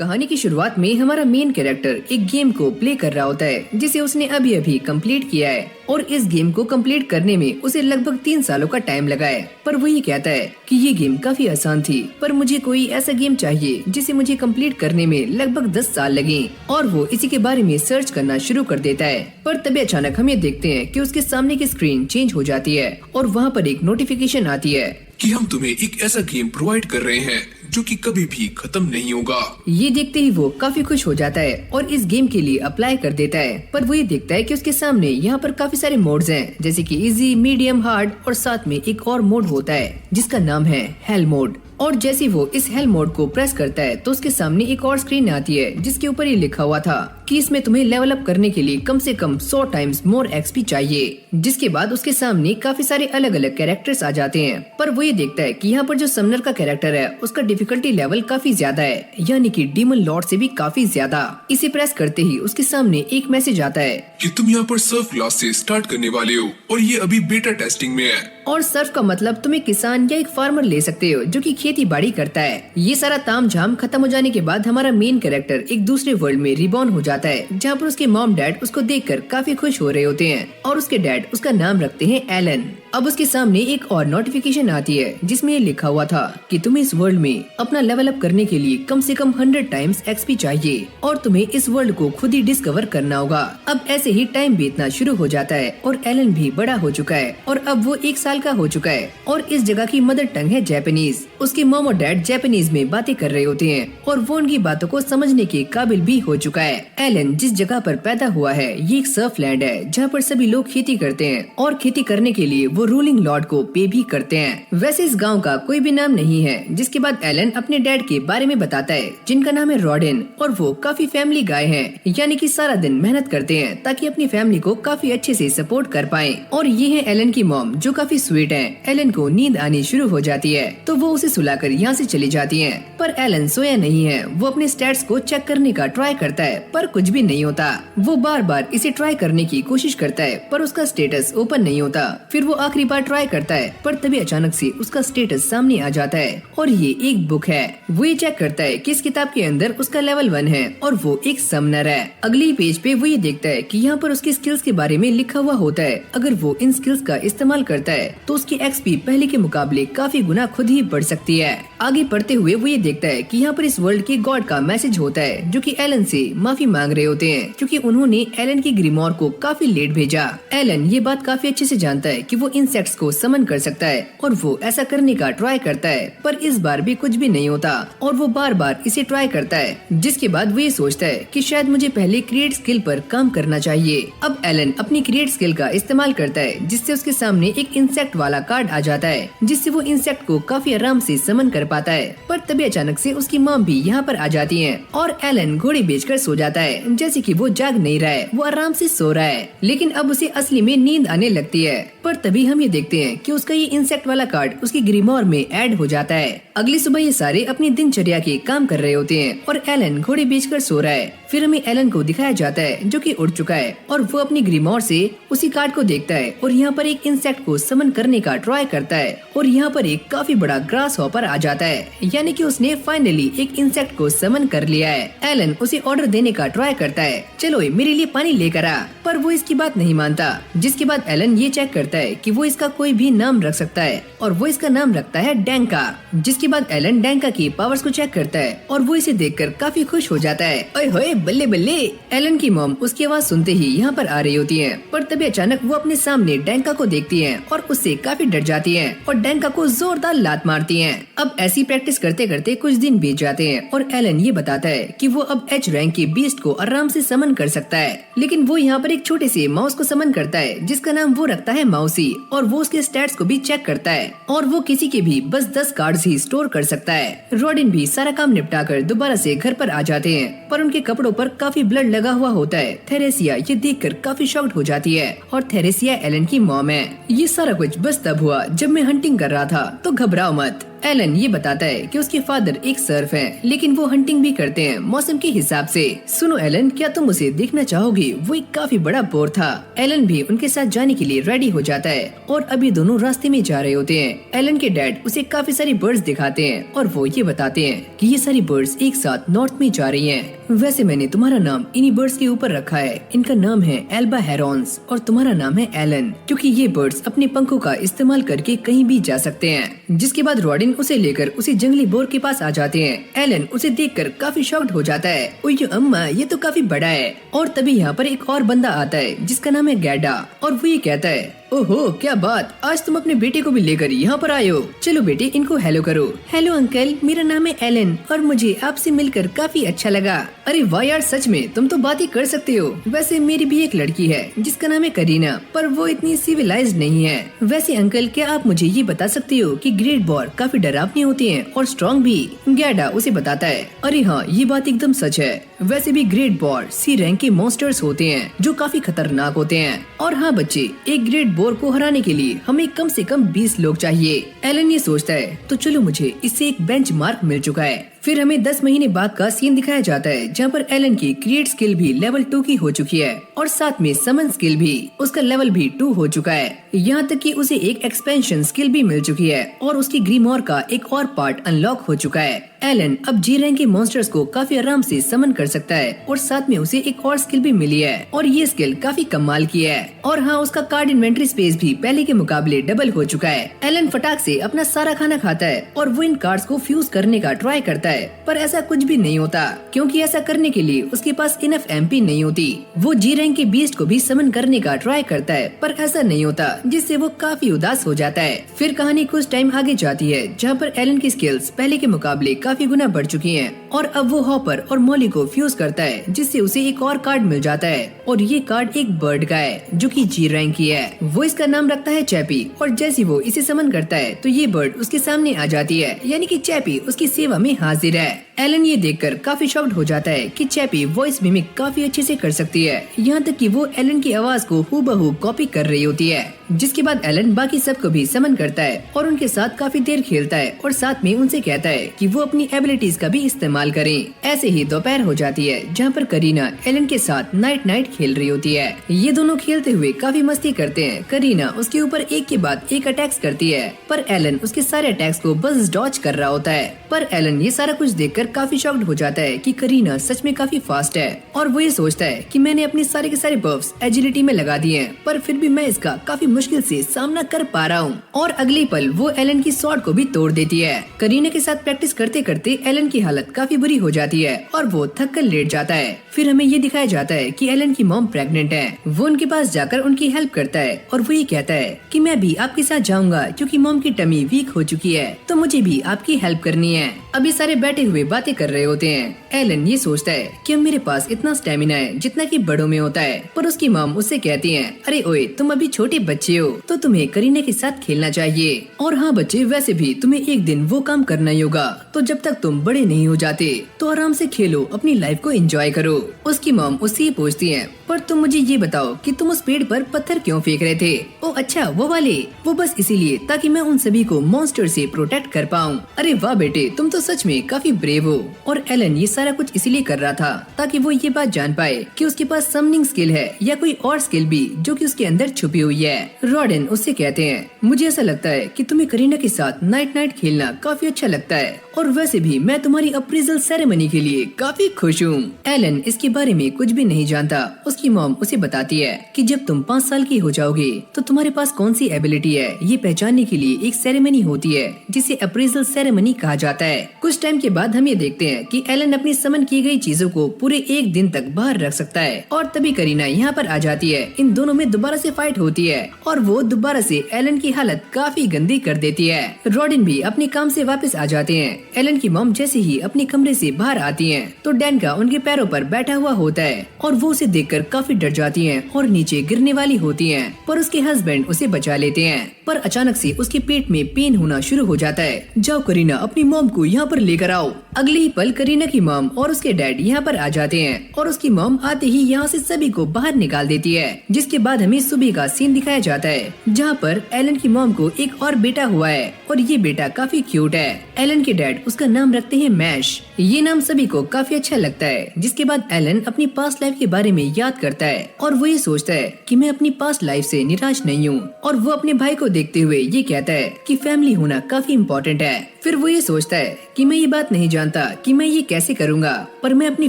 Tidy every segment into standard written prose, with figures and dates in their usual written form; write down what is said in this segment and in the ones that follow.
कहानी की शुरुआत में हमारा मेन कैरेक्टर एक गेम को प्ले कर रहा होता है जिसे उसने अभी अभी कंप्लीट किया है और इस गेम को कंप्लीट करने में उसे लगभग 3 सालों का टाइम लगा है। पर वो ये कहता है कि ये गेम काफी आसान थी, पर मुझे कोई ऐसा गेम चाहिए जिसे मुझे कंप्लीट करने में लगभग 10 साल लगे। और वो इसी के बारे में सर्च करना शुरू कर देता है। पर तभी अचानक हम ये देखते हैं कि उसके सामने की स्क्रीन चेंज हो जाती है और वहाँ पर एक नोटिफिकेशन आती है कि हम तुम्हें एक ऐसा गेम प्रोवाइड कर रहे हैं जो कि कभी भी खत्म नहीं होगा। ये देखते ही वो काफी खुश हो जाता है और इस गेम के लिए अप्लाई कर देता है। पर वो ये देखता है कि उसके सामने यहाँ पर काफी सारे मोड्स हैं, जैसे कि इजी, मीडियम, हार्ड और साथ में एक और मोड होता है जिसका नाम है हेल मोड। और जैसे वो इस हेल मोड को प्रेस करता है तो उसके सामने एक और स्क्रीन आती है जिसके ऊपर ये लिखा हुआ था कि इसमें तुम्हें लेवल अप करने के लिए कम से कम 100 टाइम्स मोर एक्सपी चाहिए। जिसके बाद उसके सामने काफी सारे अलग अलग कैरेक्टर्स आ जाते हैं। पर वो ये देखता है कि यहाँ पर जो समनर का कैरेक्टर है उसका डिफिकल्टी लेवल काफी ज्यादा है, यानी कि डीमन लॉर्ड से भी काफी ज्यादा। इसे प्रेस करते ही उसके सामने एक मैसेज आता है कि तुम यहाँ पर सर्फ क्लास से स्टार्ट करने वाले हो और ये अभी बेटा टेस्टिंग में है। और सर्फ का मतलब तुम एक किसान या एक फार्मर ले सकते हो जो कि खेती बाड़ी करता है। ये सारा ताम झाम खत्म हो जाने के बाद हमारा मेन कैरेक्टर एक दूसरे वर्ल्ड में रिबॉर्न हो जाता है, जहाँ पर उसके मॉम डैड उसको देखकर काफी खुश हो रहे होते हैं और उसके डैड उसका नाम रखते हैं एलन। अब उसके सामने एक और नोटिफिकेशन आती है जिसमें लिखा हुआ था कि तुम्हें इस वर्ल्ड में अपना लेवल अप करने के लिए कम से कम 100 टाइम्स एक्सपी चाहिए और तुम्हें इस वर्ल्ड को खुद ही डिस्कवर करना होगा। अब ऐसे ही टाइम बीतना शुरू हो जाता है और एलन भी बड़ा हो चुका है और अब वो 1 साल का हो चुका है और इस जगह की मदर टंग है जापानीज। उसके मॉम और डैड जापानीज में बातें कर रहे होते हैं और वो उनकी बातों को समझने के काबिल भी हो चुका है। एलन जिस जगह पर पैदा हुआ है ये एक सर्फ लैंड है जहाँ पर सभी लोग खेती करते हैं और खेती करने के लिए वो रूलिंग लॉर्ड को पे भी करते हैं। वैसे इस गांव का कोई भी नाम नहीं है। जिसके बाद एलन अपने डैड के बारे में बताता है जिनका नाम है रॉडिन और वो काफी फैमिली गाय हैं, यानी कि सारा दिन मेहनत करते हैं ताकि अपनी फैमिली को काफी अच्छे से सपोर्ट कर पाएं। और ये है एलन की मॉम जो काफी स्वीट है। एलन को नींद आनी शुरू हो जाती है तो वो उसे सुलाकर यहाँ से चली जाती है। पर एलन सोया नहीं है, वो अपने स्टैट्स को चेक करने का ट्राई करता है पर कुछ भी नहीं होता। वो बार बार इसे ट्राई करने की कोशिश करता है पर उसका स्टेटस ओपन नहीं होता। फिर वो आखिरी बार ट्राई करता है पर तभी अचानक से उसका स्टेटस सामने आ जाता है और ये एक बुक है। वो ये चेक करता है कि इस किताब के अंदर उसका लेवल 1 है और वो एक समनर है। अगली पेज पे वो ये देखता है कि यहाँ पर उसकी स्किल्स के बारे में लिखा हुआ होता है। अगर वो इन स्किल्स का इस्तेमाल करता है तो उसकी एक्सपी पहले के मुकाबले काफी गुना खुद ही बढ़ सकती है। आगे बढ़ते हुए वो ये देखता है कि यहाँ पर इस वर्ल्ड के गॉड का मैसेज होता है जो कि एलन से माफी मांग रहे होते हैं क्योंकि उन्होंने एलन की ग्रिमोर को काफी लेट भेजा। एलन ये बात काफी अच्छे से जानता है कि वो इंसेक्ट्स को समन कर सकता है और वो ऐसा करने का ट्राई करता है पर इस बार भी कुछ भी नहीं होता और वो बार बार इसे ट्राई करता है। जिसके बाद वो ये सोचता है कि शायद मुझे पहले क्रिएट स्किल पर काम करना चाहिए। अब एलन अपनी क्रिएट स्किल का इस्तेमाल करता है जिससे उसके सामने एक इंसेक्ट वाला कार्ड आ जाता है जिससे वो इंसेक्ट को काफी आराम से समन कर पाता है। पर तभी अचानक से उसकी मॉम भी यहाँ पर आ जाती है और एलन घोड़ी बेचकर सो जाता है, जैसे कि वो जाग नहीं रहा है, वो आराम से सो रहा है। लेकिन अब उसे असली में नींद आने लगती है। पर तभी हम ये देखते हैं कि उसका ये इंसेक्ट वाला कार्ड उसकी ग्रिमोर में ऐड हो जाता है। अगली सुबह ये सारे अपनी दिनचर्या के काम कर रहे होते हैं और एलन घोड़ी बेचकर सो रहा है। फिर हमें एलन को दिखाया जाता है जो कि उड़ चुका है और वो अपनी ग्रिमोर से उसी कार्ड को देखता है और यहाँ पर एक इंसेक्ट को समन करने का ट्राई करता है और यहाँ पर एक काफी बड़ा ग्रास हॉपर आ जाता है, यानी कि उसने फाइनली एक इंसेक्ट को समन कर लिया है। एलन उसे ऑर्डर देने का ट्राई करता है, चलो मेरे लिए पानी लेकर आ, पर वो इसकी बात नहीं मानता। जिसके बाद एलन ये चेक करता है कि वो इसका कोई भी नाम रख सकता है और वो इसका नाम रखता है डैंका। जिसके बाद एलन डैंका की पावर्स को चेक करता है और वो इसे देखकर काफी खुश हो जाता है। ओए होए बल्ले बल्ले। एलन की मॉम उसकी आवाज सुनते ही यहाँ पर आ रही होती है पर तभी अचानक वो अपने सामने डैंका को देखती है और उससे काफी डर जाती है और डैंका को जोरदार लात मारती है। अब ऐसी प्रैक्टिस करते करते कुछ दिन बीत जाते हैं और एलन ये बताता है कि वो अब एच रैंक के बीस्ट को आराम से समन कर सकता है। लेकिन वो यहाँ पर एक छोटे से माउस को समन करता है जिसका नाम वो रखता है माउसी और वो उसके स्टैट्स को भी चेक करता है और वो किसी के भी बस 10 कार्ड्स ही स्टोर कर सकता है। रॉडिन भी सारा काम निपटाकर दोबारा से घर पर आ जाते हैं पर उनके कपड़ों पर काफी ब्लड लगा हुआ होता है। थेरेसिया ये देखकर काफी शॉक्ड हो जाती है और थेरेसिया एलन की मॉम है। ये सारा कुछ बस तब हुआ जब मैं हंटिंग कर रहा था, तो घबराओ मत। एलन ये बताता है कि उसके फादर एक सर्फ हैं, लेकिन वो हंटिंग भी करते हैं मौसम के हिसाब से। सुनो एलन, क्या तुम उसे देखना चाहोगी? वो एक काफी बड़ा बोर था। एलन भी उनके साथ जाने के लिए रेडी हो जाता है और अभी दोनों रास्ते में जा रहे होते हैं। एलन के डैड उसे काफी सारी बर्ड्स दिखाते हैं और वो ये बताते हैं कि ये सारी बर्ड्स एक साथ नॉर्थ में जा रही हैं। वैसे मैंने तुम्हारा नाम इन्हीं बर्ड्स के ऊपर रखा है। इनका नाम है एल्बा हेरॉन्स और तुम्हारा नाम है एलन, क्योंकि ये बर्ड्स अपने पंखों का इस्तेमाल करके कहीं भी जा सकते हैं। जिसके बाद रॉडिन उसे लेकर उसी जंगली बोर के पास आ जाते हैं। एलन उसे देखकर काफी शॉक्ड हो जाता है। ओयो अम्मा, ये तो काफी बड़ा है। और तभी यहाँ पर एक और बंदा आता है जिसका नाम है गैडा और वो ये कहता है, ओहो क्या बात, आज तुम अपने बेटे को भी लेकर यहाँ पर आए हो। चलो बेटे, इनको हेलो करो। हेलो अंकल, मेरा नाम है एलन और मुझे आपसे मिलकर काफी अच्छा लगा। अरे वाह यार, सच में तुम तो बात ही कर सकते हो। वैसे मेरी भी एक लड़की है जिसका नाम है करीना, पर वो इतनी सिविलाइज्ड नहीं है। वैसे अंकल, क्या आप मुझे ये बता सकते हो कि ग्रेट बोर काफी डरावने होते हैं और स्ट्रॉन्ग भी? गैडा उसे बताता है, अरे हाँ, ये बात एकदम सच है। वैसे भी ग्रेट बोर सी रैंक के मॉन्स्टर्स होते हैं जो काफी खतरनाक होते हैं। और हाँ बच्चे, एक ग्रेट बोर को हराने के लिए हमें कम से कम 20 लोग चाहिए। एलन ये सोचता है, तो चलो मुझे इससे एक बेंच मार्क मिल चुका है। फिर हमें 10 महीने बाद का सीन दिखाया जाता है जहाँ पर एलन की क्रिएट स्किल भी लेवल 2 की हो चुकी है और साथ में समन स्किल भी उसका लेवल भी 2 हो चुका है। यहाँ तक कि उसे एक एक्सपेंशन स्किल भी मिल चुकी है और उसकी ग्रीमोर का एक और पार्ट अनलॉक हो चुका है। एलन अब जी रैंक के मॉन्स्टर्स को काफी आराम से समन कर सकता है और साथ में उसे एक और स्किल भी मिली है और ये स्किल काफी कमाल की है। और हाँ, उसका कार्ड इन्वेंटरी स्पेस भी पहले के मुकाबले डबल हो चुका है। एलन फटाक से अपना सारा खाना खाता है और वो इन कार्ड्स को फ्यूज करने का ट्राई करता है, पर ऐसा कुछ भी नहीं होता क्योंकि ऐसा करने के लिए उसके पास इनफ एमपी नहीं होती। वो जी रैंक के बीस्ट को भी समन करने का ट्राई करता है, पर ऐसा नहीं होता, जिससे वो काफी उदास हो जाता है। फिर कहानी कुछ टाइम आगे जाती है जहाँ पर एलन की स्किल्स पहले के मुकाबले काफी गुना बढ़ चुकी हैं और अब वो हॉपर और मॉली को फ्यूज करता है, जिससे उसे एक और कार्ड मिल जाता है और ये कार्ड एक बर्ड का है जो कि जी रैंक की है। वो इसका नाम रखता है चैपी और जैसे वो इसे समन करता है तो ये बर्ड उसके सामने आ जाती है, यानी कि चैपी उसकी सेवा में हाजिर है। एलन ये देखकर काफी शॉक्ड हो जाता है कि चैपी वॉइस मिमिक काफी अच्छे से कर सकती है, यहाँ तक कि वो एलन की आवाज को हूबहू कॉपी कर रही होती है। जिसके बाद एलन बाकी सबको भी समन करता है और उनके साथ काफी देर खेलता है और साथ में उनसे कहता है कि वो अपनी एबिलिटीज का भी इस्तेमाल करें। ऐसे ही दोपहर हो जाती है जहाँ पर करीना एलन के साथ नाइट खेल रही होती है। ये दोनों खेलते हुए काफी मस्ती करते हैं। करीना उसके ऊपर एक के बाद एक अटैक्स करती है, पर एलन उसके सारे अटैक्स को बस डॉज कर रहा होता है। पर एलन ये सारा कुछ देखकर काफी शॉक्ड हो जाता है कि करीना सच में काफी फास्ट है और वो ये सोचता है कि मैंने अपने सारे के सारे बफ्स एजिलिटी में लगा दिए हैं, पर फिर भी मैं इसका काफी मुश्किल से सामना कर पा रहा हूँ। और अगले पल वो एलन की स्वॉर्ड को भी तोड़ देती है। करीना के साथ प्रैक्टिस करते करते एलन की हालत काफी बुरी हो जाती है और वो थक कर लेट जाता है। फिर हमें ये दिखाया जाता है कि एलन की मॉम प्रेग्नेंट है। वो उनके पास जाकर उनकी हेल्प करता है और वो ये कहता है कि मैं भी आपके साथ जाऊंगा क्योंकि मॉम की टमी वीक हो चुकी है, तो मुझे भी आपकी हेल्प करनी है। अभी सारे बैठे हुए बातें कर रहे होते हैं। एलन ये सोचता है कि अब मेरे पास इतना स्टेमिना है जितना कि बड़ों में होता है, पर उसकी मॉम उससे कहती है, अरे ओए, तुम अभी छोटे बच्चे हो तो तुम्हें करीना के साथ खेलना चाहिए। और हाँ बच्चे, वैसे भी तुम्हें एक दिन वो काम करना ही होगा, तो जब तक तुम बड़े नहीं हो जाते तो आराम से खेलो, अपनी लाइफ को एंजॉय करो। उसकी मॉम उससे ये पूछती है, पर तुम मुझे ये बताओ कि तुम उस पेड़ पर पत्थर क्यों फेंक रहे थे? ओ अच्छा, वो वाले। वो बस इसीलिए ताकि मैं उन सभी को मॉन्स्टर से प्रोटेक्ट कर पाऊँ। अरे वाह बेटे, तुम तो सच में काफी ब्रेव हो। और एलन ये सारा कुछ इसीलिए कर रहा था ताकि वो ये बात जान पाए कि उसके पास समनिंग स्किल है या कोई और स्किल भी जो कि उसके अंदर छुपी हुई है। रॉडिन उससे कहते हैं, मुझे ऐसा लगता है कि तुम्हें करीना के साथ नाइट खेलना काफी अच्छा लगता है और वैसे भी मैं तुम्हारी अप्रेजल सेरेमनी के लिए काफी खुश हूँ। एलन इसके बारे में कुछ भी नहीं जानता। उसकी मॉम उसे बताती है कि जब तुम 5 साल की हो जाओगे तो तुम्हारे पास कौन सी एबिलिटी है ये पहचानने के लिए एक सेरेमनी होती है जिसे अप्रेजल सेरेमनी कहा जाता है। कुछ टाइम के बाद हम ये देखते हैं कि एलन अपनी समन की गई चीजों को पूरे 1 दिन तक बाहर रख सकता है और तभी करीना यहाँ पर आ जाती है। इन दोनों में दोबारा से फाइट होती है और वो दोबारा से एलन की हालत काफी गंदी कर देती है। रॉडिन भी अपने काम से वापस आ जाते हैं। एलन की मॉम जैसे ही अपने कमरे से बाहर आती हैं, तो डैनका उनके पैरों पर बैठा हुआ होता है और वो उसे देखकर काफी डर जाती हैं और नीचे गिरने वाली होती हैं, पर उसके हस्बैंड उसे बचा लेते हैं। पर अचानक से उसके पेट में पेन होना शुरू हो जाता है। जाओ करीना, अपनी मॉम को यहाँ पर लेकर आओ। अगले ही पल करीना की मॉम और उसके डैड यहाँ पर आ जाते हैं और उसकी मॉम आते ही यहाँ से सभी को बाहर निकाल देती है। जिसके बाद हमें सुबह का सीन दिखाया जाता है जहाँ पर एलन की मॉम को एक और बेटा हुआ है और ये बेटा काफी क्यूट है। एलन के डैड उसका नाम रखते हैं मैश। ये नाम सभी को काफी अच्छा लगता है। जिसके बाद एलन अपनी पास्ट लाइफ के बारे में याद करता है और वो ये सोचता है कि मैं अपनी पास्ट लाइफ से निराश नहीं हूँ और वो अपने भाई को देखते हुए ये कहता है कि फैमिली होना काफी इम्पोर्टेंट है। फिर वो ये सोचता है कि मैं ये बात नहीं जानता कि मैं ये कैसे करूँगा, पर मैं अपनी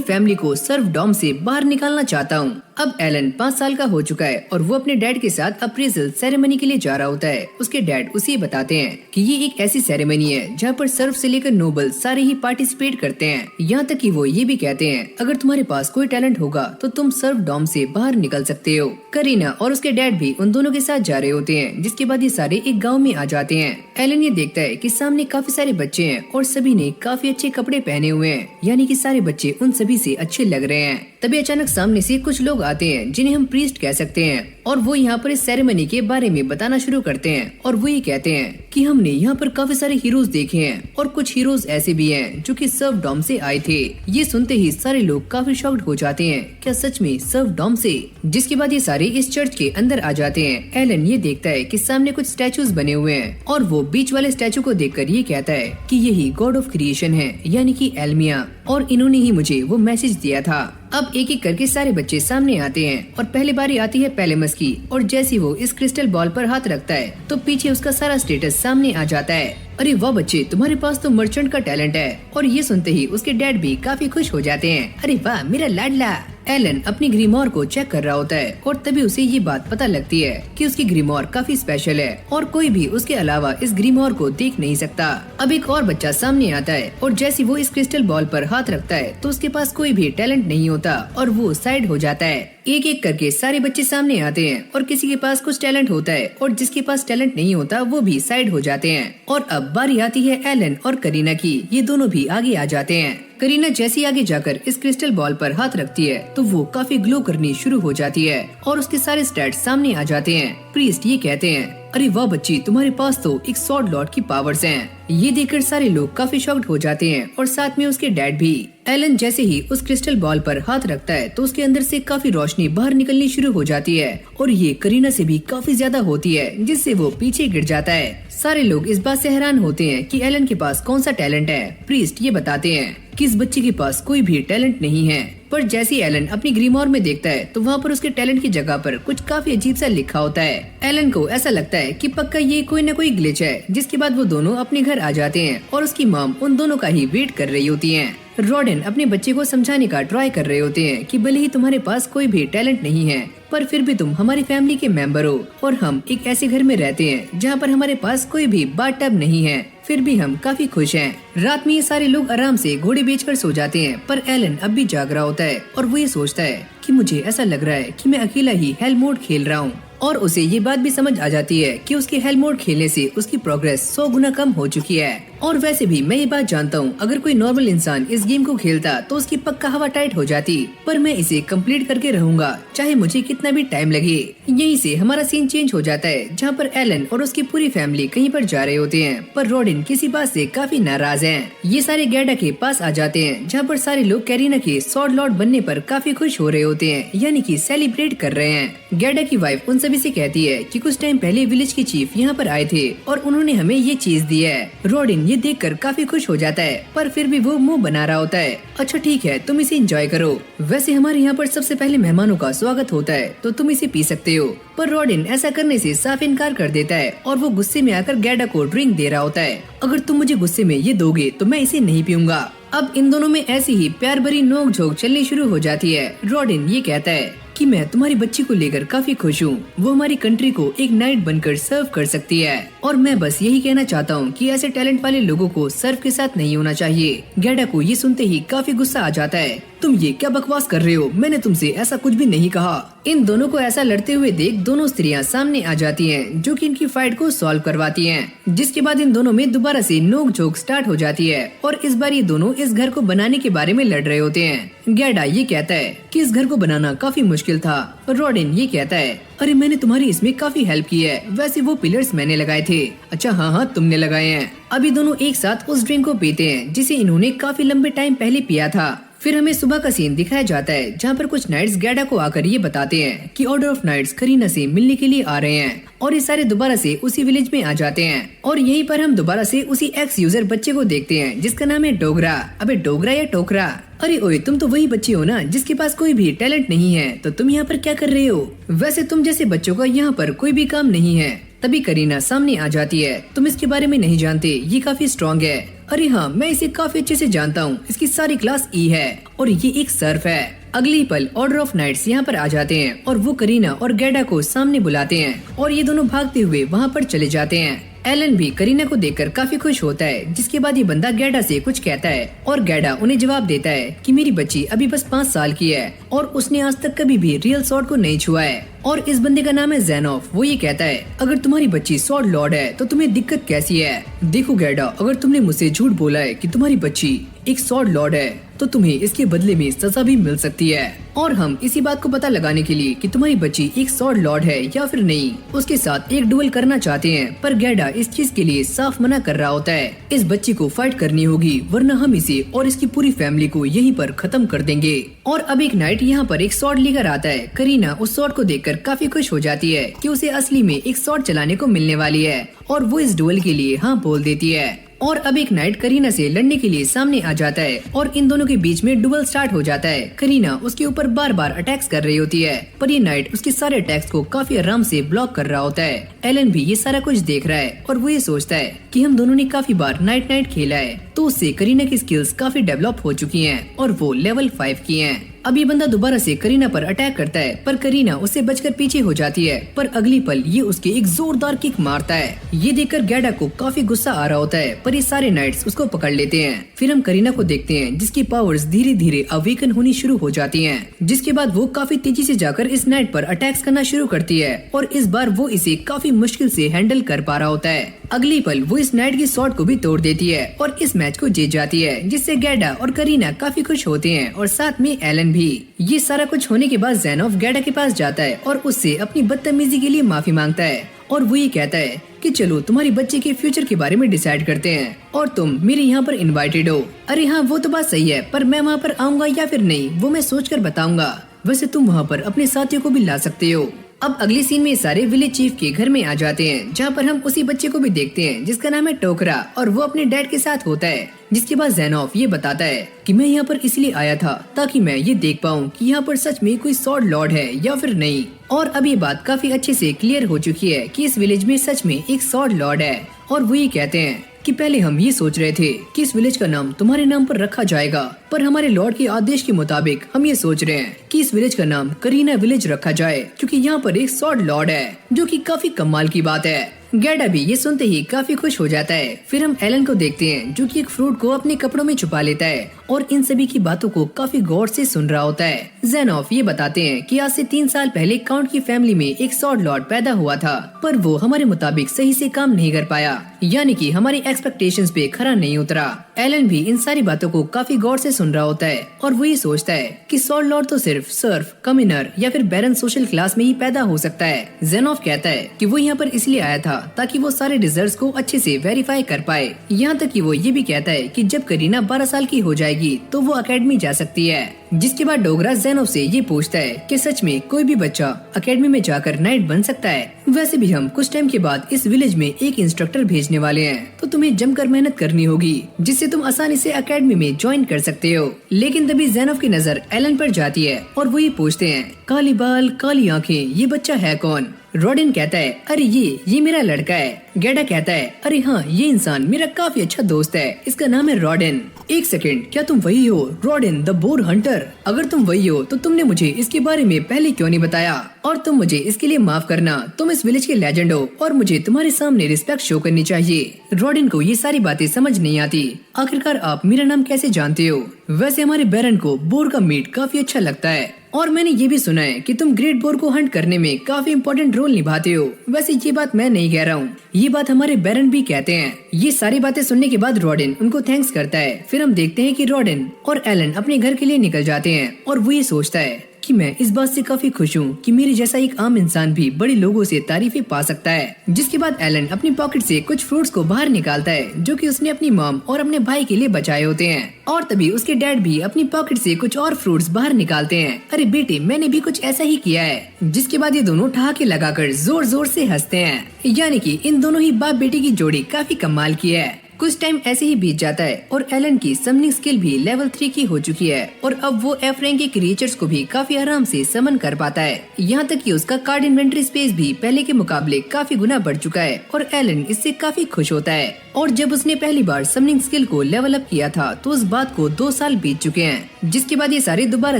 फैमिली को सर्फ डॉम से बाहर निकालना चाहता हूँ। अब एलन 5 साल का हो चुका है और वो अपने डैड के साथ अप्रेजल सेरेमनी के लिए जा रहा होता है। उसके डैड उसे बताते हैं कि ये एक ऐसी सेरेमनी है जहाँ पर सर्फ से लेकर नोबल सारे ही पार्टिसिपेट करते हैं। यहाँ तक कि वो ये भी कहते हैं अगर तुम्हारे पास कोई टैलेंट होगा तो तुम सर्फ डॉम से बाहर निकल सकते हो। करीना और उसके डैड भी उन दोनों के साथ जा रहे होते हैं। जिसके बाद ये सारे एक गाँव में आ जाते हैं। एलन ये देखता है कि सामने काफी सारे बच्चे हैं और सभी ने काफी अच्छे कपड़े पहने हुए हैं, यानी कि सारे बच्चे उन सभी से अच्छे लग रहे हैं। तभी अचानक सामने से कुछ लोग आते हैं जिन्हें हम प्रीस्ट कह सकते हैं और वो यहाँ पर इस सेरेमनी के बारे में बताना शुरू करते हैं और वो ये कहते हैं कि हमने यहाँ पर काफी सारे हीरोज देखे हैं और कुछ हीरोज ऐसे भी हैं जो कि सर्फ डॉम से आए थे। ये सुनते ही सारे लोग काफी शॉक्ड हो जाते हैं, क्या सच में सर्फ डॉम से? जिसके बाद ये सारे इस चर्च के अंदर आ जाते हैं। एलन ये देखता है कि सामने कुछ स्टैचूज बने हुए हैं और वो बीच वाले स्टैचू को देखकर ये कहता है कि यही गॉड ऑफ क्रिएशन है, यानी कि एल्मिया, और इन्होंने ही मुझे वो मैसेज दिया था। अब एक एक करके सारे बच्चे सामने आते हैं और पहली बारी आती है पेलेमस की और जैसे वो इस क्रिस्टल बॉल पर हाथ रखता है तो पीछे उसका सारा स्टेटस सामने आ जाता है। अरे वाह बच्चे, तुम्हारे पास तो मर्चेंट का टैलेंट है। और ये सुनते ही उसके डैड भी काफी खुश हो जाते हैं। अरे वाह मेरा लाडला। एलन अपनी ग्रीमोर को चेक कर रहा होता है और तभी उसे ये बात पता लगती है कि उसकी ग्रीमोर काफी स्पेशल है और कोई भी उसके अलावा इस ग्रीमोर को देख नहीं सकता। अब एक और बच्चा सामने आता है और जैसे वो इस क्रिस्टल बॉल पर हाथ रखता है तो उसके पास कोई भी टैलेंट नहीं होता और वो साइड हो जाता है। एक एक करके सारे बच्चे सामने आते हैं और किसी के पास कुछ टैलेंट होता है और जिसके पास टैलेंट नहीं होता वो भी साइड हो जाते हैं। और अब बारी आती है एलन और करीना की। ये दोनों भी आगे आ जाते हैं। करीना जैसे आगे जाकर इस क्रिस्टल बॉल पर हाथ रखती है तो वो काफी ग्लो करनी शुरू हो जाती है और उसके सारे स्टैट्स सामने आ जाते हैं। प्रीस्ट ये कहते हैं अरे वाह बच्ची, तुम्हारे पास तो एक स्वॉर्ड लॉर्ड की पावर्स हैं। ये देखकर सारे लोग काफी शॉक्ड हो जाते हैं और साथ में उसके डैड भी। एलन जैसे ही उस क्रिस्टल बॉल पर हाथ रखता है तो उसके अंदर से काफी रोशनी बाहर निकलनी शुरू हो जाती है और ये करीना से भी काफी ज्यादा होती है जिससे वो पीछे गिर जाता है। सारे लोग इस बात से हैरान होते हैं कि एलन के पास कौन सा टैलेंट है। प्रीस्ट ये बताते हैं कि इस बच्चे के पास कोई भी टैलेंट नहीं है, पर जैसे एलन अपनी ग्रीमोर में देखता है तो वहाँ पर उसके टैलेंट की जगह पर कुछ काफी अजीब सा लिखा होता है। एलन को ऐसा लगता है कि पक्का ये कोई न कोई ग्लिच है। जिसके बाद वो दोनों अपने घर आ जाते हैं और उसकी मॉम उन दोनों का ही वेट कर रही होती है। रॉडेन अपने बच्चे को समझाने का ट्राई कर रहे होते हैं कि भले ही तुम्हारे पास कोई भी टैलेंट नहीं है पर फिर भी तुम हमारी फैमिली के मेंबर हो और हम एक ऐसे घर में रहते हैं जहाँ पर हमारे पास कोई भी बाथटब नहीं है, फिर भी हम काफी खुश हैं। रात में ये सारे लोग आराम से घोड़े बेचकर सो जाते हैं पर एलन अब भी जाग रहा होता है और वो ये सोचता है कि मुझे ऐसा लग रहा है कि मैं अकेला ही हेल मोड खेल रहा हूँ। और उसे ये बात भी समझ आ जाती है कि उसके हेल मोड खेलने से उसकी प्रोग्रेस 100 गुना कम हो चुकी है। और वैसे भी मैं ये बात जानता हूँ, अगर कोई नॉर्मल इंसान इस गेम को खेलता तो उसकी पक्का हवा टाइट हो जाती, पर मैं इसे कंप्लीट करके रहूंगा चाहे मुझे कितना भी टाइम लगे। यहीं से हमारा सीन चेंज हो जाता है जहाँ पर एलन और उसकी पूरी फैमिली कहीं पर जा रहे होते हैं पर रॉडेन किसी बात से काफी नाराज है। ये सारे गैडा के पास आ जाते हैं जहाँ पर सारे लोग कैरीना के स्वॉर्ड लॉर्ड बनने पर काफी खुश हो रहे होते हैं, यानी कि सेलिब्रेट कर रहे हैं। गैडा की वाइफ उन सभी से कहती है कि कुछ टाइम पहले विलेज के चीफ यहाँ पर आए थे और उन्होंने हमें ये चीज दी है। रॉडेन ये देखकर काफी खुश हो जाता है पर फिर भी वो मुंह बना रहा होता है। अच्छा ठीक है, तुम इसे एंजॉय करो। वैसे हमारे यहाँ पर सबसे पहले मेहमानों का स्वागत होता है तो तुम इसे पी सकते हो, पर रॉडेन ऐसा करने से साफ इनकार कर देता है और वो गुस्से में आकर गैडा को ड्रिंक दे रहा होता है। अगर तुम मुझे गुस्से में ये दोगे तो मैं इसे नहीं पीऊंगा। अब इन दोनों में ऐसी ही प्यार भरी नोक झोंक चलनी शुरू हो जाती है। रॉडेन ये कहता है कि मैं तुम्हारी बच्ची को लेकर काफी खुश हूँ, वो हमारी कंट्री को एक नाइट बनकर सर्व कर सकती है और मैं बस यही कहना चाहता हूँ कि ऐसे टैलेंट वाले लोगों को सर्व के साथ नहीं होना चाहिए। गैडा को ये सुनते ही काफी गुस्सा आ जाता है। तुम ये क्या बकवास कर रहे हो, मैंने तुमसे ऐसा कुछ भी नहीं कहा। इन दोनों को ऐसा लड़ते हुए देख दोनों स्त्रियां सामने आ जाती हैं जो कि इनकी फाइट को सॉल्व करवाती हैं। जिसके बाद इन दोनों में दोबारा से नोक झोंक स्टार्ट हो जाती है और इस बार ये दोनों इस घर को बनाने के बारे में लड़ रहे होते हैं। गैडा ये कहता है कि इस घर को बनाना काफी मुश्किल था। रॉडिन ये कहता है, अरे मैंने तुम्हारी इसमें काफी हेल्प की है, वैसे वो पिलर्स मैंने लगाए थे। अच्छा हाँ तुमने लगाए हैं। अभी दोनों एक साथ उस ड्रिंक को पीते हैं जिसे इन्होंने काफी लंबे टाइम पहले पिया था। फिर हमें सुबह का सीन दिखाया जाता है जहाँ पर कुछ नाइट्स गैडा को आकर ये बताते हैं कि ऑर्डर ऑफ नाइट्स करीना से मिलने के लिए आ रहे हैं और ये सारे दोबारा से उसी विलेज में आ जाते हैं। और यहीं पर हम दोबारा से उसी एक्स यूजर बच्चे को देखते हैं जिसका नाम है डोगरा। अबे डोगरा या टोकरा? अरे ओए तुम तो वही बच्चे हो ना जिसके पास कोई भी टैलेंट नहीं है, तो तुम यहाँ पर क्या कर रहे हो? वैसे तुम जैसे बच्चों का यहाँ पर कोई भी काम नहीं है। तभी करीना सामने आ जाती है, तुम इसके बारे में नहीं जानते, ये काफी स्ट्रॉन्ग है। अरे हाँ मैं इसे काफी अच्छे से जानता हूँ, इसकी सारी क्लास ई है और ये एक सर्फ है। अगली पल ऑर्डर ऑफ नाइट्स यहाँ पर आ जाते हैं और वो करीना और गैडा को सामने बुलाते हैं और ये दोनों भागते हुए वहाँ पर चले जाते हैं। एलन भी करीना को देखकर काफी खुश होता है, जिसके बाद ये बंदा गैडा से कुछ कहता है और गैडा उन्हें जवाब देता है कि मेरी बच्ची अभी बस 5 साल की है और उसने आज तक कभी भी रियल स्वॉर्ड को नहीं छुआ है। और इस बंदे का नाम है ज़ेनोफ। वो ये कहता है, अगर तुम्हारी बच्ची स्वॉर्ड लॉर्ड है तो तुम्हें दिक्कत कैसी है? देखो गैडा, अगर तुमने मुझसे झूठ बोला है कि तुम्हारी बच्ची एक स्वॉर्ड लॉर्ड है तो तुम्हें इसके बदले में सजा भी मिल सकती है। और हम इसी बात को पता लगाने के लिए कि तुम्हारी बच्ची एक स्वॉर्ड लॉर्ड है या फिर नहीं, उसके साथ एक डुएल करना चाहते हैं, पर गैडा इस चीज के लिए साफ मना कर रहा होता है। इस बच्ची को फाइट करनी होगी वरना हम इसे और इसकी पूरी फैमिली को यहीं पर खत्म कर देंगे। और अब एक नाइट यहाँ पर एक स्वॉर्ड लेकर आता है। करीना उस स्वॉर्ड को देखकर काफी खुश हो जाती है कि उसे असली में एक स्वॉर्ड चलाने को मिलने वाली है और वो इस डुएल के लिए हाँ बोल देती है। और अब एक नाइट करीना से लड़ने के लिए सामने आ जाता है और इन दोनों के बीच में डुएल स्टार्ट हो जाता है। करीना उसके ऊपर बार बार अटैक्स कर रही होती है, पर ये नाइट उसके सारे अटैक्स को काफी आराम से ब्लॉक कर रहा होता है। एलन भी ये सारा कुछ देख रहा है और वो ये सोचता है कि हम दोनों ने काफी बार नाइट खेला है, तो उससे करीना की स्किल्स काफी डेवलप हो चुकी हैं और वो लेवल 5 की हैं। अब ये बंदा दोबारा से करीना पर अटैक करता है, पर करीना उससे बचकर पीछे हो जाती है, पर अगली पल ये उसके एक जोरदार किक मारता है। ये देखकर गैडा को काफी गुस्सा आ रहा होता है, पर ये सारे नाइट्स उसको पकड़ लेते हैं। फिर हम करीना को देखते हैं जिसकी पावर्स धीरे धीरे अवेकन होनी शुरू हो जाती हैं, जिसके बाद वो काफी तेजी से जाकर इस नाइट पर अटैक्स करना शुरू करती है और इस बार वो इसे काफी मुश्किल से हैंडल कर पा रहा होता है। अगली पल वो इस नाइट की शॉट को भी तोड़ देती है और इस मैच को जीत जाती है, जिससे गैडा और करीना काफी खुश होते हैं और साथ में एलन भी। ये सारा कुछ होने के बाद ज़ेनोफ गैडा के पास जाता है और उससे अपनी बदतमीजी के लिए माफी मांगता है और वो ये कहता है कि चलो तुम्हारी बच्चे के फ्यूचर के बारे में डिसाइड करते हैं और तुम मेरे यहाँ पर इनवाइटेड हो। अरे हाँ वो तो बात सही है, पर मैं वहाँ पर आऊँगा या फिर नहीं वो मैं सोच कर बताऊंगा। वैसे तुम वहाँ पर अपने साथियों को भी ला सकते हो। अब अगले सीन में सारे विलेज चीफ के घर में आ जाते हैं, जहाँ पर हम उसी बच्चे को भी देखते हैं जिसका नाम है टोकरा और वो अपने डैड के साथ होता है। जिसके बाद ज़ेनोफ ये बताता है कि मैं यहाँ पर इसलिए आया था ताकि मैं ये देख पाऊँ कि यहाँ पर सच में कोई स्वॉर्ड लॉर्ड है या फिर नहीं। और अब ये बात काफी अच्छे से क्लियर हो चुकी है कि इस विलेज में सच में एक स्वॉर्ड लॉर्ड है। और वो ये कहते हैं कि पहले हम ये सोच रहे थे कि इस विलेज का नाम तुम्हारे नाम पर रखा जाएगा, पर हमारे लॉर्ड के आदेश के मुताबिक हम ये सोच रहे हैं कि इस विलेज का नाम करीना विलेज रखा जाए, क्योंकि यहाँ पर एक स्वॉर्ड लॉर्ड है, जो कि काफी कमाल की बात है। गैडा भी ये सुनते ही काफी खुश हो जाता है। फिर हम एलन को देखते हैं जो कि एक फ्रूट को अपने कपड़ों में छुपा लेता है और इन सभी की बातों को काफी गौर से सुन रहा होता है। ज़ेनोफ ये बताते हैं कि आज से 3 साल पहले काउंट की फैमिली में एक स्वॉर्ड लॉर्ड पैदा हुआ था, पर वो हमारे मुताबिक सही से काम नहीं कर पाया, यानी कि हमारी एक्सपेक्टेशंस पे खरा नहीं उतरा। एलन भी इन सारी बातों को काफी गौर से सुन रहा होता है और वो ये सोचता है कि स्वॉर्ड लॉर्ड तो सिर्फ सर्फ, कमिनर या फिर बैरन सोशल क्लास में ही पैदा हो सकता है। ज़ेनोफ कहता है कि वो यहाँ पर इसलिए आया था ताकि वो सारे रिजल्ट्स को अच्छे से वेरीफाई कर पाए। यहाँ तक कि वो ये भी कहता है कि जब करीना 12 साल की हो जाएगी तो वो अकेडमी जा सकती है। जिसके बाद डोगरा ज़ेनोफ से ये पूछता है कि सच में कोई भी बच्चा अकेडमी में जाकर नाइट बन सकता है? वैसे भी हम कुछ टाइम के बाद इस विलेज में एक इंस्ट्रक्टर भेजने वाले हैं, तो तुम्हें जमकर मेहनत करनी होगी जिससे तुम आसानी से अकेडमी में ज्वाइन कर सकते हो। लेकिन तभी ज़ेनोफ की नजर एलन पर जाती है और वो ये पूछते हैं, काली बाल काली आंखें, ये बच्चा है कौन? रॉडिन कहता है, अरे ये मेरा लड़का है। गैडा कहता है, अरे हाँ ये इंसान मेरा काफी अच्छा दोस्त है, इसका नाम है रॉडिन। एक सेकंड, क्या तुम वही हो रॉडिन द बोर हंटर? अगर तुम वही हो तो तुमने मुझे इसके बारे में पहले क्यों नहीं बताया? और तुम मुझे इसके लिए माफ करना। तुम इस विलेज के लेजेंड हो और मुझे तुम्हारे सामने रिस्पेक्ट शो करनी चाहिए। रॉडिन को ये सारी बातें समझ नहीं आती। आखिरकार आप मेरा नाम कैसे जानते हो? वैसे हमारे बैरन को बोर का मीट काफी अच्छा लगता है और मैंने ये भी सुना है कि तुम ग्रेट बोर को हंट करने में काफी इम्पोर्टेंट रोल निभाते हो। वैसे ये बात मैं नहीं कह रहा हूँ, ये बात हमारे बैरन भी कहते हैं। ये सारी बातें सुनने के बाद रॉडिन उनको थैंक्स करता है। फिर हम देखते हैं कि रॉडिन और एलन अपने घर के लिए निकल जाते हैं और वो ये सोचता है कि मैं इस बात से काफी खुश हूँ कि मेरे जैसा एक आम इंसान भी बड़े लोगों से तारीफें पा सकता है। जिसके बाद एलन अपनी पॉकेट से कुछ फ्रूट्स को बाहर निकालता है जो कि उसने अपनी मॉम और अपने भाई के लिए बचाए होते हैं। और तभी उसके डैड भी अपनी पॉकेट से कुछ और फ्रूट्स बाहर निकालते हैं। अरे बेटे, मैंने भी कुछ ऐसा ही किया है। जिसके बाद ये दोनों ठहाके लगाकर जोर जोर से हंसते हैं। यानी कि इन दोनों ही बाप बेटी की जोड़ी काफी कमाल की है। कुछ टाइम ऐसे ही बीत जाता है और एलन की समनिंग स्किल भी लेवल 3 की हो चुकी है और अब वो एफ रैंक के क्रिएचर्स को भी काफी आराम से समन कर पाता है। यहाँ तक कि उसका कार्ड इन्वेंटरी स्पेस भी पहले के मुकाबले काफी गुना बढ़ चुका है और एलन इससे काफी खुश होता है। और जब उसने पहली बार समनिंग स्किल को लेवल अप किया था तो उस बात को 2 साल बीत चुके हैं। जिसके बाद ये सारे दोबारा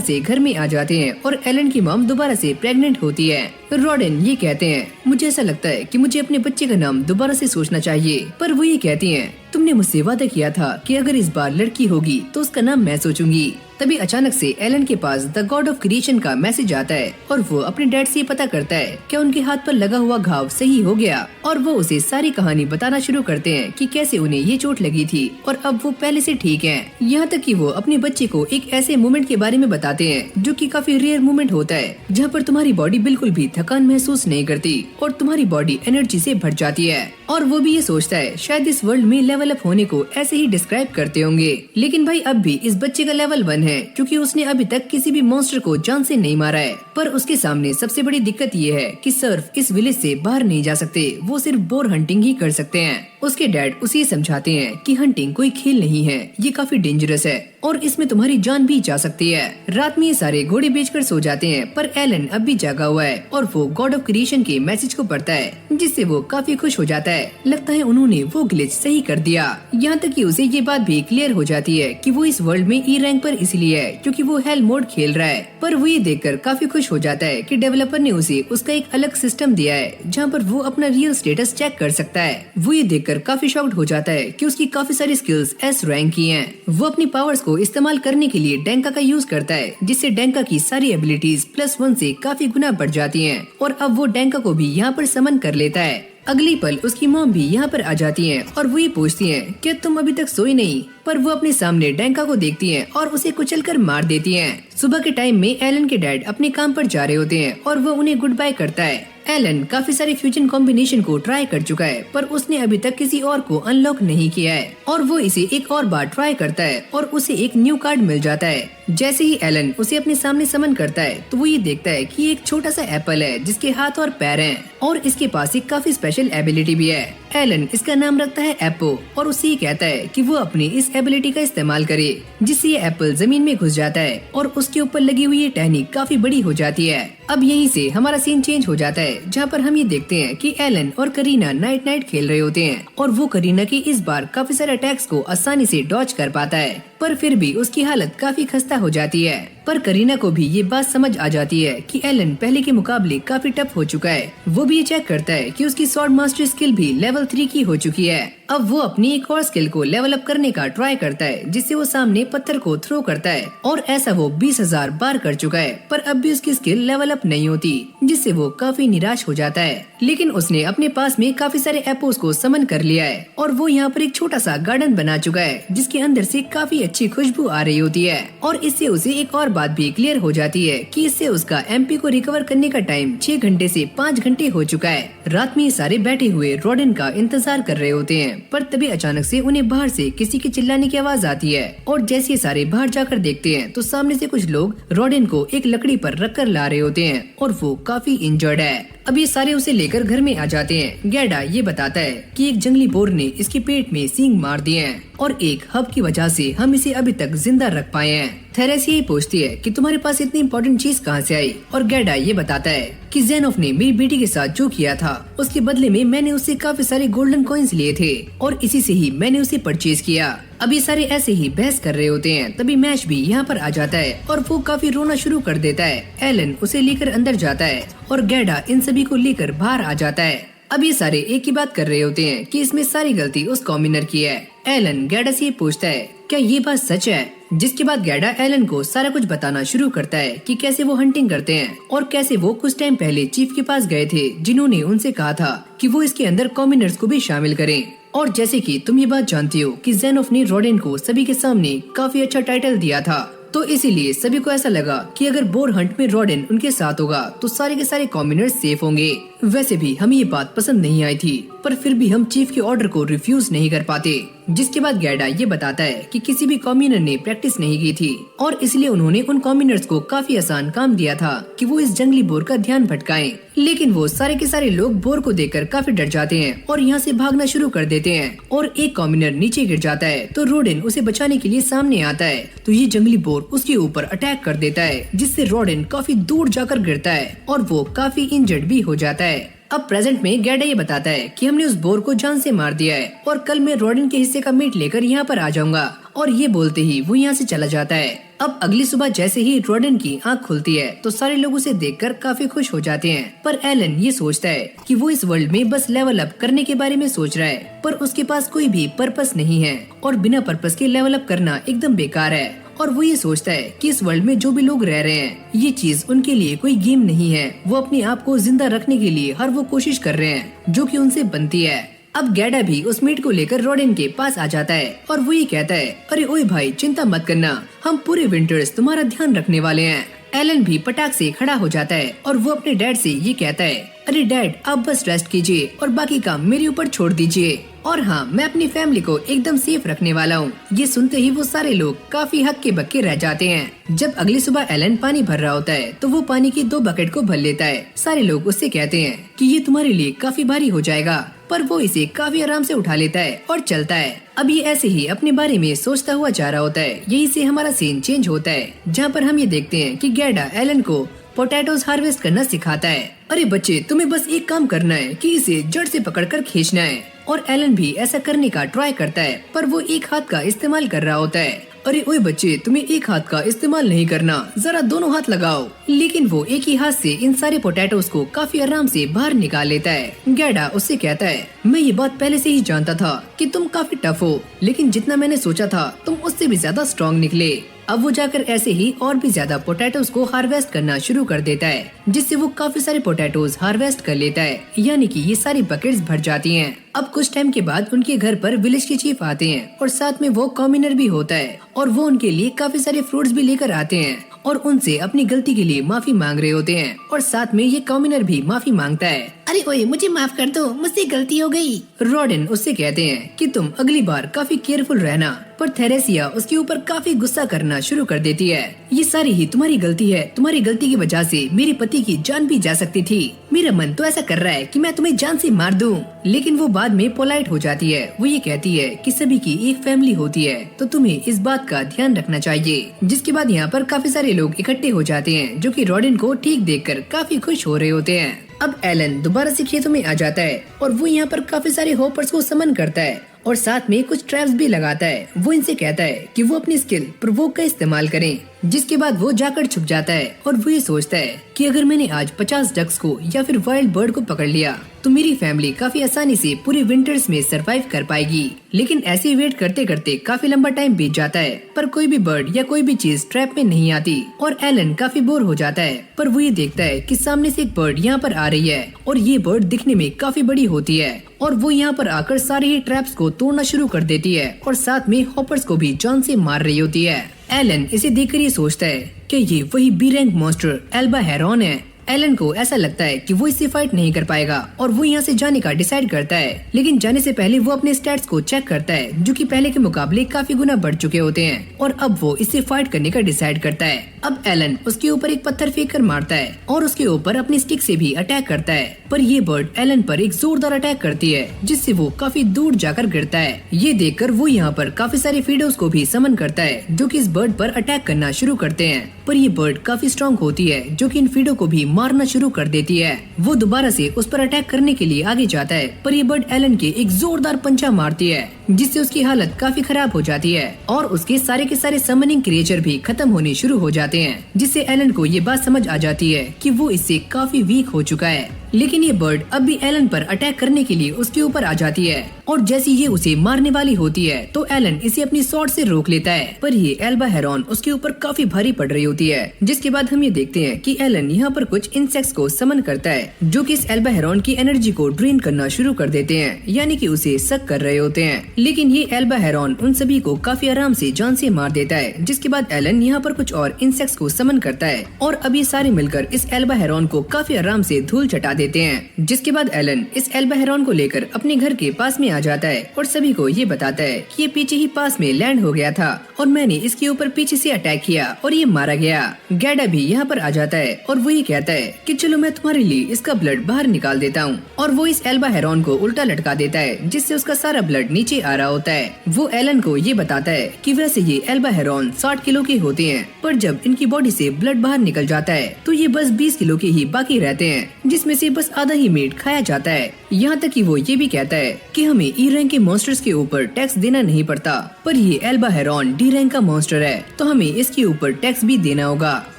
से घर में आ जाते हैं और एलन की मॉम दोबारा से प्रेग्नेंट होती है। रॉडिन ये कहते हैं, मुझे ऐसा लगता है कि मुझे अपने बच्चे का नाम दोबारा से सोचना चाहिए। पर वो ये कहती हैं, तुमने मुझसे वादा किया था कि अगर इस बार लड़की होगी तो उसका नाम मैं सोचूंगी। तभी अचानक से एलन के पास द गॉड ऑफ क्रिएशन का मैसेज आता है और वो अपने डैड से पता करता है कि उनके हाथ पर लगा हुआ घाव सही हो गया और वो उसे सारी कहानी बताना शुरू करते हैं कि कैसे उन्हें ये चोट लगी थी और अब वो पहले से ठीक हैं। यहाँ तक कि वो अपने बच्चे को एक ऐसे मोमेंट के बारे में बताते हैं जो कि काफी रेयर मोमेंट होता है, जहाँ पर तुम्हारी बॉडी बिल्कुल भी थकान महसूस नहीं करती और तुम्हारी बॉडी एनर्जी से भर जाती है। और वो भी ये सोचता है शायद इस वर्ल्ड में लेवल अप होने को ऐसे ही डिस्क्राइब करते होंगे। लेकिन भाई अब भी इस बच्चे का लेवल 1 है क्योंकि उसने अभी तक किसी भी मॉन्स्टर को जान से नहीं मारा है। पर उसके सामने सबसे बड़ी दिक्कत ये है कि सर्फ इस विलेज से बाहर नहीं जा सकते, वो सिर्फ बोर हंटिंग ही कर सकते हैं। उसके डैड उसे समझाते हैं कि हंटिंग कोई खेल नहीं है, ये काफी डेंजरस है और इसमें तुम्हारी जान भी जा सकती है। रात में ये सारे घोड़े बेचकर सो जाते हैं पर एलन अब भी जागा हुआ है और वो गॉड ऑफ क्रिएशन के मैसेज को पढ़ता है जिससे वो काफी खुश हो जाता है। लगता है उन्होंने वो ग्लिच सही कर दिया। यहाँ तक कि उसे ये बात भी क्लियर हो जाती है कि वो इस वर्ल्ड में ई रैंक पर इसलिए है क्योंकि वो हेल मोड खेल रहा है। पर वो ये देखकर काफी खुश हो जाता है कि डेवलपर ने उसे उसका एक अलग सिस्टम दिया है जहाँ पर वो अपना रियल स्टेटस चेक कर सकता है। वो ये देखकर काफी शॉक्ड हो जाता है कि उसकी काफी सारी स्किल्स एस रैंक की हैं। वो अपनी पावर्स को इस्तेमाल करने के लिए डैंका का यूज करता है जिससे डैंका की सारी एबिलिटीज +1 से काफी गुना बढ़ जाती हैं और अब वो डैंका को भी यहाँ पर समन कर लेता है। अगली पल उसकी मॉम भी यहाँ पर आ जाती हैं और वो ये पूछती हैं कि तुम अभी तक सोई नहीं। पर वो अपने सामने डैंका को देखती हैं और उसे कुचलकर मार देती हैं। सुबह के टाइम में एलन के डैड अपने काम पर जा रहे होते हैं और वो उन्हें गुड बाय करता है। एलन काफी सारे फ्यूजन कॉम्बिनेशन को ट्राई कर चुका है पर उसने अभी तक किसी और को अनलॉक नहीं किया है और वो इसे एक और बार ट्राई करता है और उसे एक न्यू कार्ड मिल जाता है। जैसे ही एलन उसे अपने सामने समन करता है तो वो ये देखता है कि एक छोटा सा एप्पल है जिसके हाथ और पैर हैं और इसके पास एक काफी स्पेशल एबिलिटी भी है। एलन इसका नाम रखता है एप्पो और उसे ये कहता है कि वो अपनी इस एबिलिटी का इस्तेमाल करे जिससे ये एप्पल जमीन में घुस जाता है और उसके ऊपर लगी हुई ये टहनी काफी बड़ी हो जाती है। अब यहीं से हमारा सीन चेंज हो जाता है जहाँ पर हम ये देखते हैं कि एलन और करीना नाइट नाइट खेल रहे होते हैं और वो करीना के इस बार काफी सारे अटैक्स को आसानी से डॉज कर पाता है पर फिर भी उसकी हालत काफी खस्ता हो जाती है। पर करीना को भी ये बात समझ आ जाती है कि एलन पहले के मुकाबले काफी टफ हो चुका है। वो भी ये चेक करता है कि उसकी स्वॉर्ड मास्टर स्किल भी लेवल 3 की हो चुकी है। अब वो अपनी एक और स्किल को लेवल अप करने का ट्राई करता है जिससे वो सामने पत्थर को थ्रो करता है और ऐसा वो 20,000 बार कर चुका है पर अब भी उसकी स्किल लेवल अप नहीं होती जिससे वो काफी निराश हो जाता है। लेकिन उसने अपने पास में काफी सारे एपोस को समन कर लिया है और वो यहाँ पर एक छोटा सा गार्डन बना चुका है जिसके अंदर से काफी अच्छी खुशबू आ रही होती है और इससे उसे एक और बात भी क्लियर हो जाती है कि इससे उसका एमपी को रिकवर करने का टाइम 6 घंटे से 5 घंटे हो चुका है। रात में ये सारे बैठे हुए रॉडिन का इंतजार कर रहे होते हैं पर तभी अचानक से उन्हें बाहर से किसी के चिल्लाने की आवाज आती है और जैसे ये सारे बाहर जाकर देखते हैं तो सामने से कुछ लोग रॉडिन को एक लकड़ी पर रखकर ला रहे होते हैं और वो काफी इंजर्ड है। अब ये सारे उसे लेकर घर में आ जाते हैं। गैडा ये बताता है कि एक जंगली बोर ने इसके पेट में सींग मार दिए हैं और एक हब की वजह से हम इसे अभी तक जिंदा रख पाए हैं। थेरेसी ये पूछती है कि तुम्हारे पास इतनी इम्पोर्टेंट चीज कहाँ से आई और गैडा ये बताता है कि जेनोफ ने मेरी बेटी के साथ जो किया था उसके बदले में मैंने उससे काफी सारे गोल्डन कॉइन्स लिए थे और इसी से ही मैंने उसे परचेज किया। अभी सारे ऐसे ही बहस कर रहे होते हैं, तभी मैश भी यहाँ पर आ जाता है और वो काफी रोना शुरू कर देता है। एलन उसे लेकर अंदर जाता है और गैडा इन सभी को लेकर बाहर आ जाता है। अब ये सारे एक ही बात कर रहे होते हैं कि इसमें सारी गलती उस कॉमिनर की है। एलन गैडा से पूछता है क्या ये बात सच है, जिसके बाद गैडा एलन को सारा कुछ बताना शुरू करता है कि कैसे वो हंटिंग करते हैं और कैसे वो कुछ टाइम पहले चीफ के पास गए थे, जिन्होंने उनसे कहा था कि वो इसके अंदर कॉमिनर्स को भी शामिल करें। और जैसे कि तुम ये बात जानती हो कि ज़ेनोफ ने रॉडेन को सभी के सामने काफी अच्छा टाइटल दिया था, तो इसीलिए सभी को ऐसा लगा कि अगर बोर हंट में रॉडेन उनके साथ होगा तो सारे के सारे कॉमिनर्स सेफ होंगे। वैसे भी हमें ये बात पसंद नहीं आई थी, पर फिर भी हम चीफ के ऑर्डर को रिफ्यूज नहीं कर पाते। जिसके बाद गैडा ये बताता है कि किसी भी कॉमिनर ने प्रैक्टिस नहीं की थी और इसलिए उन्होंने उन कॉमिनर्स को काफी आसान काम दिया था कि वो इस जंगली बोर का ध्यान भटकाएं। लेकिन वो सारे के सारे लोग बोर को देखकर काफी डर जाते हैं और यहाँ से भागना शुरू कर देते हैं और एक कॉमिनर नीचे गिर जाता है तो रॉडेन उसे बचाने के लिए सामने आता है, तो ये जंगली बोर उसके ऊपर अटैक कर देता है, जिससे रॉडेन काफी दूर जाकर गिरता है और वो काफी इंजर्ड भी हो जाता है। अब प्रेजेंट में गैडा ये बताता है कि हमने उस बोर को जान से मार दिया है और कल मैं रॉडेन के हिस्से का मीट लेकर यहाँ पर आ जाऊंगा, और ये बोलते ही वो यहाँ से चला जाता है। अब अगली सुबह जैसे ही रॉडेन की आंख खुलती है तो सारे लोग उसे देखकर काफी खुश हो जाते हैं, पर एलन ये सोचता है कि वो इस वर्ल्ड में बस लेवल अप करने के बारे में सोच रहा है, पर उसके पास कोई भी पर्पस नहीं है और बिना पर्पस के लेवल अप करना एकदम बेकार है। और वो ये सोचता है कि इस वर्ल्ड में जो भी लोग रह रहे हैं ये चीज उनके लिए कोई गेम नहीं है, वो अपने आप को जिंदा रखने के लिए हर वो कोशिश कर रहे हैं जो कि उनसे बनती है। अब गैडा भी उस मीट को लेकर रॉडेन के पास आ जाता है और वो ये कहता है अरे ओए भाई चिंता मत करना, हम पूरे विंटर्स तुम्हारा ध्यान रखने वाले हैं। एलन भी पटाख से खड़ा हो जाता है और वो अपने डैड से ये कहता है अरे डैड आप बस रेस्ट कीजिए और बाकी काम मेरे ऊपर छोड़ दीजिए, और हाँ मैं अपनी फैमिली को एकदम सेफ रखने वाला हूँ। ये सुनते ही वो सारे लोग काफी हक्के बक्के रह जाते हैं। जब अगली सुबह एलन पानी भर रहा होता है तो वो पानी की 2 बकेट को भर लेता है। सारे लोग उससे कहते हैं कि ये तुम्हारे लिए काफी भारी हो जाएगा, पर वो इसे काफी आराम से उठा लेता है और चलता है। अब ये ऐसे ही अपने बारे में सोचता हुआ जा रहा होता है। यही से हमारा सीन चेंज होता है, जहाँ पर हम ये देखते हैं कि गैडा एलन को पोटैटोज हार्वेस्ट करना सिखाता है। अरे बच्चे तुम्हें बस एक काम करना है कि इसे जड़ से पकड़कर खींचना है, और एलन भी ऐसा करने का ट्राई करता है, पर वो एक हाथ का इस्तेमाल कर रहा होता है। अरे ओए बच्चे तुम्हें एक हाथ का इस्तेमाल नहीं करना, जरा दोनों हाथ लगाओ। लेकिन वो एक ही हाथ से इन सारे पोटैटोज को काफी आराम से बाहर निकाल लेता है। गैडा उससे कहता है मैं ये बात पहले से ही जानता था कि तुम काफी टफ हो, लेकिन जितना मैंने सोचा था तुम उससे भी ज्यादा स्ट्रॉन्ग निकले। अब वो जाकर ऐसे ही और भी ज्यादा पोटैटोज को हार्वेस्ट करना शुरू कर देता है, जिससे वो काफी सारे पोटैटोज हार्वेस्ट कर लेता है, यानी कि ये सारी बकेट्स भर जाती हैं। अब कुछ टाइम के बाद उनके घर पर विलेज के चीफ आते हैं और साथ में वो कॉमिनर भी होता है, और वो उनके लिए काफी सारे फ्रूट्स भी लेकर आते हैं और उनसे अपनी गलती के लिए माफी मांग रहे होते हैं, और साथ में ये कॉमिनर भी माफी मांगता है। अरे ओए मुझे माफ कर दो, मुझसे गलती हो गई। रॉडेन उससे कहते हैं कि तुम अगली बार काफी केयरफुल रहना, पर थेरेसिया उसके ऊपर काफी गुस्सा करना शुरू कर देती है। ये सारी ही तुम्हारी गलती है, तुम्हारी गलती की वजह से मेरे पति की जान भी जा सकती थी। मेरा मन तो ऐसा कर रहा है कि मैं तुम्हें जान से मार दूं। लेकिन वो बाद में पोलाइट हो जाती है। वो ये कहती है कि सभी की एक फैमिली होती है, तो तुम्हें इस बात का ध्यान रखना चाहिए। जिसके बाद यहाँ पर काफी सारे लोग इकट्ठे हो जाते हैं, जो कि रॉडेन को ठीक देखकर काफी खुश हो रहे होते हैं। अब एलन दोबारा से खेतों में आ जाता है और वो यहाँ पर काफी सारे होपर्स को समन करता है और साथ में कुछ ट्रैप्स भी लगाता है। वो इनसे कहता है कि वो अपनी स्किल प्रोवोक का इस्तेमाल करें, जिसके बाद वो जाकर छुप जाता है और वो ये सोचता है कि अगर मैंने आज 50 डक्स को या फिर वाइल्ड बर्ड को पकड़ लिया तो मेरी फैमिली काफी आसानी से पूरे विंटर्स में सरवाइव कर पाएगी। लेकिन ऐसे ही वेट करते करते काफी लंबा टाइम बीत जाता है, पर कोई भी बर्ड या कोई भी चीज ट्रैप में नहीं आती और एलन काफी बोर हो जाता है। पर वो ये देखता है कि सामने से एक बर्ड यहाँ पर आ रही है और ये बर्ड दिखने में काफी बड़ी होती है और वो यहाँ पर आकर सारे ही ट्रैप्स को तोड़ना शुरू कर देती है और साथ में हॉपर्स को भी जान से मार रही होती है। एलन इसे देखकर ये सोचता है कि ये वही बी रैंक मॉन्स्टर एल्बा हेरॉन है। एलन को ऐसा लगता है कि वो इससे फाइट नहीं कर पाएगा और वो यहाँ से जाने का डिसाइड करता है, लेकिन जाने से पहले वो अपने स्टैट्स को चेक करता है, जो कि पहले के मुकाबले काफी गुना बढ़ चुके होते हैं, और अब वो इससे फाइट करने का डिसाइड करता है। अब एलन उसके ऊपर एक पत्थर फेंक कर मारता है और उसके ऊपर अपनी स्टिक से भी अटैक करता है, पर ये बर्ड एलन पर एक जोरदार अटैक करती है, जिससे वो काफी दूर जाकर गिरता है। ये देखकर वो यहाँ पर काफी सारे फीडोस को भी समन करता है, जो कि इस बर्ड पर अटैक करना शुरू करते हैं, पर ये बर्ड काफी स्ट्रॉन्ग होती है, जो कि इन फीडो को भी मारना शुरू कर देती है। वो दोबारा से उस पर अटैक करने के लिए आगे जाता है, पर ये बर्ड एलन के एक जोरदार पंचा मारती है, जिससे उसकी हालत काफी खराब हो जाती है और उसके सारे के सारे समनिंग क्रिएचर भी खत्म होने शुरू हो जाते हैं, जिससे एलन को ये बात समझ आ जाती है कि वो इससे काफी वीक हो चुका है। लेकिन ये बर्ड अब भी एलन पर अटैक करने के लिए उसके ऊपर आ जाती है और जैसे ये उसे मारने वाली होती है तो एलन इसे अपनी स्वॉर्ड से रोक लेता है, पर ये एल्बा हेरॉन उसके ऊपर काफी भारी पड़ रही होती है। जिसके बाद हम ये देखते हैं कि एलन यहाँ पर कुछ इंसेक्ट्स को समन करता है जो कि इस एल्बा हेरॉन की एनर्जी को ड्रेन करना शुरू कर देते हैं, यानी कि उसे सक कर रहे होते हैं। लेकिन ये एल्बा हेरॉन उन सभी को काफी आराम से जान से मार देता है। जिसके बाद एलन यहाँ पर कुछ और इंसेक्ट्स को समन करता है और अब ये सारे मिलकर इस एल्बा हेरॉन को काफी आराम से धूल चटा देते हैं। जिसके बाद एलन इस एल्बा हेरॉन को लेकर अपने घर के पास में आ जाता है और सभी को ये बताता है कि ये पीछे ही पास में लैंड हो गया था और मैंने इसके ऊपर पीछे से अटैक किया और ये मारा गया। गैडा भी यहाँ पर आ जाता है और वो ये कहता है कि चलो मैं तुम्हारे लिए इसका ब्लड बाहर निकाल देता हूँ, और वो इस एल्बा हेरॉन को उल्टा लटका देता है जिससे उसका सारा ब्लड नीचे आ रहा होता है। वो एलन को ये बताता है कि वैसे ये एल्बा हेरॉन 60 किलो के होते हैं, पर जब इनकी बॉडी से ब्लड बाहर निकल जाता है तो ये बस 20 किलो के ही बाकी रहते हैं, जिसमें से बस आधा ही मीट खाया जाता है। यहाँ तक कि वो ये भी कहता है कि हमें ई रैंक के मॉन्स्टर्स के ऊपर टैक्स देना नहीं पड़ता, पर ये एल्बा हेरॉन डी रैंक का मॉन्स्टर है तो हमें इसके ऊपर टैक्स भी देना होगा।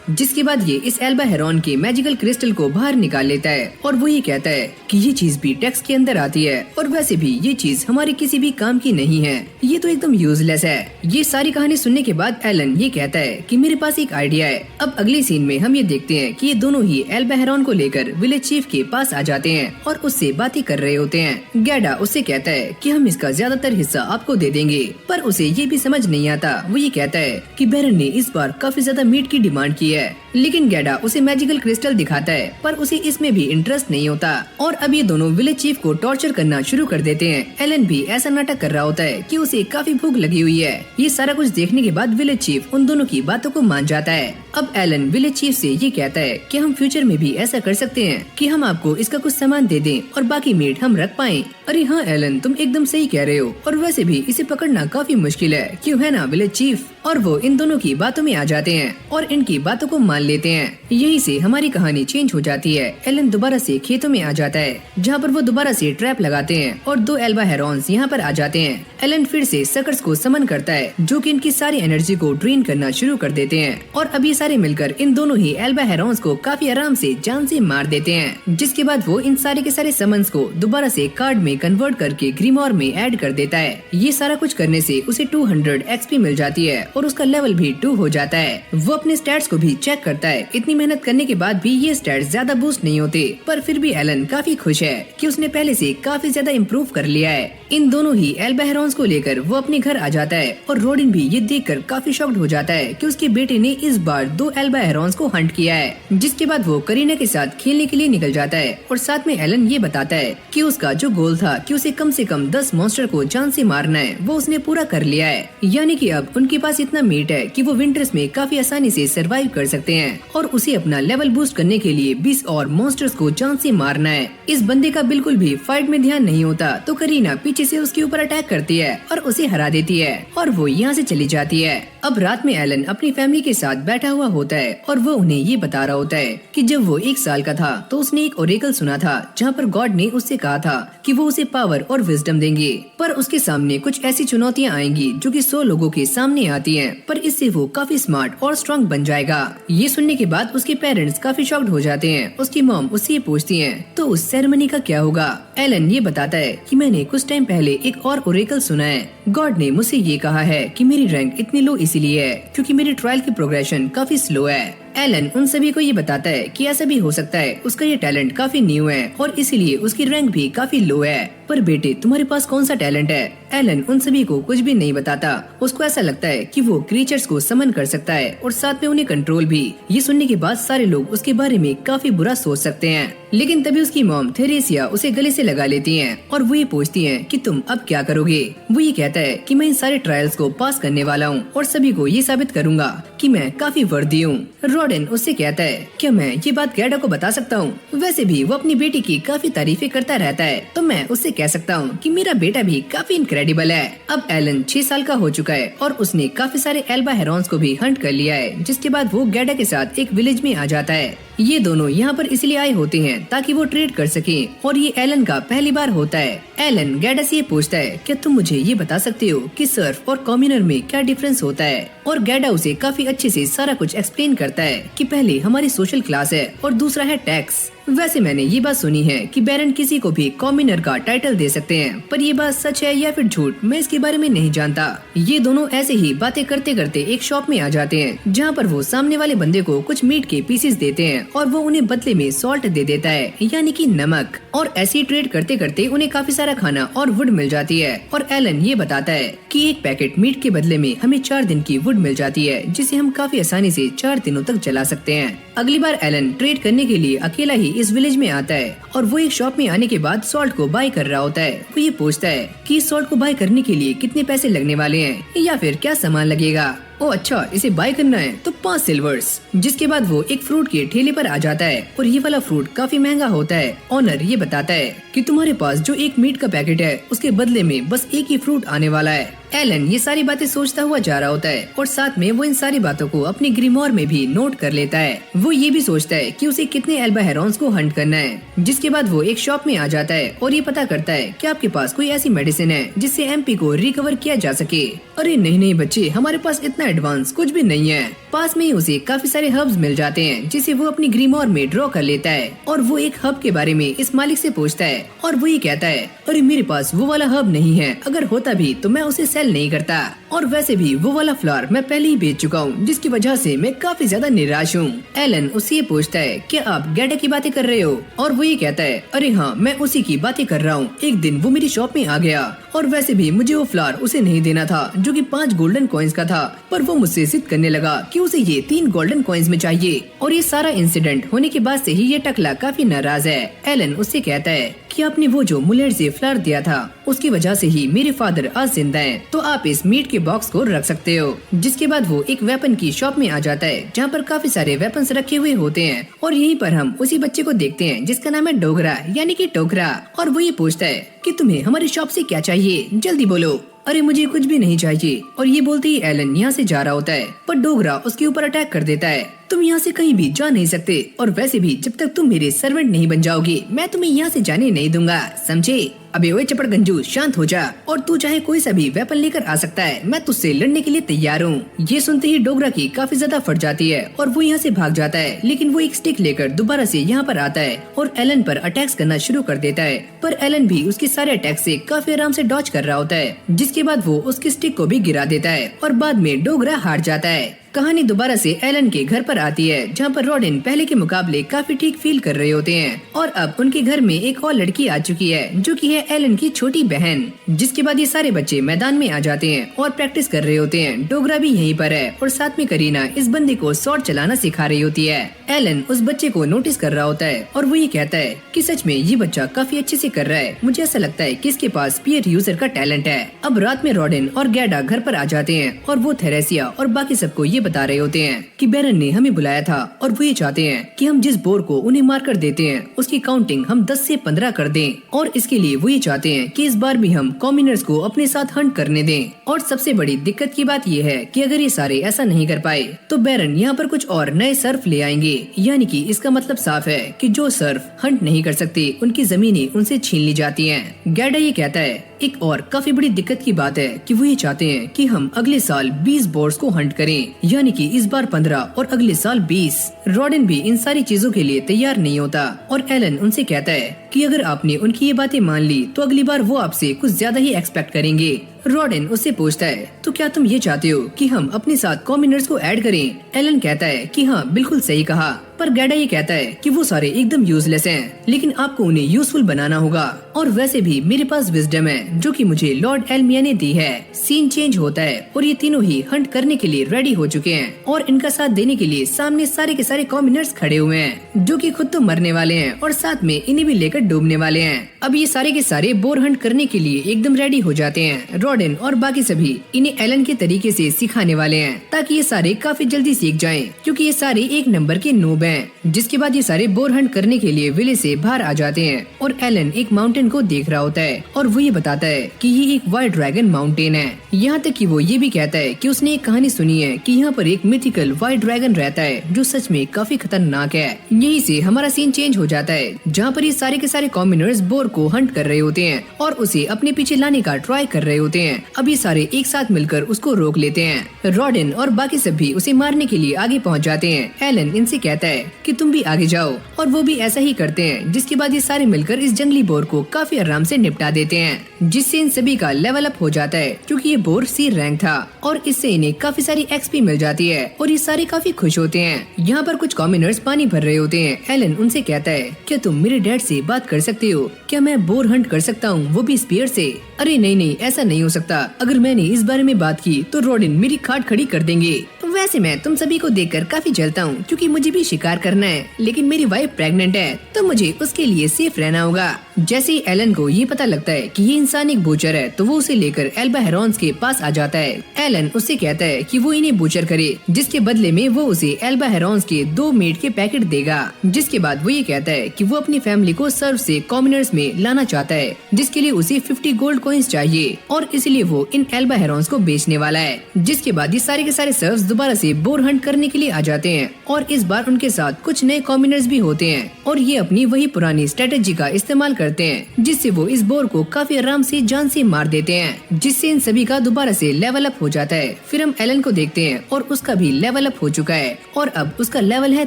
जिसके बाद ये इस एल्बा हेरॉन के मैजिकल क्रिस्टल को बाहर निकाल लेता है और वो ये कहता है कि ये चीज भी टैक्स के अंदर आती है और वैसे भी ये चीज हमारे किसी भी काम की नहीं है, ये तो एकदम यूजलेस है। ये सारी कहानी सुनने के बाद एलन ये कहता है कि मेरे पास एक आइडिया है। अब अगले सीन में हम ये देखते हैं कि ये दोनों ही एल्बा हेरॉन को लेकर विलेज चीफ के पास आ जाते हैं और उससे बातें कर रहे होते हैं। गैडा उससे कहता है कि हम इसका ज्यादातर हिस्सा आपको दे देंगे, पर उसे ये भी समझ नहीं आता। वो ये कहता है कि बैरन ने इस बार काफी ज्यादा मीट की डिमांड की है, लेकिन गैडा उसे मैजिकल क्रिस्टल दिखाता है पर उसे इसमें भी इंटरेस्ट नहीं होता और अब ये दोनों विलेज चीफ को टॉर्चर करना शुरू कर देते हैं। एलन भी ऐसा नाटक कर रहा होता है कि उसे काफी भूख लगी हुई है। ये सारा कुछ देखने के बाद विलेज चीफ उन दोनों की बातों को मान जाता है। अब एलन विलेज चीफ से ये कहता है कि हम फ्यूचर में भी ऐसा कर सकते हैं कि हम आपको इसका कुछ सामान दे दें और बाकी मीट हम रख पाएं। अरे हाँ एलन, तुम एकदम सही कह रहे हो, और वैसे भी इसे पकड़ना काफी मुश्किल है, क्यों है ना विलेज चीफ। और वो इन दोनों की बातों में आ जाते हैं और इनकी बातों को मान लेते हैं। यहीं से हमारी कहानी चेंज हो जाती है। एलन दोबारा से खेतों में आ जाता है जहाँ पर वो दोबारा से ट्रैप लगाते हैं और 2 एल्बा हेरॉन्स यहाँ पर आ जाते हैं। एलन फिर से सकर्स को समन करता है जो कि इनकी सारी एनर्जी को ड्रेन करना शुरू कर देते हैं और अब ये सारे मिलकर इन दोनों ही एल्बा हेरॉन्स को काफी आराम से जान से मार देते हैं। जिसके बाद वो इन सारे के सारे समन्स को दोबारा से कार्ड में कन्वर्ट करके ग्रीमोर में ऐड कर देता है। ये सारा कुछ करने से उसे 200 एक्सपी मिल जाती है और उसका लेवल भी 2 हो जाता है। वो अपने स्टैट्स को भी चेक करता है। इतनी मेहनत करने के बाद भी ये स्टैट्स ज्यादा बूस्ट नहीं होते, पर फिर भी एलन काफी खुश है कि उसने पहले से काफी ज्यादा इम्प्रूव कर लिया है। इन दोनों ही एल्बा हेरॉन्स को लेकर वो अपने घर आ जाता है और रोडिन भी ये देखकर काफी शॉक्ड हो जाता है कि उसके बेटे ने इस बार 2 एल्बा हेरॉन्स को हंट किया है। जिसके बाद वो करीना के साथ खेलने के लिए निकल जाता है और साथ में एलन ये बताता है कि उसका जो गोल था कि उसे कम से कम 10 मॉन्स्टर को जान से मारना है, वो उसने पूरा कर लिया है। यानी कि अब उनके पास इतना मीट है कि वो विंटर्स में काफी आसानी से सरवाइव कर सकते हैं और उसे अपना लेवल बूस्ट करने के लिए 20 और मॉन्स्टर्स को जान से मारना है। इस बंदे का बिल्कुल भी फाइट में ध्यान नहीं होता तो करीना पीछे से उसके ऊपर अटैक करती है और उसे हरा देती है और वो यहाँ से चली जाती है। अब रात में एलन अपनी फैमिली के साथ बैठा हुआ होता है और वो उन्हें ये बता रहा होता है कि जब वो 1 साल का था तो उसने एक ओरेकल सुना था जहाँ पर गॉड ने उससे कहा था कि वो उसे पावर और विजडम देंगे, पर उसके सामने कुछ ऐसी चुनौतियाँ आएंगी जो कि 100 लोगों के सामने आती हैं, पर इससे वो काफी स्मार्ट और स्ट्रॉन्ग बन जाएगा। ये सुनने के बाद उसके पेरेंट्स काफी शॉक्ड हो जाते हैं। उसकी मॉम उससे पूछती है तो उस सेरेमनी का क्या होगा। एलन ये बताता है कि मैंने कुछ टाइम पहले एक और ओरेकल सुना है। गॉड ने मुझसे ये कहा है कि मेरी रैंक इतनी लो इसीलिए है क्योंकि मेरी ट्रायल की प्रोग्रेशन काफी स्लो है। एलन उन सभी को ये बताता है कि ऐसा भी हो सकता है उसका ये टैलेंट काफी न्यू है और इसीलिए उसकी रैंक भी काफी लो है। पर बेटे तुम्हारे पास कौन सा टैलेंट है? एलन उन सभी को कुछ भी नहीं बताता। उसको ऐसा लगता है कि वो क्रीचर्स को समन कर सकता है और साथ में उन्हें कंट्रोल भी। ये सुनने के बाद सारे लोग उसके बारे में काफी बुरा सोच सकते हैं, लेकिन तभी उसकी मॉम थेरेसिया उसे गले से लगा लेती हैं और वो ये पूछती हैं कि तुम अब क्या करोगे। वो ये कहता है कि मैं इन सारे ट्रायल्स को पास करने वाला हूँ और सभी को ये साबित करूंगा कि मैं काफी वर्दी हूँ। रॉडेन उससे कहता है क्या मैं ये बात गैडा को बता सकता हूँ? वैसे भी वो अपनी बेटी की काफी तारीफें करता रहता है तो मैं उससे कह सकता हूँ कि मेरा बेटा भी काफी इनक्रेडिबल है। अब एलन 6 साल का हो चुका है और उसने काफी सारे एल्बा हेरॉन्स को भी हंट कर लिया है। जिसके बाद वो गैडा के साथ एक विलेज में आ जाता है ये दोनों यहाँ पर इसलिए आए होते हैं ताकि वो ट्रेड कर सकें और ये एलन का पहली बार होता है। एलन गैडा से ये पूछता है, क्या तुम मुझे ये बता सकते हो कि सर्फ और कॉम्यूनर में क्या डिफरेंस होता है? और गैडा उसे काफी अच्छे से सारा कुछ एक्सप्लेन करता है कि पहले हमारी सोशल क्लास है और दूसरा है टैक्स। वैसे मैंने ये बात सुनी है कि बैरन किसी को भी कॉम्यूनर का टाइटल दे सकते हैं, पर ये बात सच है या फिर झूठ मैं इसके बारे में नहीं जानता। ये दोनों ऐसे ही बातें करते करते एक शॉप में आ जाते हैं जहाँ पर वो सामने वाले बंदे को कुछ मीट के पीसेस देते हैं और वो उन्हें बदले में सॉल्ट दे देता है, यानी कि नमक। और ऐसे ही ट्रेड करते करते उन्हें काफी सारा खाना और वुड मिल जाती है और एलन ये बताता है कि एक पैकेट मीट के बदले में हमें 4 दिन की वुड मिल जाती है, जिसे हम काफी आसानी से 4 दिनों तक जला सकते हैं। अगली बार एलन ट्रेड करने के लिए अकेला ही इस विलेज में आता है और वो एक शॉप में आने के बाद सॉल्ट को बाय कर रहा होता है। वो ये पूछता है कि इस सॉल्ट को बाय करने के लिए कितने पैसे लगने वाले हैं या फिर क्या सामान लगेगा। ओ अच्छा, इसे बाय करना है तो 5 सिल्वर्स। जिसके बाद वो एक फ्रूट के ठेले पर आ जाता है और ये वाला फ्रूट काफी महंगा होता है। ऑनर ये बताता है कि तुम्हारे पास जो एक मीट का पैकेट है उसके बदले में बस एक ही फ्रूट आने वाला है। एलन ये सारी बातें सोचता हुआ जा रहा होता है और साथ में वो इन सारी बातों को अपनी ग्रीमोर में भी नोट कर लेता है। वो ये भी सोचता है कि उसे कितने एल्बा हेरॉन्स को हंट करना है। जिसके बाद वो एक शॉप में आ जाता है और ये पता करता है कि आपके पास कोई ऐसी मेडिसिन है जिससे एमपी को रिकवर किया जा सके। अरे नहीं बच्चे, हमारे पास इतना एडवांस कुछ भी नहीं है। पास में ही उसे काफी सारे हर्ब्स मिल जाते हैं जिसे वो अपनी ग्रीमोर में ड्रॉ कर लेता है और वो एक हर्ब के बारे में इस मालिक से पूछता है और वो ये कहता है, अरे मेरे पास वो वाला हर्ब नहीं है, अगर होता भी तो मैं उसे सेल नहीं करता और वैसे भी वो वाला फ्लावर मैं पहले ही बेच चुका हूँ, जिसकी वजह से मैं काफी ज्यादा निराश हूँ। एलन उससे ये पूछता है, क्या आप गैडा की बातें कर रहे हो? और वो ये कहता है, अरे हाँ मैं उसी की बातें कर रहा हूँ। एक दिन वो मेरी शॉप में आ गया और वैसे भी मुझे वो फ्लावर उसे नहीं देना था जो कि 5 गोल्डन कॉइन्स का था, पर वो मुझसे जिद करने लगा कि उसे ये 3 गोल्डन कॉइन्स में चाहिए। और ये सारा इंसिडेंट होने के बाद से ही ये टकला काफी नाराज है। एलन उससे कहता है कि आपने वो जो मुलेट से फ्लावर दिया था उसकी वजह से ही मेरे फादर आज जिंदा हैं, तो आप इस मीट के बॉक्स को रख सकते हो। जिसके बाद वो एक वेपन की शॉप में आ जाता है जहाँ पर काफी सारे वेपन्स रखे हुए होते हैं और यहीं पर हम उसी बच्चे को देखते हैं जिसका नाम है डोगरा यानी कि टोकरा। और वो ये पूछता है कि तुम्हें हमारी शॉप से क्या चाहिए, जल्दी बोलो। अरे मुझे कुछ भी नहीं चाहिए। और ये बोलते ही एलन यहाँ से जा रहा होता है, पर डोगरा उसके ऊपर अटैक कर देता है। तुम यहाँ से कहीं भी जा नहीं सकते और वैसे भी जब तक तुम मेरे सर्वेंट नहीं बन जाओगे मैं तुम्हें यहाँ से जाने नहीं दूंगा, समझे? अबे ओए चपड़ गंजू, शांत हो जा और तू चाहे कोई सा भी वेपन लेकर आ सकता है, मैं तुझसे लड़ने के लिए तैयार हूँ। ये सुनते ही डोगरा की काफी ज्यादा फट जाती है और वो यहाँ से भाग जाता है, लेकिन वो एक स्टिक लेकर दोबारा से यहाँ पर आता है और एलन पर अटैक्स करना शुरू कर देता है। पर एलन भी उसके सारे अटैक से काफी आराम से डॉज कर रहा होता है। जिसके बाद वो उसकी स्टिक को भी गिरा देता है और बाद में डोगरा हार जाता है। कहानी दोबारा से एलन के घर पर आती है जहाँ पर रॉडिन पहले के मुकाबले काफी ठीक फील कर रहे होते हैं और अब उनके घर में एक और लड़की आ चुकी है जो कि है एलन की छोटी बहन। जिसके बाद ये सारे बच्चे मैदान में आ जाते हैं और प्रैक्टिस कर रहे होते हैं। डोगरा भी यहीं पर है और साथ में करीना इस बंदे को शॉट चलाना सिखा रही होती है। एलन उस बच्चे को नोटिस कर रहा होता है और वो ये कहता है कि सच में ये बच्चा काफी अच्छे से कर रहा है, मुझे ऐसा लगता है कि इसके पास पियर यूजर का टैलेंट है। अब रात में रॉडिन और गैडा घर पर आ जाते हैं और वो थेरेसिया और बाकी सबको ये बता रहे होते हैं कि बैरन ने हमें बुलाया था और वो ये चाहते हैं कि हम जिस बोर को उन्हें मार कर देते हैं उसकी काउंटिंग हम 10 से 15 कर दें और इसके लिए वो ये चाहते हैं कि इस बार भी हम कॉम्यूनर्स को अपने साथ हंट करने दें। और सबसे बड़ी दिक्कत की बात ये है कि अगर ये सारे ऐसा नहीं कर पाए तो बैरन यहाँ पर कुछ और नए सर्फ ले आएंगे, यानी कि इसका मतलब साफ है कि जो सर्फ हंट नहीं कर सकते उनकी जमीनें उनसे छीन ली जाती हैं। गैडा ये कहता है एक और काफी बड़ी दिक्कत की बात है कि वो ये चाहते हैं कि हम अगले साल 20 बोर्ड्स को हंट करें, यानी कि इस बार 15 और अगले साल 20। रॉडिन भी इन सारी चीजों के लिए तैयार नहीं होता और एलन उनसे कहता है कि अगर आपने उनकी ये बातें मान ली तो अगली बार वो आपसे कुछ ज्यादा ही एक्सपेक्ट करेंगे। रॉडिन उससे पूछता है तो क्या तुम ये चाहते हो कि हम अपने साथ कॉम्यूनर्स को ऐड करें? एलन कहता है कि हाँ बिल्कुल सही कहा, पर गैडा ये कहता है कि वो सारे एकदम यूजलेस हैं, लेकिन आपको उन्हें यूजफुल बनाना होगा और वैसे भी मेरे पास विजडम है जो कि मुझे लॉर्ड एल्मिया ने दी है। सीन चेंज होता है और ये तीनों ही हंट करने के लिए रेडी हो चुके हैं और इनका साथ देने के लिए सामने सारे के सारे कॉम्यूनर्स खड़े हुए हैं जो कि खुद तो मरने वाले हैं और साथ में इन्हें भी लेकर डूबने वाले हैं। अब ये सारे के सारे बोर हंट करने के लिए एकदम रेडी हो जाते हैं। रॉडेन और बाकी सभी इन्हें एलन के तरीके से सिखाने वाले हैं ताकि ये सारे काफी जल्दी सीख जाएं, क्योंकि ये सारे एक नंबर के नूब हैं। जिसके बाद ये सारे बोर हंट करने के लिए विलेज से बाहर आ जाते हैं और एलन एक माउंटेन को देख रहा होता है और वो ये बताता है कि ये एक व्हाइट ड्रैगन माउंटेन है। यहाँ तक कि वो ये भी कहता है कि उसने एक कहानी सुनी है कि यहाँ पर एक मिथिकल व्हाइट ड्रैगन रहता है जो सच में काफी खतरनाक है। यहीं से हमारा सीन चेंज हो जाता है जहाँ पर ये सारे के सारे कॉम्यूनर्स बोर को हंट कर रहे होते हैं और उसे अपने पीछे लाने का ट्राई कर रहे होते हैं। अब ये सारे एक साथ मिलकर उसको रोक लेते हैं। रॉडेन और बाकी सभी उसे मारने के लिए आगे पहुँच जाते हैं। एलन इनसे कहता है कि तुम भी आगे जाओ और वो भी ऐसा ही करते हैं। जिसके बाद ये सारे मिलकर इस जंगली बोर को काफी आराम से निपटा देते हैं, जिससे इन सभी का लेवल अप हो जाता है क्योंकि ये बोर सी रैंक था और इससे इन्हें काफी सारी एक्सपी मिल जाती है और ये सारे काफी खुश होते हैं। यहाँ पर कुछ कॉम्यूनर्स पानी भर रहे होते हैं। एलन उनसे कहता है, क्या तुम मेरे डैड से बात कर सकते हो? क्या मैं बोर हंट कर सकता हूँ, वो भी स्पीयर से? अरे नहीं, ऐसा नहीं हो सकता। अगर मैंने इस बारे में बात की तो रॉडेन मेरी खाट खड़ी कर देंगे। वैसे मैं तुम सभी को देखकर काफी जलता हूँ क्योंकि मुझे भी शिकार करना है, लेकिन मेरी वाइफ प्रेग्नेंट है तो मुझे उसके लिए सेफ रहना होगा। जैसे ही एलन को ये पता लगता है कि ये इंसान एक बूचर है तो वो उसे लेकर एल्बा हेरॉन्स के पास आ जाता है। एलन उससे कहता है कि वो इन्हें बूचर करे, जिसके बदले में वो उसे एल्बा हेरॉन्स के 2 मीट के पैकेट देगा। जिसके बाद वो ये कहता है कि वो अपनी फैमिली को सर्व से कॉम्यूनर्स में लाना चाहता है, जिसके लिए उसे 50 गोल्ड कॉइन्स चाहिए और इसलिए वो इन एल्बा हेरॉन्स को बेचने वाला है। जिसके बाद ये सारे के सारे सर्व्स दोबारा से बोर हंट करने के लिए आ जाते हैं और इस बार उनके साथ कुछ नए कॉम्यूनर्स भी होते हैं और ये अपनी वही पुरानी स्ट्रेटेजी का इस्तेमाल करते हैं, जिससे वो इस बोर को काफी आराम से जान से मार देते हैं, जिससे इन सभी का दोबारा से लेवल अप हो जाता है। फिर हम एलन को देखते हैं और उसका भी लेवल अप हो चुका है और अब उसका लेवल है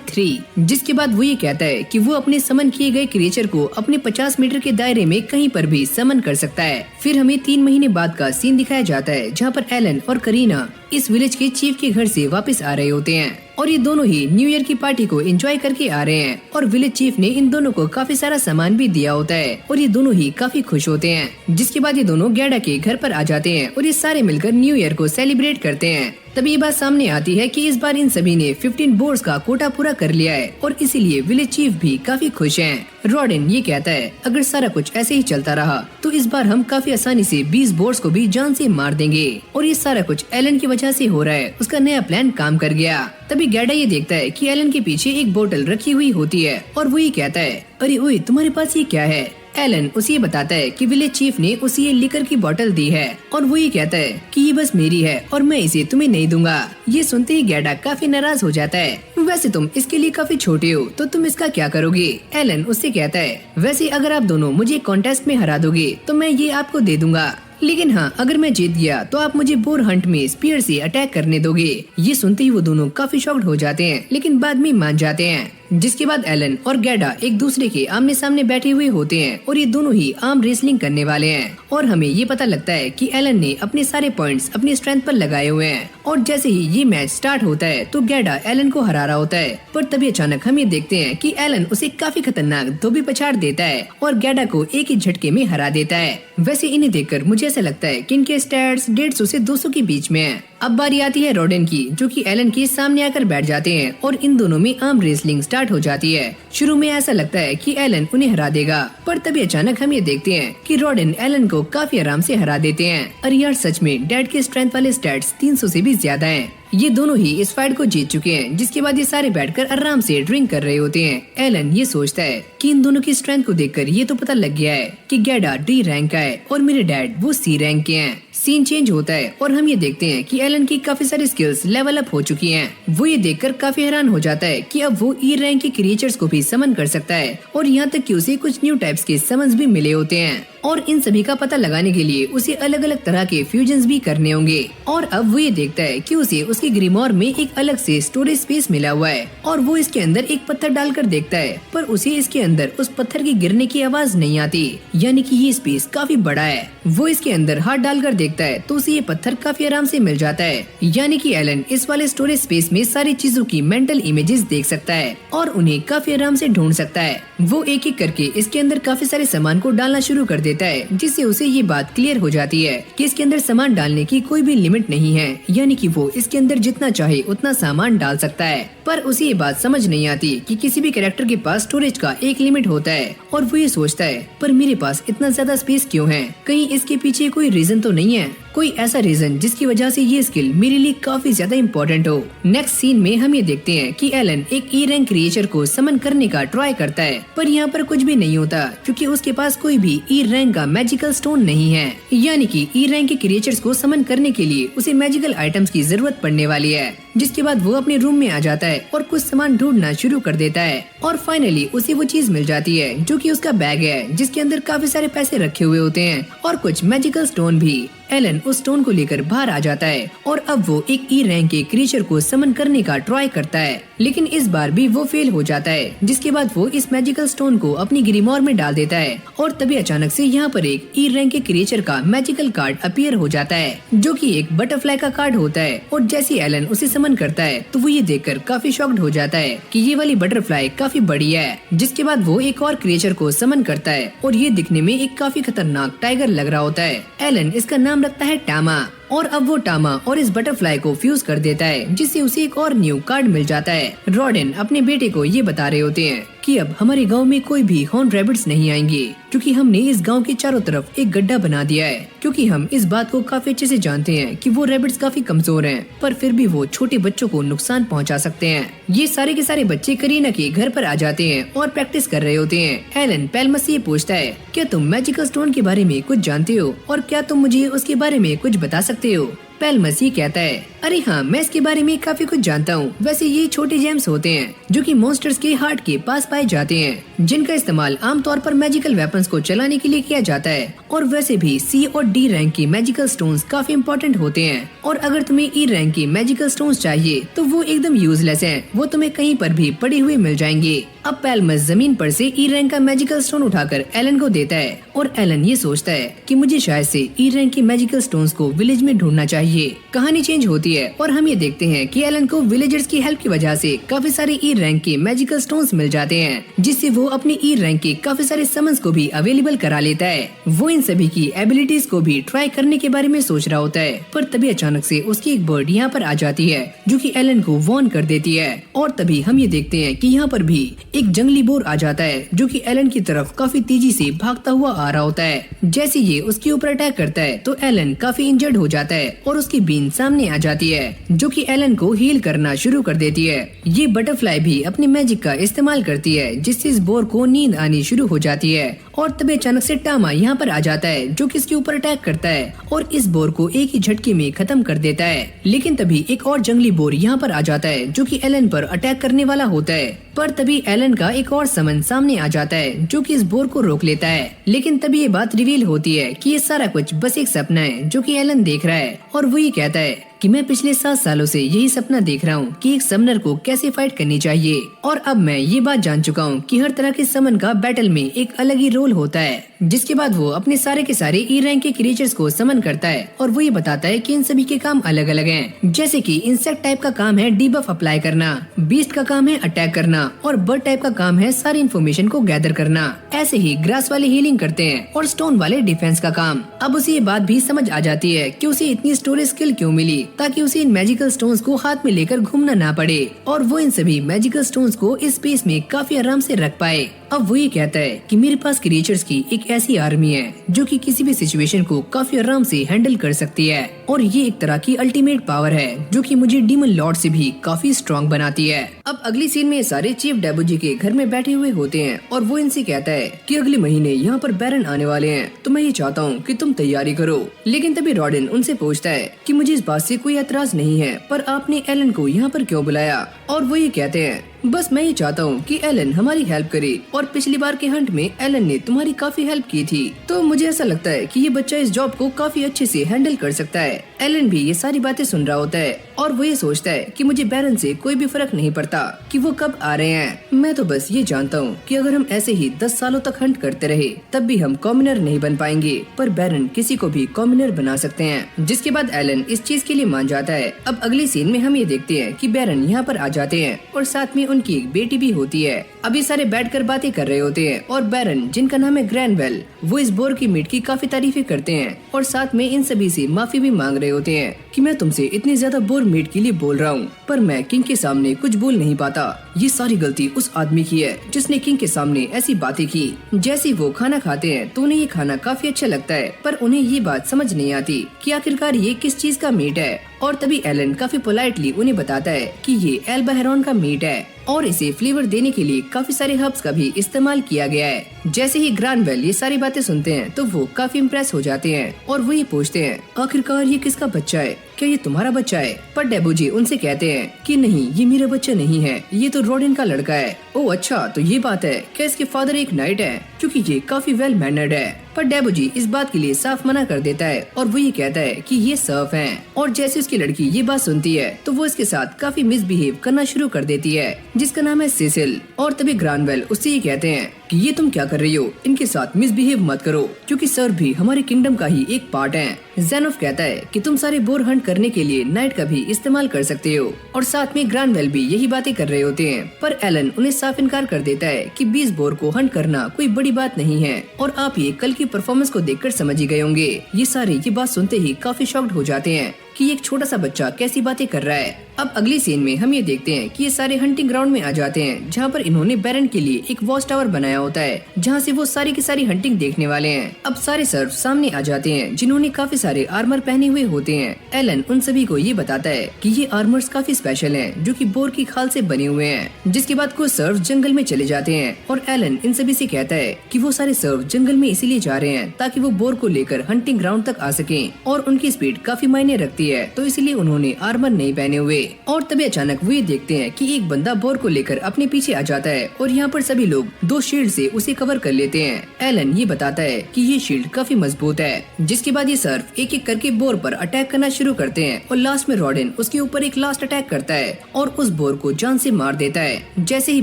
3। जिसके बाद वो ये कहता है कि वो अपने समन किए गए क्रिएचर को अपने 50 मीटर के दायरे में कहीं पर भी समन कर सकता है। फिर हमें 3 महीने बाद का सीन दिखाया जाता है जहाँ पर एलन और करीना इस विलेज के चीफ के घर से वापस आ रहे होते हैं और ये दोनों ही न्यू ईयर की पार्टी को एंजॉय करके आ रहे हैं और विलेज चीफ ने इन दोनों को काफी सारा सामान भी दिया होता है और ये दोनों ही काफी खुश होते हैं। जिसके बाद ये दोनों गैडा के घर पर आ जाते हैं और ये सारे मिलकर न्यू ईयर को सेलिब्रेट करते हैं। तभी ये बात सामने आती है कि इस बार इन सभी ने 15 बोर्ड्स का कोटा पूरा कर लिया है और इसीलिए विलेज चीफ भी काफी खुश हैं। रॉडेन ये कहता है, अगर सारा कुछ ऐसे ही चलता रहा तो इस बार हम काफी आसानी से 20 बोर्ड्स को भी जान से मार देंगे और ये सारा कुछ एलन की वजह से हो रहा है। उसका नया प्लान काम कर गया। तभी गैडा ये देखता है कि एलन के पीछे एक बोतल रखी हुई होती है और वो ये कहता है, अरे ओए तुम्हारे पास ये क्या है? एलन उसे ये बताता है कि विलेज चीफ ने उसे ये लिकर की बोतल दी है और वो ये कहता है कि ये बस मेरी है और मैं इसे तुम्हें नहीं दूंगा। ये सुनते ही गैडा काफी नाराज हो जाता है। वैसे तुम इसके लिए काफी छोटे हो तो तुम इसका क्या करोगे? एलन उससे कहता है, वैसे अगर आप दोनों मुझे कॉन्टेस्ट में हरा दोगे तो मैं ये आपको दे दूंगा, लेकिन हाँ अगर मैं जीत गया तो आप मुझे बोर हंट में स्पीयर से अटैक करने दोगे। ये सुनते ही वो दोनों काफी शॉक्ड हो जाते हैं लेकिन बाद में मान जाते हैं। जिसके बाद एलन और गैडा एक दूसरे के आमने सामने बैठे हुए होते हैं और ये दोनों ही आर्म रेसलिंग करने वाले हैं और हमें ये पता लगता है कि एलन ने अपने सारे पॉइंट्स अपनी स्ट्रेंथ पर लगाए हुए हैं और जैसे ही ये मैच स्टार्ट होता है तो गैडा एलन को हरा रहा होता है, पर तभी अचानक हम ये देखते हैं कि एलन उसे काफी खतरनाक धोबी पछाड़ देता है और गैडा को एक ही झटके में हरा देता है। वैसे इन्हें देखकर मुझे ऐसा लगता है कि इनके स्टैट्स 150 से 200 के बीच में है। अब बारी आती है रॉडेन की, जो कि एलन के सामने आकर बैठ जाते हैं और इन दोनों में आर्म रेसलिंग स्टार्ट हो जाती है। शुरू में ऐसा लगता है कि एलन उन्हें हरा देगा, पर तभी अचानक हम ये देखते हैं कि रॉडेन एलन को काफी आराम से हरा देते हैं। अरे यार सच में डैड के स्ट्रेंथ वाले स्टैट्स 300 से भी ज्यादा हैं। ये दोनों ही इस फाइट को जीत चुके हैं। जिसके बाद ये सारे बैठकर आराम से ड्रिंक कर रहे होते हैं। एलन ये सोचता है कि इन दोनों की स्ट्रेंथ को देखकर ये तो पता लग गया है कि गैडा डी रैंक का है और मेरे डैड वो सी रैंक के हैं। सीन चेंज होता है और हम ये देखते हैं कि एलन की काफी सारी स्किल्स लेवल अप हो चुकी हैं। वो ये देखकर काफी हैरान हो जाता है कि अब वो ई रैंक के क्रिएचर्स को भी समन कर सकता है और यहाँ तक कि उसे कुछ न्यू टाइप्स के समन्स भी मिले होते हैं और इन सभी का पता लगाने के लिए उसे अलग अलग तरह के फ्यूजन्स भी करने होंगे। और अब वो ये देखता है कि उसे उसके ग्रिमोर में एक अलग से स्टोरेज स्पेस मिला हुआ है और वो इसके अंदर एक पत्थर डालकर देखता है, पर उसे इसके अंदर उस पत्थर की गिरने की आवाज नहीं आती, यानी कि ये स्पेस काफी बड़ा है। वो इसके अंदर हाथ डालकर देखता है तो उसे ये पत्थर काफी आराम से मिल जाता है, यानी कि एलन इस वाले स्टोरेज स्पेस में सारी चीजों की मेंटल इमेजेस देख सकता है और उन्हें काफी आराम से ढूंढ सकता है। वो एक एक करके इसके अंदर काफी सारे सामान को डालना शुरू कर देता है, जिससे उसे ये बात क्लियर हो जाती है कि इसके अंदर सामान डालने की कोई भी लिमिट नहीं है, यानी कि वो इसके अंदर जितना चाहे उतना सामान डाल सकता है। पर उसे ये बात समझ नहीं आती कि किसी भी कैरेक्टर के पास स्टोरेज का एक लिमिट होता है और वो ये सोचता है, पर मेरे पास इतना ज्यादा स्पेस क्यों है? कहीं इसके पीछे कोई रीजन तो नहीं है? कोई ऐसा रीजन जिसकी वजह से ये स्किल मेरे लिए काफी ज्यादा इम्पोर्टेंट हो। नेक्स्ट सीन में हम ये देखते हैं कि एलन एक ई रैंक क्रिएचर को समन करने का ट्राई करता है, पर यहाँ पर कुछ भी नहीं होता क्योंकि उसके पास कोई भी ई रैंक का मैजिकल स्टोन नहीं है। यानी कि ई रैंक के क्रिएचर्स को समन करने के लिए उसे मैजिकल आइटम्स की जरूरत पड़ने वाली है। जिसके बाद वो अपने रूम में आ जाता है और कुछ सामान ढूंढना शुरू कर देता है और फाइनली उसे वो चीज मिल जाती है जो कि उसका बैग है, जिसके अंदर काफी सारे पैसे रखे हुए होते हैं और कुछ मैजिकल स्टोन भी। एलन उस स्टोन को लेकर बाहर आ जाता है और अब वो एक ई रैंक के क्रिएचर को समन करने का ट्राई करता है, लेकिन इस बार भी वो फेल हो जाता है। जिसके बाद वो इस मैजिकल स्टोन को अपनी ग्रीमोर में डाल देता है और तभी अचानक से यहाँ पर एक ई रैंक के क्रिएचर का मैजिकल कार्ड अपीयर हो जाता है, जो कि एक बटरफ्लाई का कार्ड होता है। और जैसे एलन उसे समन करता है तो वो ये देखकर काफी शॉक्ड हो जाता है कि ये वाली बटरफ्लाई काफी बड़ी है। जिसके बाद वो एक और क्रिएचर को समन करता है और ये दिखने में एक काफी खतरनाक टाइगर लग रहा होता है। एलन इसका नाम रखता है टामा और अब वो टामा और इस बटरफ्लाई को फ्यूज कर देता है, जिससे उसे एक और न्यू कार्ड मिल जाता है। रॉडेन अपने बेटे को ये बता रहे होते हैं कि अब हमारे गांव में कोई भी हॉर्न रैबिट्स नहीं आएंगे क्योंकि हमने इस गांव के चारों तरफ एक गड्ढा बना दिया है। क्योंकि हम इस बात को काफी अच्छे से जानते हैं कि वो रैबिट्स काफी कमजोर हैं, पर फिर भी वो छोटे बच्चों को नुकसान पहुंचा सकते हैं। ये सारे के सारे बच्चे करीना के घर पर आ जाते हैं और प्रैक्टिस कर रहे होते हैं। एलन पेलमस से पूछता है, क्या तुम मैजिकल स्टोन के बारे में कुछ जानते हो और क्या तुम मुझे उसके बारे में कुछ बता सकते हो? पेलमस ये कहता है, अरे हाँ, मैं इसके बारे में काफी कुछ जानता हूँ। वैसे ये छोटे जेम्स होते हैं जो कि मॉन्स्टर्स के हार्ट के पास पाए जाते हैं, जिनका इस्तेमाल आमतौर पर मैजिकल वेपन्स को चलाने के लिए किया जाता है। और वैसे भी सी और डी रैंक की मैजिकल स्टोन्स काफी इम्पोर्टेंट होते हैं और अगर तुम्हें ई रैंक की मैजिकल स्टोन्स चाहिए तो वो एकदम यूजलेस हैं, वो तुम्हें कहीं पर भी पड़े हुए मिल जाएंगे। अब पेलमस जमीन पर से ई रैंक का मैजिकल स्टोन उठाकर एलन को देता है और एलन ये सोचता है कि मुझे शायद से ई रैंक की मैजिकल स्टोन्स को विलेज में ढूंढना चाहिए। कहानी चेंज होती है और हम ये देखते हैं कि एलन को विलेजर्स की हेल्प की वजह से काफी सारे ई रैंक के मैजिकल स्टोन्स मिल जाते हैं, जिससे वो अपने ई रैंक के काफी सारे समन्स को भी अवेलेबल करा लेता है। वो इन सभी की एबिलिटीज को भी ट्राई करने के बारे में सोच रहा होता है, पर तभी अचानक से उसकी एक बर्ड यहाँ पर आ जाती है जो कि एलन को वार्न कर देती है। और तभी हम ये देखते हैं कि यहाँ पर भी एक जंगली बोर आ जाता है जो कि एलन की तरफ काफी तेजी से भागता हुआ आ रहा होता है। जैसे ये उसके ऊपर अटैक करता है तो एलन काफी इंजर्ड हो जाता है और उसकी बीन सामने आ जाती है जो कि एलन को हील करना शुरू कर देती है। ये बटरफ्लाई भी अपने मैजिक का इस्तेमाल करती है, जिससे इस बोर को नींद आनी शुरू हो जाती है। और तभी अचानक से टामा यहाँ पर आ जाता है जो कि इसके ऊपर अटैक करता है और इस बोर को एक ही झटके में खत्म कर देता है। लेकिन तभी एक और जंगली बोर यहाँ पर आ जाता है जो कि एलन पर अटैक करने वाला होता है, पर तभी एलन का एक और समन सामने आ जाता है जो कि इस बोर को रोक लेता है। लेकिन तभी ये बात रिवील होती है कि ये सारा कुछ बस एक सपना है जो कि एलन देख रहा है और वो ये कहता है कि मैं पिछले 7 सालों से यही सपना देख रहा हूँ कि एक समनर को कैसे फाइट करनी चाहिए और अब मैं ये बात जान चुका हूँ कि हर तरह के समन का बैटल में एक अलग ही रोल होता है। जिसके बाद वो अपने सारे के सारे ई रैंक के क्रिएचर्स को समन करता है और वो ये बताता है कि इन सभी के काम अलग अलग हैं। जैसे कि इंसेक्ट टाइप का काम है डीबफ अप्लाई करना, बीस्ट का काम है अटैक करना और बर्ड टाइप का काम है सारी इन्फॉर्मेशन को गैदर करना। ऐसे ही ग्रास वाले हीलिंग करते हैं और स्टोन वाले डिफेंस का काम। अब उसे ये बात भी समझ आ जाती है कि उसे इतनी स्टोरेज स्किल क्यों मिली, ताकि उसे इन मैजिकल स्टोन्स को हाथ में लेकर घूमना ना पड़े और वो इन सभी मैजिकल स्टोन्स को इस स्पेस में काफी आराम से रख पाए। अब वो ये कहता है कि मेरे पास क्रिएचर्स की एक ऐसी आर्मी है जो कि किसी भी सिचुएशन को काफी आराम से हैंडल कर सकती है और ये एक तरह की अल्टीमेट पावर है जो कि मुझे डीमन लॉर्ड से भी काफी स्ट्रॉन्ग बनाती है। अब अगली सीन में सारे चीफ डेबूजी के घर में बैठे हुए होते हैं और वो इनसे कहता है कि अगले महीने यहाँ पर बैरन आने वाले हैं, तो मैं ये चाहता हूँ कि तुम तैयारी करो। लेकिन तभी रॉडेन उनसे पूछता है कि मुझे इस बात से कोई एतराज नहीं है, पर आपने एलन को यहाँ पर क्यों बुलाया? और वो ये कहते हैं बस मैं ये चाहता हूँ कि एलन हमारी हेल्प करे और पिछली बार के हंट में एलन ने तुम्हारी काफी हेल्प की थी, तो मुझे ऐसा लगता है कि ये बच्चा इस जॉब को काफी अच्छे से हैंडल कर सकता है। एलन भी ये सारी बातें सुन रहा होता है और वो ये सोचता है कि मुझे बैरन से कोई भी फर्क नहीं पड़ता कि वो कब आ रहे हैं। मैं तो बस ये जानता हूँ कि अगर हम ऐसे ही 10 सालों तक हंट करते रहे तब भी हम कॉमनर नहीं बन पाएंगे, पर बैरन किसी को भी कॉमनर बना सकते हैं। जिसके बाद एलन इस चीज के लिए मान जाता है। अब अगली सीन में हम ये देखते हैं कि बैरन यहाँ पर आ जाते हैं और साथ में उनकी एक बेटी भी होती है। अभी सारे बैठकर बातें कर रहे होते हैं और बैरन, जिनका नाम है ग्रैनवेल, वो इस बोर की मीट की काफी तारीफें करते हैं और साथ में इन सभी से माफी भी मांग रहे होते हैं कि मैं तुमसे इतनी ज्यादा बोर मीट के लिए बोल रहा हूँ, पर मैं किंग के सामने कुछ बोल नहीं पाता। ये सारी गलती उस आदमी की है जिसने किंग के सामने ऐसी बातें की। जैसे वो खाना खाते हैं तो उन्हें ये खाना काफी अच्छा लगता है, पर उन्हें ये बात समझ नहीं आती कि आखिरकार ये किस चीज का मीट है। और तभी एलन काफी पोलाइटली उन्हें बताता है कि ये एल्बा हेरोन का मीट है और इसे फ्लेवर देने के लिए काफी सारे हर्ब्स का भी इस्तेमाल किया गया है। जैसे ही ग्रानवेल ये सारी बातें सुनते हैं तो वो काफी इम्प्रेस हो जाते हैं और वो ये पूछते हैं, आखिरकार ये किसका बच्चा है, क्या ये तुम्हारा बच्चा है? पर डेबूजी उनसे कहते हैं कि नहीं, ये मेरा बच्चा नहीं है, ये तो रॉडिन का लड़का है। ओह अच्छा, तो ये बात है, क्या इसके फादर एक नाइट है? क्योंकि ये काफी वेल मैनर्ड है। पर डेबूजी इस बात के लिए साफ मना कर देता है और वो ये कहता है कि ये सर्फ हैं। और जैसे उसकी लड़की ये बात सुनती है तो वो इसके साथ काफी मिसबिहेव करना शुरू कर देती है, जिसका नाम है सिसिल। और तभी ग्रानवेल उससे ये कहते हैं कि ये तुम क्या कर रही हो, इनके साथ मिसबिहेव मत करो, क्योंकि सर्फ भी हमारे किंगडम का ही एक पार्ट है। ज़ेनोफ कहता है कि तुम सारे बोर हंट करने के लिए नाइट का भी इस्तेमाल कर सकते हो, और साथ में ग्रानवेल भी यही बातें कर रहे होते हैं। पर एलन उन्हें साफ इनकार कर देता है कि 20 बोर को हंट करना कोई बड़ी बात नहीं है, और आप ये कल की परफॉर्मेंस को देखकर समझ ही गए होंगे। ये सारे ये बात सुनते ही काफी शॉक्ड हो जाते हैं कि एक छोटा सा बच्चा कैसी बातें कर रहा है। अब अगली सीन में हम ये देखते हैं कि ये सारे हंटिंग ग्राउंड में आ जाते हैं, जहाँ पर इन्होंने बैरन के लिए एक वॉच टावर बनाया होता है, जहाँ से वो सारी की सारी हंटिंग देखने वाले हैं। अब सारे सर्फ सामने आ जाते हैं जिन्होंने काफी सारे आर्मर पहने हुए होते हैं। एलन उन सभी को ये बताता है कि ये आर्मर्स काफी स्पेशल हैं, जो कि बोर की खाल से बने हुए हैं। जिसके बाद कुछ सर्फ जंगल में चले जाते हैं और एलन इन सभी से कहता है कि वो सारे सर्फ जंगल में इसीलिए जा रहे हैं ताकि वो बोर को लेकर हंटिंग ग्राउंड तक आ सकें, और उनकी स्पीड काफी मायने रखती है, तो इसलिए उन्होंने आर्मर नहीं पहने हुए। और तभी अचानक वो ये देखते हैं कि एक बंदा बोर को लेकर अपने पीछे आ जाता है और यहाँ पर सभी लोग 2 शील्ड से उसे कवर कर लेते हैं। एलन ये बताता है कि ये शील्ड काफी मजबूत है। जिसके बाद ये सर्फ एक एक करके बोर पर अटैक करना शुरू करते हैं और लास्ट में रॉडिन उसके ऊपर एक लास्ट अटैक करता है और उस बोर को जान से मार देता है। जैसे ही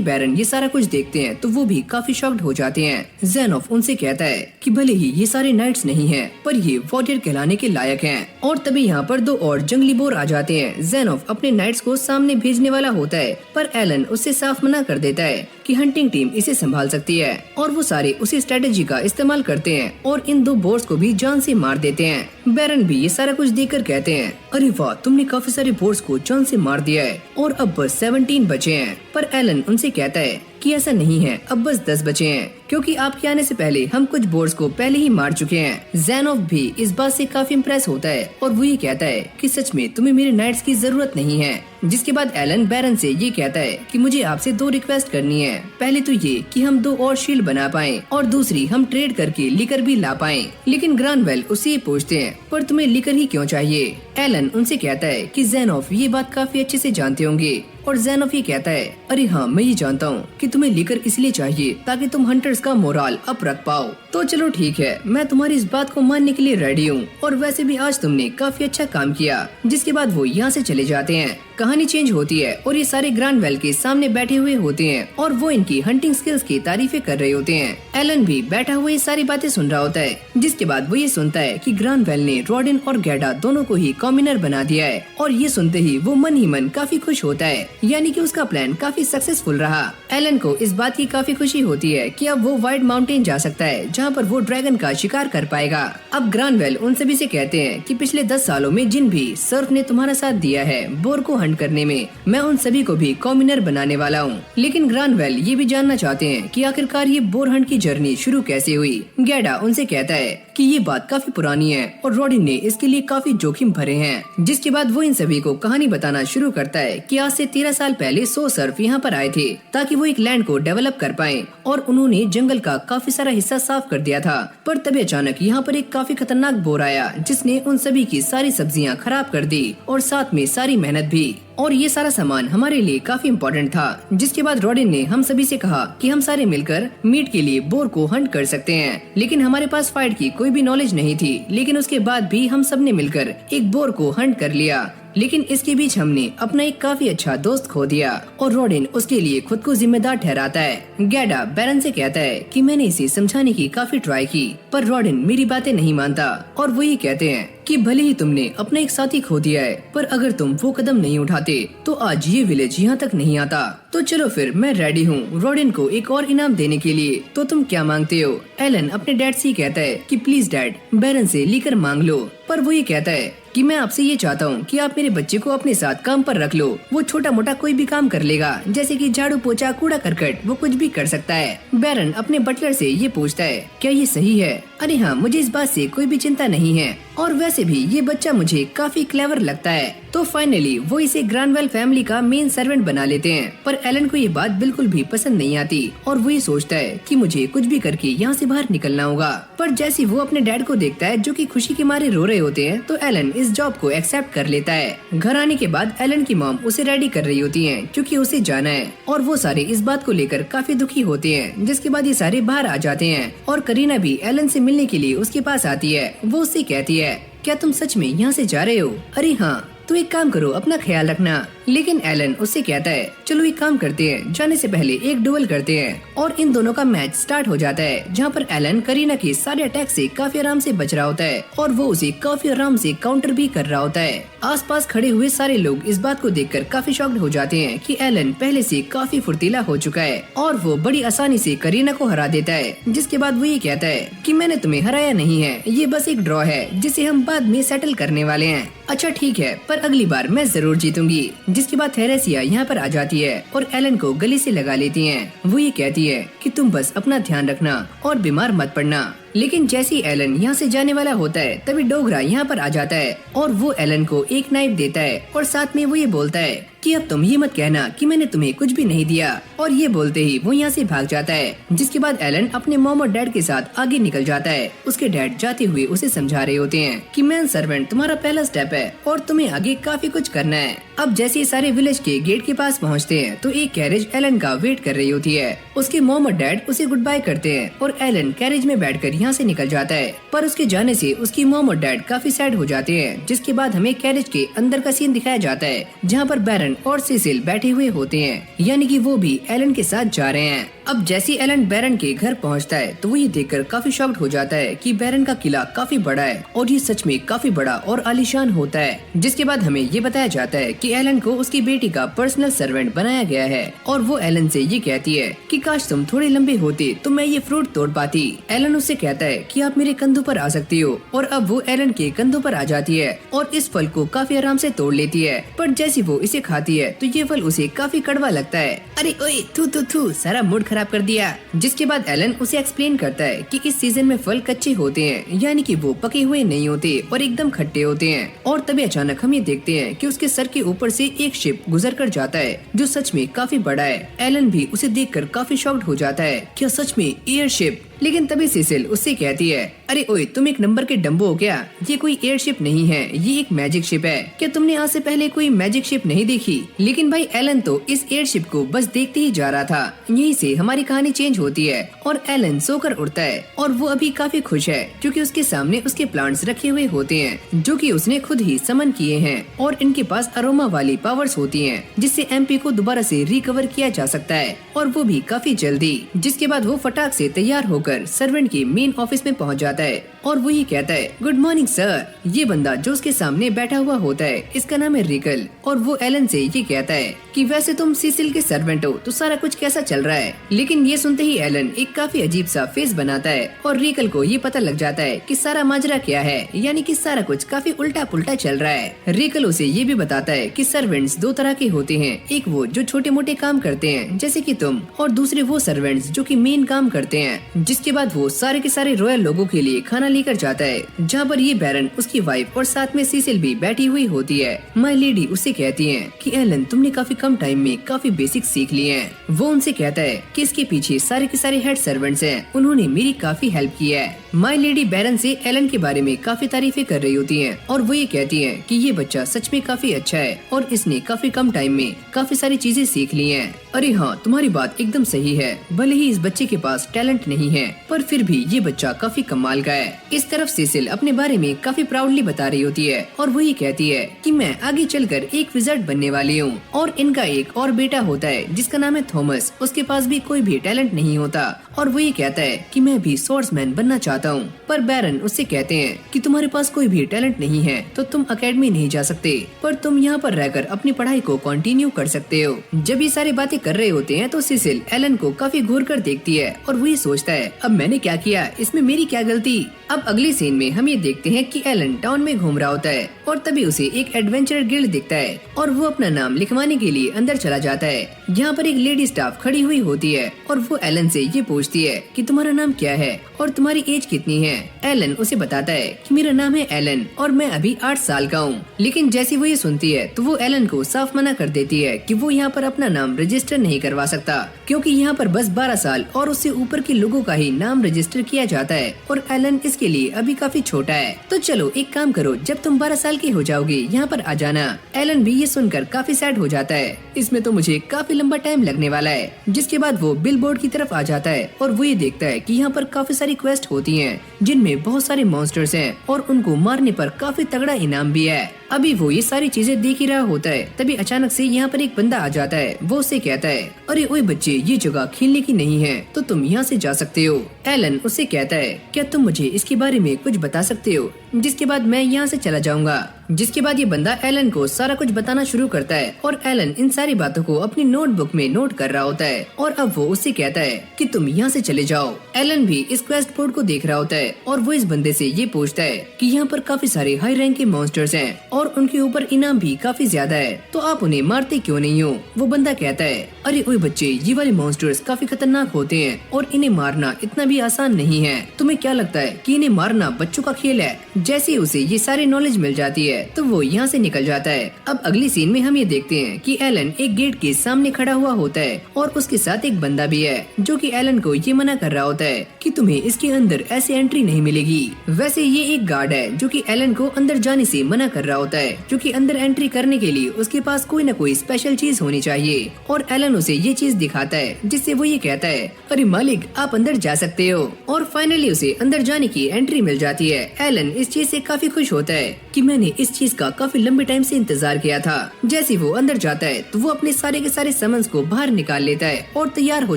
बैरन ये सारा कुछ देखते हैं तो वो भी काफी शॉक्ड हो जाते हैं। ज़ेनोफ उनसे कहता है कि भले ही ये सारे नाइट्स नहीं है, पर ये वॉरियर कहलाने के लायक हैं। और तभी यहाँ पर 2 और जंगली बोर आ जाते हैं। ज़ेनोफ अपने नाइट्स को सामने भेजने वाला होता है, पर एलन उससे साफ मना कर देता है कि हंटिंग टीम इसे संभाल सकती है, और वो सारे उसी स्ट्रेटेजी का इस्तेमाल करते हैं और इन 2 बोर्ड्स को भी जान से मार देते हैं। बैरन भी ये सारा कुछ देखकर कहते हैं, अरे वाह, तुमने काफी सारे बोर्ड्स को जान से मार दिया है और अब बस 17 बचे हैं। पर एलन उनसे कहता है कि ऐसा नहीं है, अब बस 10 बचे हैं, क्योंकि आपके आने से पहले हम कुछ बोर्ड्स को पहले ही मार चुके हैं। ज़ेनोफ भी इस बात से काफी इम्प्रेस होता है और वो ये कहता है कि सच में तुम्हें मेरे नाइट्स की जरूरत नहीं है। जिसके बाद एलन बैरन से ये कहता है कि मुझे आपसे 2 रिक्वेस्ट करनी है। पहले तो ये कि हम 2 और शील्ड बना पाएं, और दूसरी हम ट्रेड करके लिकर भी ला पाएं। लेकिन ग्रानवेल उससे ये पूछते हैं, पर तुम्हें लिकर ही क्यों चाहिए? एलन उनसे कहता है कि ज़ेनोफ ये बात काफी अच्छे से जानते होंगे, और ज़ेनोफ ये कहता है, अरे हाँ, मैं ये जानता हूँ कि तुम्हें लिकर इसलिए चाहिए ताकि तुम हंटर्स का मोराल अप रख पाओ। तो चलो ठीक है, मैं तुम्हारी इस बात को मानने के लिए रेडी हूँ, और वैसे भी आज तुमने काफी अच्छा काम किया। जिसके बाद वो यहाँ से चले जाते हैं। कहानी चेंज होती है और ये सारे ग्रानवेल के सामने बैठे हुए होते हैं और वो इनकी हंटिंग स्किल्स की तारीफें कर रहे होते हैं। एलन भी बैठा हुआ ये सारी बातें सुन रहा होता है। जिसके बाद वो ये सुनता है कि ग्रानवेल ने रॉडिन और गैडा दोनों को ही कॉमिनर बना दिया है, और ये सुनते ही वो मन ही मन काफी खुश होता है, यानी कि उसका प्लान काफी सक्सेसफुल रहा। एलन को इस बात की काफी खुशी होती है कि अब वो व्हाइट माउंटेन जा सकता है, जहाँ पर वो ड्रैगन का शिकार कर पाएगा। अब ग्रानवेल उन सभी से कहते हैं कि पिछले 10 सालों में जिन भी सर्फ ने तुम्हारा साथ दिया है बोर को हंट करने में, मैं उन सभी को भी कॉमिनर बनाने वाला हूँ। लेकिन ग्रानवेल ये भी जानना चाहते हैं कि आखिरकार ये बोर हंट की जर्नी शुरू कैसे हुई। गैडा उनसे कहता है कि ये बात काफी पुरानी है और रॉडिन ने इसके लिए काफी जोखिम भरे हैं। जिसके बाद वो इन सभी को कहानी बताना शुरू करता है कि आज से 13 साल पहले 100 सर्फ यहाँ पर आए थे ताकि वो एक लैंड को डेवलप कर पाएं, और उन्होंने जंगल का काफी सारा हिस्सा साफ कर दिया था। पर तभी अचानक यहाँ पर एक काफी खतरनाक बोर आया, जिसने उन सभी की सारी सब्जियाँ खराब कर दी और साथ में सारी मेहनत भी, और ये सारा सामान हमारे लिए काफी इम्पोर्टेंट था। जिसके बाद रॉडिन ने हम सभी से कहा कि हम सारे मिलकर मीट के लिए बोर को हंट कर सकते हैं, लेकिन हमारे पास फाइट की कोई भी नॉलेज नहीं थी। लेकिन उसके बाद भी हम सब ने मिलकर एक बोर को हंट कर लिया। लेकिन इसके बीच हमने अपना एक काफी अच्छा दोस्त खो दिया, और रॉडिन उसके लिए खुद को जिम्मेदार ठहराता है। गैडा बैरन से कहता है कि मैंने इसे समझाने की काफी ट्राई की, पर रॉडिन मेरी बातें नहीं मानता, और वो ये कहते हैं कि भले ही तुमने अपना एक साथी खो दिया है, पर अगर तुम वो कदम नहीं उठाते तो आज ये विलेज यहाँ तक नहीं आता। तो चलो फिर, मैं रेडी हूँ रॉडिन को एक और इनाम देने के लिए, तो तुम क्या मांगते हो? एलन अपने डैड से कहता है कि प्लीज डैड, बैरन से लेकर मांग लो। पर वो ये कहता है कि मैं आपसे ये चाहता हूँ कि आप मेरे बच्चे को अपने साथ काम पर रख लो। वो छोटा मोटा कोई भी काम कर लेगा, जैसे कि झाड़ू पोछा कूड़ा करकट, वो कुछ भी कर सकता है। बैरन अपने बटलर से ये पूछता है, क्या ये सही है? अरे हाँ, मुझे इस बात से कोई भी चिंता नहीं है, और वैसे भी ये बच्चा मुझे काफी क्लेवर लगता है। तो फाइनली वो इसे ग्रानवेल फैमिली का मेन सर्वेंट बना लेते हैं। पर एलन को ये बात बिल्कुल भी पसंद नहीं आती और वो ये सोचता है कि मुझे कुछ भी करके यहाँ से बाहर निकलना होगा। पर जैसे वो अपने डैड को देखता है जो कि खुशी के मारे रो रहे होते हैं, तो एलन इस जॉब को एक्सेप्ट कर लेता है। घर आने के बाद एलन की मॉम उसे रेडी कर रही होती है क्योंकि उसे जाना है, और वो सारे इस बात को लेकर काफी दुखी होते हैं। जिसके बाद ये सारे बाहर आ जाते हैं और करीना भी एलन से मिलने के लिए उसके पास आती है। वो उससे कहती है, क्या तुम सच में यहाँ से जा रहे हो? अरे हाँ, तो एक काम करो, अपना ख्याल रखना। लेकिन एलन उससे कहता है, चलो एक काम करते हैं, जाने से पहले एक डुएल करते हैं। और इन दोनों का मैच स्टार्ट हो जाता है, जहाँ पर एलन करीना के सारे अटैक से काफी आराम से बच रहा होता है और वो उसे काफी आराम से काउंटर भी कर रहा होता है। आसपास खड़े हुए सारे लोग इस बात को देखकर काफी शॉक्ड हो जाते हैं कि एलन पहले से काफी फुर्तीला हो चुका है और वो बड़ी आसानी से करीना को हरा देता है। जिसके बाद वो ये कहता है कि मैंने तुम्हें हराया नहीं है, ये बस एक ड्रॉ है जिसे हम बाद में सेटल करने वाले हैं। अच्छा ठीक है, पर अगली बार मैं जरूर जीतूंगी। जिसके बाद थेरेसिया यहाँ पर आ जाती है और एलन को गले से लगा लेती है। वो ये कहती है कि तुम बस अपना ध्यान रखना और बीमार मत पड़ना। लेकिन जैसे ही एलन यहाँ से जाने वाला होता है, तभी डोगरा यहाँ पर आ जाता है और वो एलन को एक नाइफ देता है और साथ में वो ये बोलता है कि अब तुम ये मत कहना कि मैंने तुम्हें कुछ भी नहीं दिया। और ये बोलते ही वो यहाँ से भाग जाता है। जिसके बाद एलन अपने मॉम और डैड के साथ आगे निकल जाता है। उसके डैड जाते हुए उसे समझा रहे होते हैं कि मैन सर्वेंट तुम्हारा पहला स्टेप है और तुम्हें आगे काफी कुछ करना है। अब जैसे ही सारे विलेज के गेट के पास पहुँचते हैं, तो एक कैरेज एलन का वेट कर रही होती है। उसके मॉम और डैड उसे गुड बाय करते हैं और एलन कैरेज में बैठकर यहाँ से निकल जाता है। पर उसके जाने से उसकी मॉम और डैड काफी सैड हो जाते हैं। जिसके बाद हमें कैरेज के अंदर का सीन दिखाया जाता है, जहाँ पर बैरन और सिसिल बैठे हुए होते हैं, यानी कि वो भी एलन के साथ जा रहे हैं। अब जैसे एलन बैरन के घर पहुंचता है, तो वो ये देखकर काफी शॉक्ड हो जाता है कि बैरन का किला काफी बड़ा है और ये सच में काफी बड़ा और आलीशान होता है। जिसके बाद हमें ये बताया जाता है कि एलन को उसकी बेटी का पर्सनल सर्वेंट बनाया गया है और वो एलन से ये कहती है कि काश तुम थोड़े लंबे होते तो मैं ये फ्रूट तोड़ पाती। एलन उससे कहता है कि आप मेरे कंधों पर आ सकती हो, और अब वो एलन के कंधों पर आ जाती है और इस फल को काफी आराम से तोड़ लेती है। पर जैसे वो इसे खाती है तो ये फल उसे काफी कड़वा लगता है। अरे ओए थू थू थू, सारा मूड खराब कर दिया। जिसके बाद एलन उसे एक्सप्लेन करता है कि इस सीजन में फल कच्चे होते हैं, यानी कि वो पके हुए नहीं होते और एकदम खट्टे होते हैं। और तभी अचानक हम ये देखते हैं कि उसके सर के ऊपर से एक शिप गुजर कर जाता है, जो सच में काफी बड़ा है। एलन भी उसे देखकर काफी शॉक्ड हो जाता है, क्या सच में एयरशिप? लेकिन तभी सिसिल उससे कहती है, अरे ओए तुम एक नंबर के डम्बो हो क्या? ये कोई एयरशिप नहीं है, ये एक मैजिक शिप है। क्या तुमने आज से पहले कोई मैजिक शिप नहीं देखी? लेकिन भाई एलन तो इस एयरशिप को बस देखते ही जा रहा था। यहीं से हमारी कहानी चेंज होती है और एलन सोकर उठता है और वो अभी काफी खुश है क्योंकि उसके सामने उसके प्लांट्स रखे हुए होते हैं जो कि उसने खुद ही समन किए हैं और इनके पास अरोमा वाली पावर्स होती हैं जिससे एमपी को दोबारा से रिकवर किया जा सकता है और वो भी काफी जल्दी। जिसके बाद वो फटाक से तैयार होकर सर्वेंट के मेन ऑफिस में पहुंच जाता है और वो ये कहता है, गुड मॉर्निंग सर। ये बंदा जो उसके सामने बैठा हुआ होता है, इसका नाम है रिकल। और वो एलन से ये कहता है कि वैसे तुम सिसिल के सर्वेंट हो तो सारा कुछ कैसा चल रहा है? लेकिन ये सुनते ही एलन एक काफी अजीब सा फेस बनाता है और रिकल को ये पता लग जाता है कि सारा माजरा क्या है, यानी कि सारा कुछ काफी उल्टा पुल्टा चल रहा है। रिकल उसे ये भी बताता है कि सर्वेंट्स दो तरह के होते हैं, एक वो जो छोटे मोटे काम करते हैं जैसे कि तुम, और दूसरे वो सर्वेंट्स जो कि मेन काम करते हैं। जिसके बाद वो सारे के सारे रॉयल लोगों के लिए खाना लेकर जाता है, जहाँ पर ये बैरन, उसकी वाइफ और साथ में सिसिल भी बैठी हुई होती है। माय लेडी उससे कहती है कि एलन तुमने काफी कम टाइम में काफी बेसिक सीख लिए हैं। वो उनसे कहता है कि इसके पीछे सारे के सारे हेड सर्वेंट्स हैं, उन्होंने मेरी काफी हेल्प की है। माय लेडी बैरन से एलन के बारे में काफी तारीफें कर रही होती हैं और वो ये कहती है कि ये बच्चा सच में काफी अच्छा है और इसने काफी कम टाइम में काफी सारी चीजें सीख ली हैं। अरे हाँ, तुम्हारी बात एकदम सही है, भले ही इस बच्चे के पास टैलेंट नहीं है पर फिर भी ये बच्चा काफी कमाल का है। इस तरफ सिसिल अपने बारे में काफी प्राउडली बता रही होती है और वो ये कहती है कि मैं आगे चलकर एक विज़ार्ड बनने वाली हूँ। और इनका एक और बेटा होता है जिसका नाम है थॉमस, उसके पास भी कोई भी टैलेंट नहीं होता और वो ये कहता है कि मैं भी स्वॉर्ड्समैन बनना चाहता चाहता हूँ। पर बैरन उससे कहते हैं कि तुम्हारे पास कोई भी टैलेंट नहीं है तो तुम एकेडमी नहीं जा सकते, पर तुम यहाँ पर रहकर अपनी पढ़ाई को कंटिन्यू कर सकते हो। जब ये सारी बातें कर रहे होते हैं तो सिसिल एलन को काफी घूर कर देखती है और वो ये सोचता है अब मैंने क्या किया, इसमें मेरी क्या गलती। अब अगली सीन में हम ये देखते हैं कि एलन टाउन में घूम रहा होता है और तभी उसे एक एडवेंचर गिल्ड दिखता है और वो अपना नाम लिखवाने के लिए अंदर चला जाता है। यहाँ पर एक लेडी स्टाफ खड़ी हुई होती है और वो एलन से ये पूछती है कि तुम्हारा नाम क्या है और तुम्हारी एज कितनी है। एलन उसे बताता है कि मेरा नाम है एलन और मैं अभी 8 साल का हूँ। लेकिन जैसे वो ये सुनती है तो वो एलन को साफ मना कर देती है कि वो यहाँ पर अपना नाम रजिस्टर नहीं करवा सकता, क्योंकि यहाँ पर बस 12 साल और उससे ऊपर के लोगों का ही नाम रजिस्टर किया जाता है और एलन इसके लिए अभी काफी छोटा है। तो चलो एक काम करो, जब तुम 12 साल की हो जाओगे यहाँ पर आ जाना। एलन भी ये सुनकर काफी सैड हो जाता है, इसमें तो मुझे काफी लंबा टाइम लगने वाला है। जिसके बाद वो बिल बोर्ड की तरफ आ जाता है और वो ये देखता है कि यहाँ पर काफी सारी क्वेस्ट होती हैं, जिनमें बहुत सारे मॉन्स्टर्स हैं और उनको मारने पर काफी तगड़ा इनाम भी है। अभी वो ये सारी चीजें देख ही रहा होता है, तभी अचानक से यहाँ पर एक बंदा आ जाता है। वो उससे कहता है अरे ओए बच्चे, ये जगह खेलने की नहीं है तो तुम यहाँ से जा सकते हो। एलन उससे कहता है क्या तुम मुझे इसके बारे में कुछ बता सकते हो, जिसके बाद मैं यहाँ से चला जाऊंगा। जिसके बाद ये बंदा एलन को सारा कुछ बताना शुरू करता है और एलन इन सारी बातों को अपनी नोटबुक में नोट कर रहा होता है और अब वो उससे कहता है कि तुम यहाँ से चले जाओ। एलन भी इस क्वेस्ट बोर्ड को देख रहा होता है और वो इस बंदे से ये पूछता है कि यहाँ पर काफी सारे हाई रैंक के मॉन्स्टर्स हैं और उनके ऊपर इनाम भी काफी ज्यादा है, तो आप उन्हें मारते क्यों नहीं हो। वो बंदा कहता है अरे ओए बच्चे, ये वाले मॉन्स्टर्स काफी खतरनाक होते हैं और इन्हें मारना इतना भी आसान नहीं है। तुम्हें क्या लगता है कि इन्हें मारना बच्चों का खेल है। जैसे उसे ये सारी नॉलेज मिल जाती है तो वो यहाँ से निकल जाता है। अब अगली सीन में हम ये देखते हैं कि एलन एक गेट के सामने खड़ा हुआ होता है और उसके साथ एक बंदा भी है जो कि एलन को ये मना कर रहा होता है कि तुम्हें इसके अंदर ऐसे एंट्री नहीं मिलेगी। वैसे ये एक गार्ड है जो कि एलन को अंदर जाने से मना कर रहा होता है, क्योंकि अंदर एंट्री करने के लिए उसके पास कोई न कोई स्पेशल चीज होनी चाहिए और एलन उसे ये चीज दिखाता है, जिससे वो ये कहता है अरे मालिक, आप अंदर जा सकते हो। और फाइनली उसे अंदर जाने की एंट्री मिल जाती है। एलन इस चीज से काफी खुश होता है कि मैंने इस चीज का काफी लंबे टाइम से इंतजार किया था। जैसे वो अंदर जाता है तो वो अपने सारे के सारे सामान्स को बाहर निकाल लेता है और तैयार हो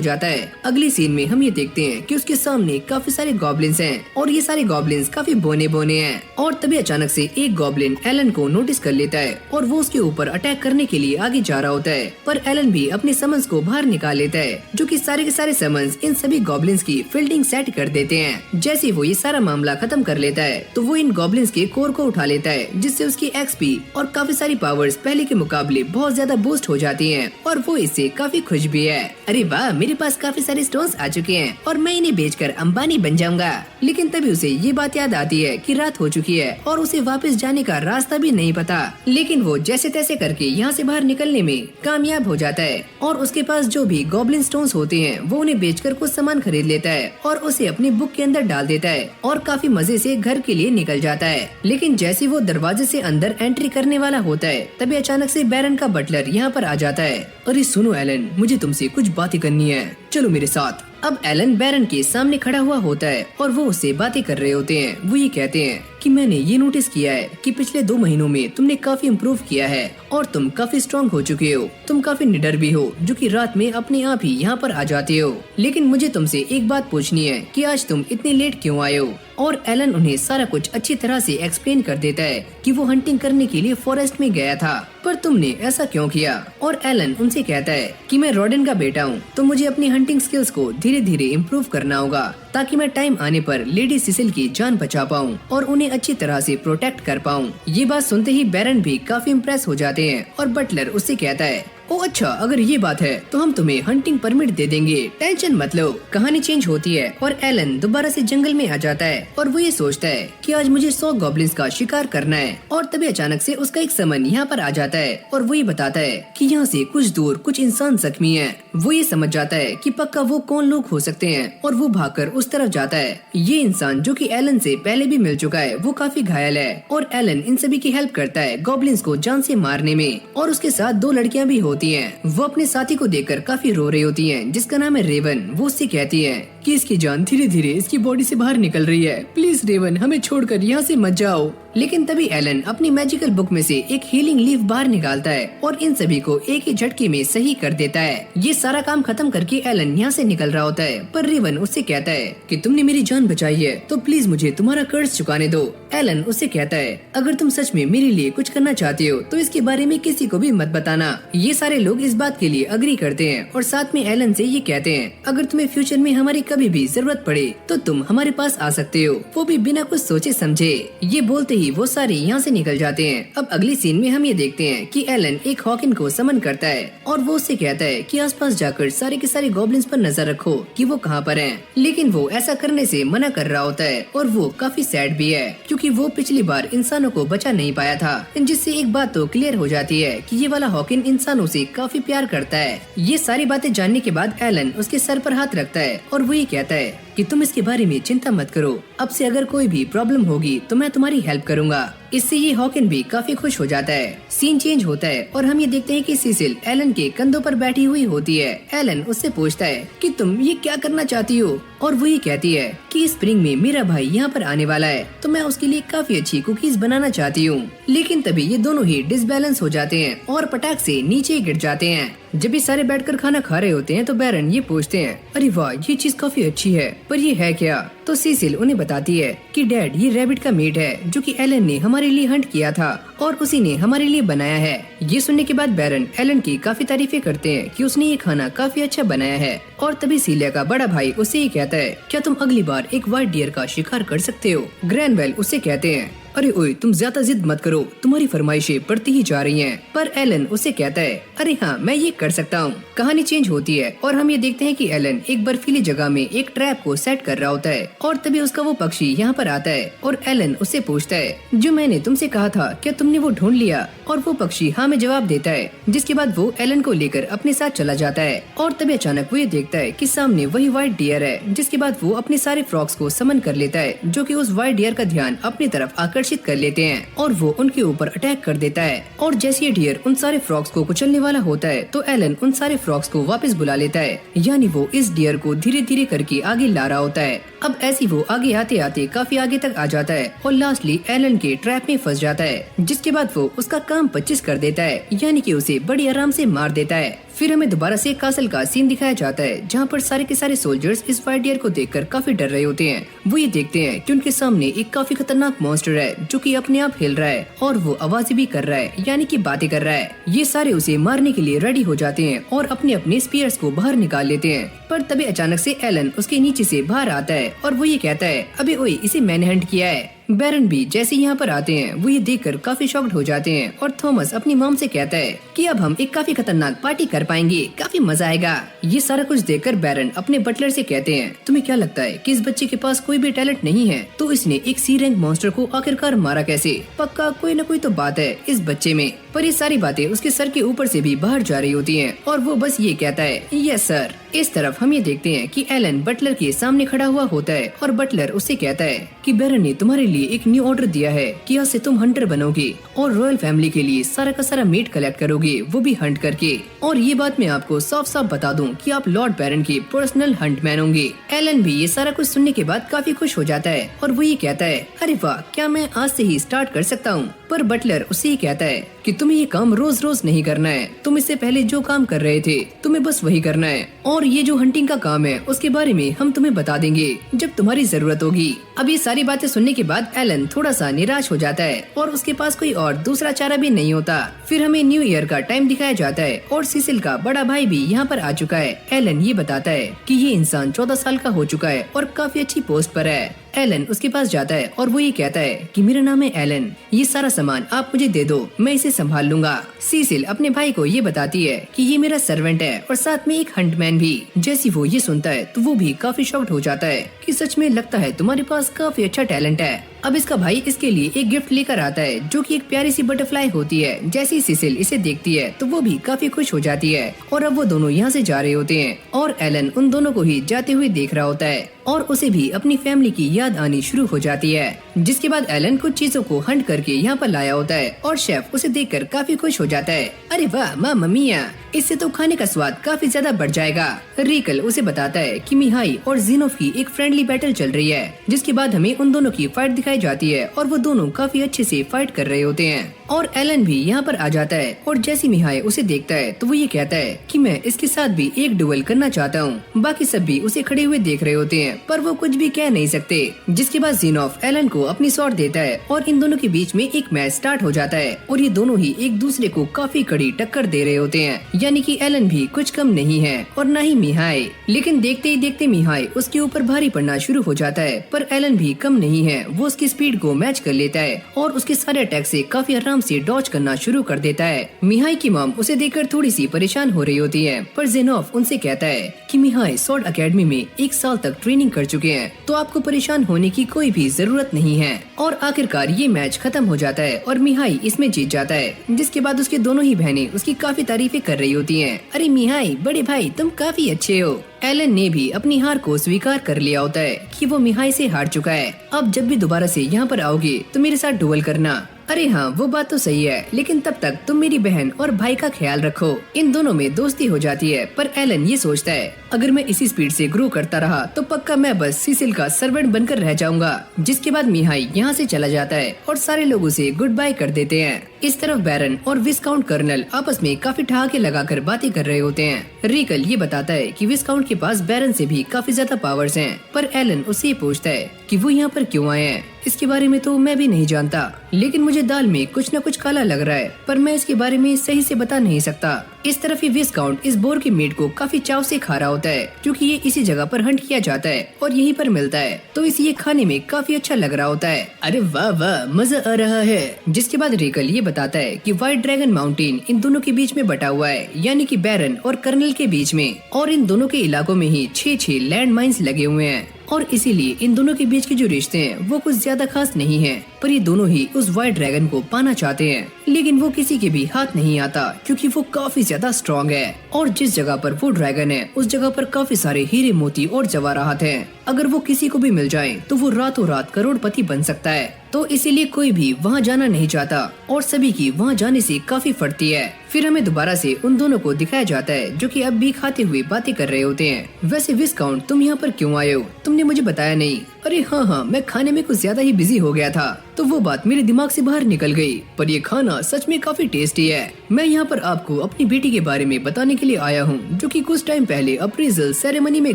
जाता है। अगली सीन में हम ये देखते हैं कि उसके सामने काफी सारे गॉब्लिन्स हैं और ये सारे गॉब्लिन्स काफी बोने बोने हैं। और तभी अचानक से एक गॉब्लिन एलन को नोटिस कर लेता है और वो उसके ऊपर अटैक करने के लिए आगे जा रहा होता है, पर एलन भी अपने समन्स को बाहर निकाल लेता है, जो कि सारे के सारे समन्स इन सभी गॉब्लिन्स की फील्डिंग सेट कर देते हैं। जैसे वो ये सारा मामला खत्म कर लेता है तो वो इन गॉब्लिन्स के कोर को उठा लेता है, जिससे उसकी एक्सपी और काफी सारी पावर्स पहले के मुकाबले बहुत ज्यादा बूस्ट हो जाती हैं और वो इससे काफी खुश भी है। अरे वाह, मेरे पास काफी सारे स्टोन्स आ चुके हैं और मैं इन्हें बेचकर अंबानी बन जाऊंगा। लेकिन तभी उसे ये बात याद आती है कि रात हो चुकी है और उसे वापस जाने का रास्ता भी नहीं पता। लेकिन वो जैसे तैसे करके यहाँ से बाहर निकलने में कामयाब हो जाता है और उसके पास जो भी गॉब्लिन स्टोन्स होते हैं वो उन्हें बेचकर कुछ सामान खरीद लेता है और उसे अपनी बुक के अंदर डाल देता है और काफी मजे से घर के लिए निकल जाता है। लेकिन जैसे वो दरवाजे से अंदर एंट्री करने वाला होता है तभी अचानक से बैरन का बटलर यहाँ पर आ जाता है। अरे सुनो एलन, मुझे तुमसे कुछ बातें करनी है, चलो मेरे साथ। अब एलन बैरन के सामने खड़ा हुआ होता है और वो उससे बातें कर रहे होते हैं। वो ये कहते हैं कि मैंने ये नोटिस किया है कि पिछले 2 महीनों में तुमने काफी इम्प्रूव किया है और तुम काफी स्ट्रांग हो चुके हो। तुम काफी निडर भी हो, जो कि रात में अपने आप ही यहाँ पर आ जाते हो। लेकिन मुझे तुमसे एक बात पूछनी है कि आज तुम इतने लेट क्यों आए हो। और एलन उन्हें सारा कुछ अच्छी तरह से एक्सप्लेन कर देता है कि वो हंटिंग करने के लिए फॉरेस्ट में गया था, पर तुमने ऐसा क्यों किया। और एलन उनसे कहता है कि मैं रॉडन का बेटा हूँ, तो मुझे अपनी हंटिंग स्किल्स को धीरे धीरे इम्प्रूव करना होगा ताकि मैं टाइम आने पर लेडी सिसिल की जान बचा पाऊँ और उन्हें अच्छी तरह से प्रोटेक्ट कर पाऊँ। ये बात सुनते ही बैरन भी काफी इम्प्रेस हो जाते हैं और बटलर उससे कहता है ओ अच्छा, अगर ये बात है तो हम तुम्हें हंटिंग परमिट दे देंगे, टेंशन मत लो। कहानी चेंज होती है और एलन दोबारा से जंगल में आ जाता है और वो ये सोचता है कि आज मुझे 100 गॉब्लिन्स का शिकार करना है। और तभी अचानक से उसका एक समन यहाँ पर आ जाता है और वो ये बताता है कि यहाँ से कुछ दूर कुछ इंसान जख्मी है। वो ये समझ जाता है कि पक्का वो कौन लोग हो सकते हैं और वो भागकर उस तरफ जाता है। ये इंसान जो कि एलन से पहले भी मिल चुका है वो काफी घायल है और एलन इन सभी की हेल्प करता है गॉब्लिन्स को जान से मारने में। और उसके साथ 2 लड़कियां भी होती हैं। वो अपने साथी को देखकर काफी रो रही होती हैं, जिसका नाम है रेवन। वो उससे कहती है कि इसकी जान धीरे धीरे इसकी बॉडी से बाहर निकल रही है, प्लीज रेवन हमें छोड़कर यहाँ से मत जाओ। लेकिन तभी एलन अपनी मैजिकल बुक में से एक हीलिंग लीफ बाहर निकालता है और इन सभी को एक ही झटके में सही कर देता है। ये सारा काम खत्म करके एलन यहाँ से निकल रहा होता है, पर रिवन उससे कहता है कि तुमने मेरी जान बचाई है तो प्लीज मुझे तुम्हारा कर्ज चुकाने दो। एलन उससे कहता है अगर तुम सच में मेरे लिए कुछ करना चाहते हो तो इसके बारे में किसी को भी मत बताना। ये सारे लोग इस बात के लिए अग्री करते हैं और साथ में एलन से ये कहते हैं अगर तुम्हें फ्यूचर में हमारी कभी भी जरूरत पड़े तो तुम हमारे पास आ सकते हो, वो भी बिना कुछ सोचे समझे। ये बोलते ही वो सारे यहाँ से निकल जाते हैं। अब अगली सीन में हम ये देखते हैं कि एलन एक हॉकिन को समन करता है और वो उससे कहता है कि आसपास जाकर सारे के सारे गॉब्लिन्स पर नजर रखो कि वो कहाँ पर हैं। लेकिन वो ऐसा करने से मना कर रहा होता है और वो काफी सैड भी है क्योंकि वो पिछली बार इंसानों को बचा नहीं पाया था, जिससे एक बात तो क्लियर हो जाती है कि ये वाला हॉकिन इंसानों से काफी प्यार करता है। ये सारी बातें जानने के बाद एलन उसके सर पर हाथ रखता है और वो ये कहता है कि तुम इसके बारे में चिंता मत करो, अब से अगर कोई भी प्रॉब्लम होगी तो मैं तुम्हारी हेल्प करूंगा। इससे ये हॉकिन भी काफी खुश हो जाता है। सीन चेंज होता है और हम ये देखते हैं कि सिसिल एलन के कंधों पर बैठी हुई होती है। एलन उससे पूछता है कि तुम ये क्या करना चाहती हो और वो ये कहती है कि स्प्रिंग में मेरा भाई यहाँ पर आने वाला है तो मैं उसके लिए काफी अच्छी कुकीज बनाना चाहती हूँ। लेकिन तभी ये दोनों ही डिसबैलेंस हो जाते हैं और पटाख से नीचे गिर जाते हैं। जब ये सारे बैठकर खाना खा रहे होते हैं तो बैरन ये पूछते हैं अरे वाह ये चीज काफी अच्छी है, पर ये है क्या? तो सिसिल उन्हें बताती है कि डैड ये रैबिट का मीट है जो कि एलन ने हमारे लिए हंट किया था और उसी ने हमारे लिए बनाया है। ये सुनने के बाद बैरन एलन की काफी तारीफें करते हैं कि उसने ये खाना काफी अच्छा बनाया है। और तभी सीलिया का बड़ा भाई उससे ये कहता है क्या तुम अगली बार एक व्हाइट डियर का शिकार कर सकते हो? ग्रैनवेल उससे कहते हैं अरे ओए तुम ज्यादा जिद मत करो, तुम्हारी फरमाइशें बढ़ती ही जा रही हैं। पर एलन उसे कहता है अरे हाँ मैं ये कर सकता हूँ। कहानी चेंज होती है और हम ये देखते हैं कि एलन एक बर्फीली जगह में एक ट्रैप को सेट कर रहा होता है और तभी उसका वो पक्षी यहाँ पर आता है और एलन उससे पूछता है जो मैंने तुमसे कहा था क्या तुमने वो ढूंढ लिया? और वो पक्षी हाँ में जवाब देता है, जिसके बाद वो एलन को लेकर अपने साथ चला जाता है। और तभी अचानक वो ये देखता है कि सामने वही व्हाइट डियर है, जिसके बाद वो अपने सारे फ्रॉक्स को समन कर लेता है जो कि उस व्हाइट डियर का ध्यान अपनी तरफ आकर्षित कर लेते हैं और वो उनके ऊपर अटैक कर देता है। और जैसे ये डियर उन सारे फ्रॉक्स को कुचलने वाला होता है तो एलन उन सारे फ्रॉक्स को वापस बुला लेता है, यानी वो इस डियर को धीरे धीरे करके आगे ला रहा होता है। अब ऐसी वो आगे आते आते काफी आगे तक आ जाता है और लास्टली एलन के ट्रैप में फंस जाता है, जिसके बाद वो उसका काम 25 कर देता है, यानी कि उसे बड़ी आराम से मार देता है। फिर हमें दोबारा से कासल का सीन दिखाया जाता है जहाँ पर सारे के सारे सोल्जर्स इस व्हाइट डियर को देखकर काफी डर रहे होते हैं। वो ये देखते हैं कि उनके सामने एक काफी खतरनाक मॉन्स्टर है जो कि अपने आप हिल रहा है और वो आवाजें भी कर रहा है, यानी कि बातें कर रहा है। ये सारे उसे मारने के लिए रेडी हो जाते हैं और अपने अपने स्पीयर्स को बाहर निकाल लेते हैं। पर तभी अचानक से एलन उसके नीचे से बाहर आता है और वो ये कहता है अबे ओए इसे मैंने हंट किया है। बैरन भी जैसे यहाँ पर आते हैं वो ये देखकर काफी शॉक्ड हो जाते हैं और थॉमस अपनी मॉम से कहता है कि अब हम एक काफी खतरनाक पार्टी कर पाएंगे, काफी मजा आएगा। ये सारा कुछ देखकर बैरन अपने बटलर से कहते हैं तुम्हें क्या लगता है कि इस बच्चे के पास कोई भी टैलेंट नहीं है, तो इसने एक सी रैंक मॉन्स्टर को आखिरकार मारा कैसे? पक्का कोई न कोई तो बात है इस बच्चे में। पर ये सारी बातें उसके सर के ऊपर से भी बाहर जा रही होती हैं और वो बस ये कहता है यस सर। इस तरफ हम ये देखते हैं कि एलन बटलर के सामने खड़ा हुआ होता है और बटलर उससे कहता है कि बैरन ने तुम्हारे लिए एक न्यू ऑर्डर दिया है कि आज से तुम हंटर बनोगे और रॉयल फैमिली के लिए सारा का सारा मीट कलेक्ट करोगे, वो भी हंट करके। और ये बात मैं आपको साफ साफ बता दूं कि आप लॉर्ड बैरन के पर्सनल हंटमैन होंगे। एलन भी ये सारा कुछ सुनने के बाद काफी खुश हो जाता है और वो ये कहता है अरे वाह क्या मैं आज से ही स्टार्ट कर सकता हूँ? पर बटलर उससे ही कहता है कि तुम्हें ये काम रोज रोज नहीं करना है, तुम इससे पहले जो काम कर रहे थे तुम्हें बस वही करना है, और ये जो हंटिंग का काम है उसके बारे में हम तुम्हें बता देंगे जब तुम्हारी जरूरत होगी। अब ये सारी बातें सुनने के बाद एलन थोड़ा सा निराश हो जाता है और उसके पास कोई और दूसरा चारा भी नहीं होता। फिर हमें न्यू ईयर का टाइम दिखाया जाता है और सिसिल का बड़ा भाई भी यहाँ पर आ चुका है। एलन ये बताता है कि ये इंसान 14 साल का हो चुका है और काफी अच्छी पोस्ट पर है। एलन उसके पास जाता है और वो ये कहता है कि मेरा नाम है एलन, ये सारा सामान आप मुझे दे दो, मैं इसे संभाल लूंगा। सिसिल अपने भाई को ये बताती है कि ये मेरा सर्वेंट है और साथ में एक हंटमैन भी। जैसे वो ये सुनता है तो वो भी काफी शॉक्ड हो जाता है कि सच में लगता है तुम्हारे पास काफी अच्छा टैलेंट है। अब इसका भाई इसके लिए एक गिफ्ट लेकर आता है जो कि एक प्यारी सी बटरफ्लाई होती है। जैसे ही सिसिल इसे देखती है तो वो भी काफी खुश हो जाती है और अब वो दोनों यहाँ से जा रहे होते हैं और एलन उन दोनों को ही जाते हुए देख रहा होता है और उसे भी अपनी फैमिली की याद आनी शुरू हो जाती है। जिसके बाद एलन कुछ चीजों को हंट करके यहाँ पर लाया होता है और शेफ उसे देखकर काफी खुश हो जाता है। अरे वाह माँ मम्मिया, इससे तो खाने का स्वाद काफी ज्यादा बढ़ जाएगा। रिकल उसे बताता है कि मिहाई और जीनोफ की एक फ्रेंडली बैटल चल रही है, जिसके बाद हमें उन दोनों की फाइट दिखाई जाती है और वो दोनों काफी अच्छे से फाइट कर रहे होते हैं। और एलन भी यहाँ पर आ जाता है और जैसे मिहाई उसे देखता है तो वो ये कहता है कि मैं इसके साथ भी एक डुएल करना चाहता हूँ। बाकी सब भी उसे खड़े हुए देख रहे होते हैं पर वो कुछ भी कह नहीं सकते। जिसके बाद जीनोफ एलन को अपनी स्वॉर्ड देता है और इन दोनों के बीच में एक मैच स्टार्ट हो जाता है और ये दोनों ही एक दूसरे को काफी कड़ी टक्कर दे रहे होते हैं, यानी कि एलन भी कुछ कम नहीं है और न ही मिहाई। लेकिन देखते ही देखते मिहाई उसके ऊपर भारी पड़ना शुरू हो जाता है पर एलन भी कम नहीं है, वो उसकी स्पीड को मैच कर लेता है और उसके सारे अटैक से काफी आराम से डॉज करना शुरू कर देता है। मिहाई की मॉम उसे देखकर थोड़ी सी परेशान हो रही होती है पर जीनोफ उनसे कहता है कि मिहाई स्वॉर्ड एकेडमी में 1 साल तक ट्रेनिंग कर चुके हैं तो आपको परेशान होने की कोई भी जरूरत नहीं है। और आखिरकार ये मैच खत्म हो जाता है और मिहाई इसमें जीत जाता है, जिसके बाद उसके दोनों ही बहनें उसकी काफी तारीफें कर रही होती हैं। अरे मिहाई बड़े भाई तुम काफी अच्छे हो। एलन ने भी अपनी हार को स्वीकार कर लिया होता है कि वो मिहाई से हार चुका है। अब जब भी दोबारा से यहाँ पर आओगे तो मेरे साथ डुएल करना। अरे हाँ वो बात तो सही है, लेकिन तब तक तुम मेरी बहन और भाई का ख्याल रखो। इन दोनों में दोस्ती हो जाती है पर एलन ये सोचता है अगर मैं इसी स्पीड से ग्रो करता रहा तो पक्का मैं बस सीसिल का सर्वेंट बनकर रह जाऊंगा। जिसके बाद मिहाई यहाँ से चला जाता है और सारे लोगों से गुड बाय कर देते हैं। इस तरफ बैरन और विस्काउंट कर्नल आपस में काफी ठहाके लगाकर बातें कर रहे होते हैं। रिकल ये बताता है कि विस्काउंट के पास बैरन से भी काफी ज्यादा पावर्स हैं, पर एलन उससे पूछता है कि वो यहाँ पर क्यों आए हैं। इसके बारे में तो मैं भी नहीं जानता, लेकिन मुझे दाल में कुछ न कुछ काला लग रहा है, पर मैं इसके बारे में सही से बता नहीं सकता। इस तरफ ही विस्काउंट इस बोर के मीट को काफी चाव से खा रहा होता है, क्योंकि ये इसी जगह पर हंट किया जाता है और यहीं पर मिलता है, तो इसे ये खाने में काफी अच्छा लग रहा होता है। अरे वाह वाह मजा आ रहा है। जिसके बाद रिकल ये बताता है कि व्हाइट ड्रैगन माउंटेन इन दोनों के बीच में बटा हुआ है, यानी कि बैरन और कर्नल के बीच में, और इन दोनों के इलाकों में ही 6 लैंड माइन्स लगे हुए हैं और इसीलिए इन दोनों के बीच के जो रिश्ते हैं वो कुछ ज्यादा खास नहीं है। पर ये दोनों ही उस व्हाइट ड्रैगन को पाना चाहते हैं, लेकिन वो किसी के भी हाथ नहीं आता क्योंकि वो काफी ज्यादा स्ट्रॉन्ग है और जिस जगह पर वो ड्रैगन है उस जगह पर काफी सारे हीरे मोती और जवाहरात हैं। अगर वो किसी को भी मिल जाए तो वो रातों रात करोड़पति बन सकता है, तो इसीलिए कोई भी वहाँ जाना नहीं चाहता और सभी की वहाँ जाने से काफी फटती है। फिर हमें दोबारा से उन दोनों को दिखाया जाता है जो कि अब भी खाते हुए बातें कर रहे होते हैं। वैसे विस्काउंट तुम यहाँ पर क्यों आए हो, तुमने मुझे बताया नहीं। अरे हाँ मैं खाने में कुछ ज्यादा ही बिजी हो गया था तो वो बात मेरे दिमाग से बाहर निकल गई, पर ये खाना सच में काफी टेस्टी है। मैं यहाँ पर आपको अपनी बेटी के बारे में बताने के लिए आया हूँ जो कि कुछ टाइम पहले अप्रेजल सेरेमनी में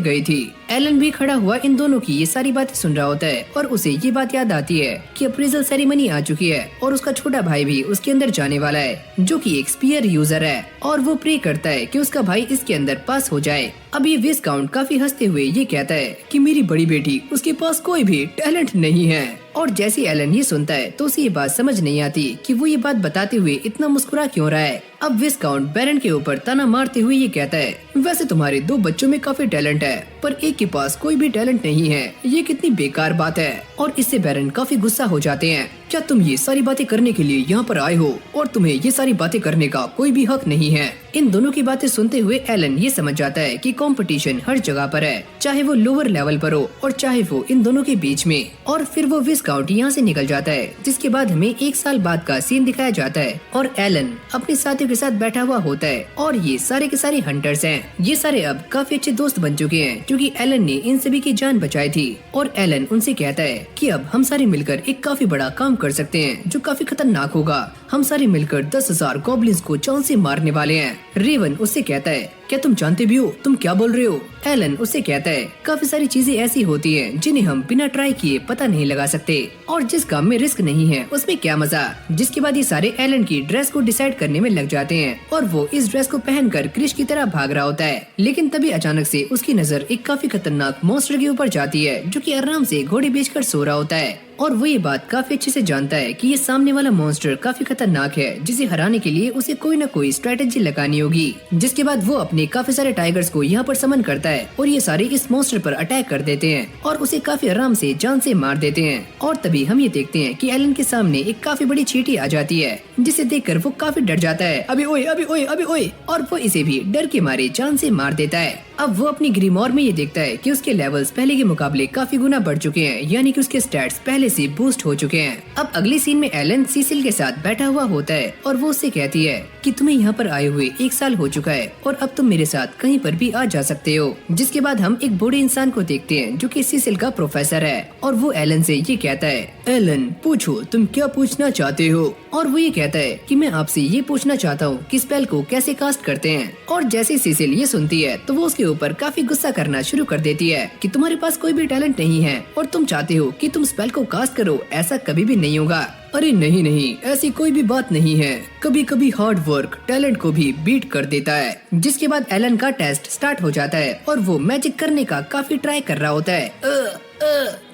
गई थी। एलन भी खड़ा हुआ इन दोनों की ये सारी बातें सुन रहा होता है और उसे ये बात याद आती है कि अप्रेजल सेरेमनी आ चुकी है और उसका छोटा भाई भी उसके अंदर जाने वाला है जो कि एक स्पीयर यूजर है और वो प्रे करता है कि उसका भाई इसके अंदर पास हो जाए। अब ये विस्काउंट काफी हंसते हुए ये कहता है कि मेरी बड़ी बेटी उसके पास कोई भी टैलेंट नहीं है। और जैसे एलन ये सुनता है तो उसे ये बात समझ नहीं आती कि वो ये बात बताते हुए इतना मुस्कुरा क्यों रहा है। अब विस्काउंट बैरन के ऊपर ताना मारते हुए ये कहता है वैसे तुम्हारे 2 बच्चों में काफी टैलेंट है पर एक के पास कोई भी टैलेंट नहीं है, ये कितनी बेकार बात है। और इससे बैरन काफी गुस्सा हो जाते हैं। क्या तुम ये सारी बातें करने के लिए यहाँ पर आए हो और तुम्हें ये सारी बातें करने का कोई भी हक नहीं है। इन दोनों की बातें सुनते हुए एलन ये समझ जाता है कि कंपटीशन हर जगह पर है, चाहे वो लोअर लेवल पर हो और चाहे वो इन दोनों के बीच में। और फिर वो विस्काउंट यहाँ से निकल जाता है, जिसके बाद हमें 1 साल बाद का सीन दिखाया जाता है और एलन अपने साथियों के साथ बैठा हुआ होता है और ये सारे के सारे हंटर्स हैं। ये सारे अब काफी अच्छे दोस्त बन चुके हैं क्योंकि एलन ने इन सभी की जान बचाई थी। और एलन उनसे कहता है कि अब हम सारे मिलकर एक काफी बड़ा काम कर सकते हैं जो काफी खतरनाक होगा। हम सारे मिलकर 10,000 गॉब्लिन्स को चांद से मारने वाले हैं। रेवन उससे कहता है क्या तुम जानते भी हो तुम क्या बोल रहे हो। एलन उससे कहता है काफी सारी चीजें ऐसी होती हैं जिन्हें हम बिना ट्राई किए पता नहीं लगा सकते और जिस काम में रिस्क नहीं है उसमें क्या मजा। जिसके बाद ये सारे एलन की ड्रेस को डिसाइड करने में लग जाते हैं और वो इस ड्रेस को पहनकर क्रिश की तरह भाग रहा होता है। लेकिन तभी अचानक से उसकी नजर एक काफी खतरनाक मॉन्स्टर के ऊपर जाती है जो कि आराम से घोड़े बेचकर सो रहा होता है और वो ये बात काफी अच्छे से जानता है कि ये सामने वाला मॉन्स्टर काफी खतरनाक है, जिसे हराने के लिए उसे कोई न कोई स्ट्रेटेजी लगानी होगी। जिसके बाद वो अपने काफी सारे टाइगर्स को यहाँ पर समन करता है और ये सारे इस मॉन्स्टर पर अटैक कर देते हैं और उसे काफी आराम से जान से मार देते हैं। और तभी हम ये देखते हैं कि एलन के सामने एक काफी बड़ी चींटी आ जाती है, जिसे देखकर वो काफी डर जाता है। अबे ओए अबे ओए अबे ओए, और वो इसे भी डर के मारे जान से मार देता है। अब वो अपनी ग्रीमोर में ये देखता है कि उसके लेवल्स पहले के मुकाबले काफी गुना बढ़ चुके हैं, यानी कि उसके स्टैट्स पहले से बूस्ट हो चुके हैं। अब अगले सीन में एलन सीसिल के साथ बैठा हुआ होता है और वो उससे कहती है कि तुम्हें यहाँ पर आए हुए 1 साल हो चुका है और अब तुम मेरे साथ कहीं पर भी आ जा सकते हो। जिसके बाद हम एक बूढ़े इंसान को देखते हैं जो कि सीसिल का प्रोफेसर है और वो एलन से ये कहता है, एलन पूछो तुम क्या पूछना चाहते हो। और वो ये कहता है कि मैं आपसे ये पूछना चाहता हूँ कि स्पेल को कैसे कास्ट करते हैं। और जैसे सीसिल ये सुनती है तो वो उसके ऊपर काफी गुस्सा करना शुरू कर देती है कि तुम्हारे पास कोई भी टैलेंट नहीं है और तुम चाहते हो कि तुम स्पेल को कास्ट करो, ऐसा कभी भी नहीं होगा। अरे नहीं, ऐसी कोई भी बात नहीं है। कभी कभी हार्ड वर्क टैलेंट को भी बीट कर देता है। जिसके बाद एलन का टेस्ट स्टार्ट हो जाता है और वो मैजिक करने का काफी ट्राई कर रहा होता है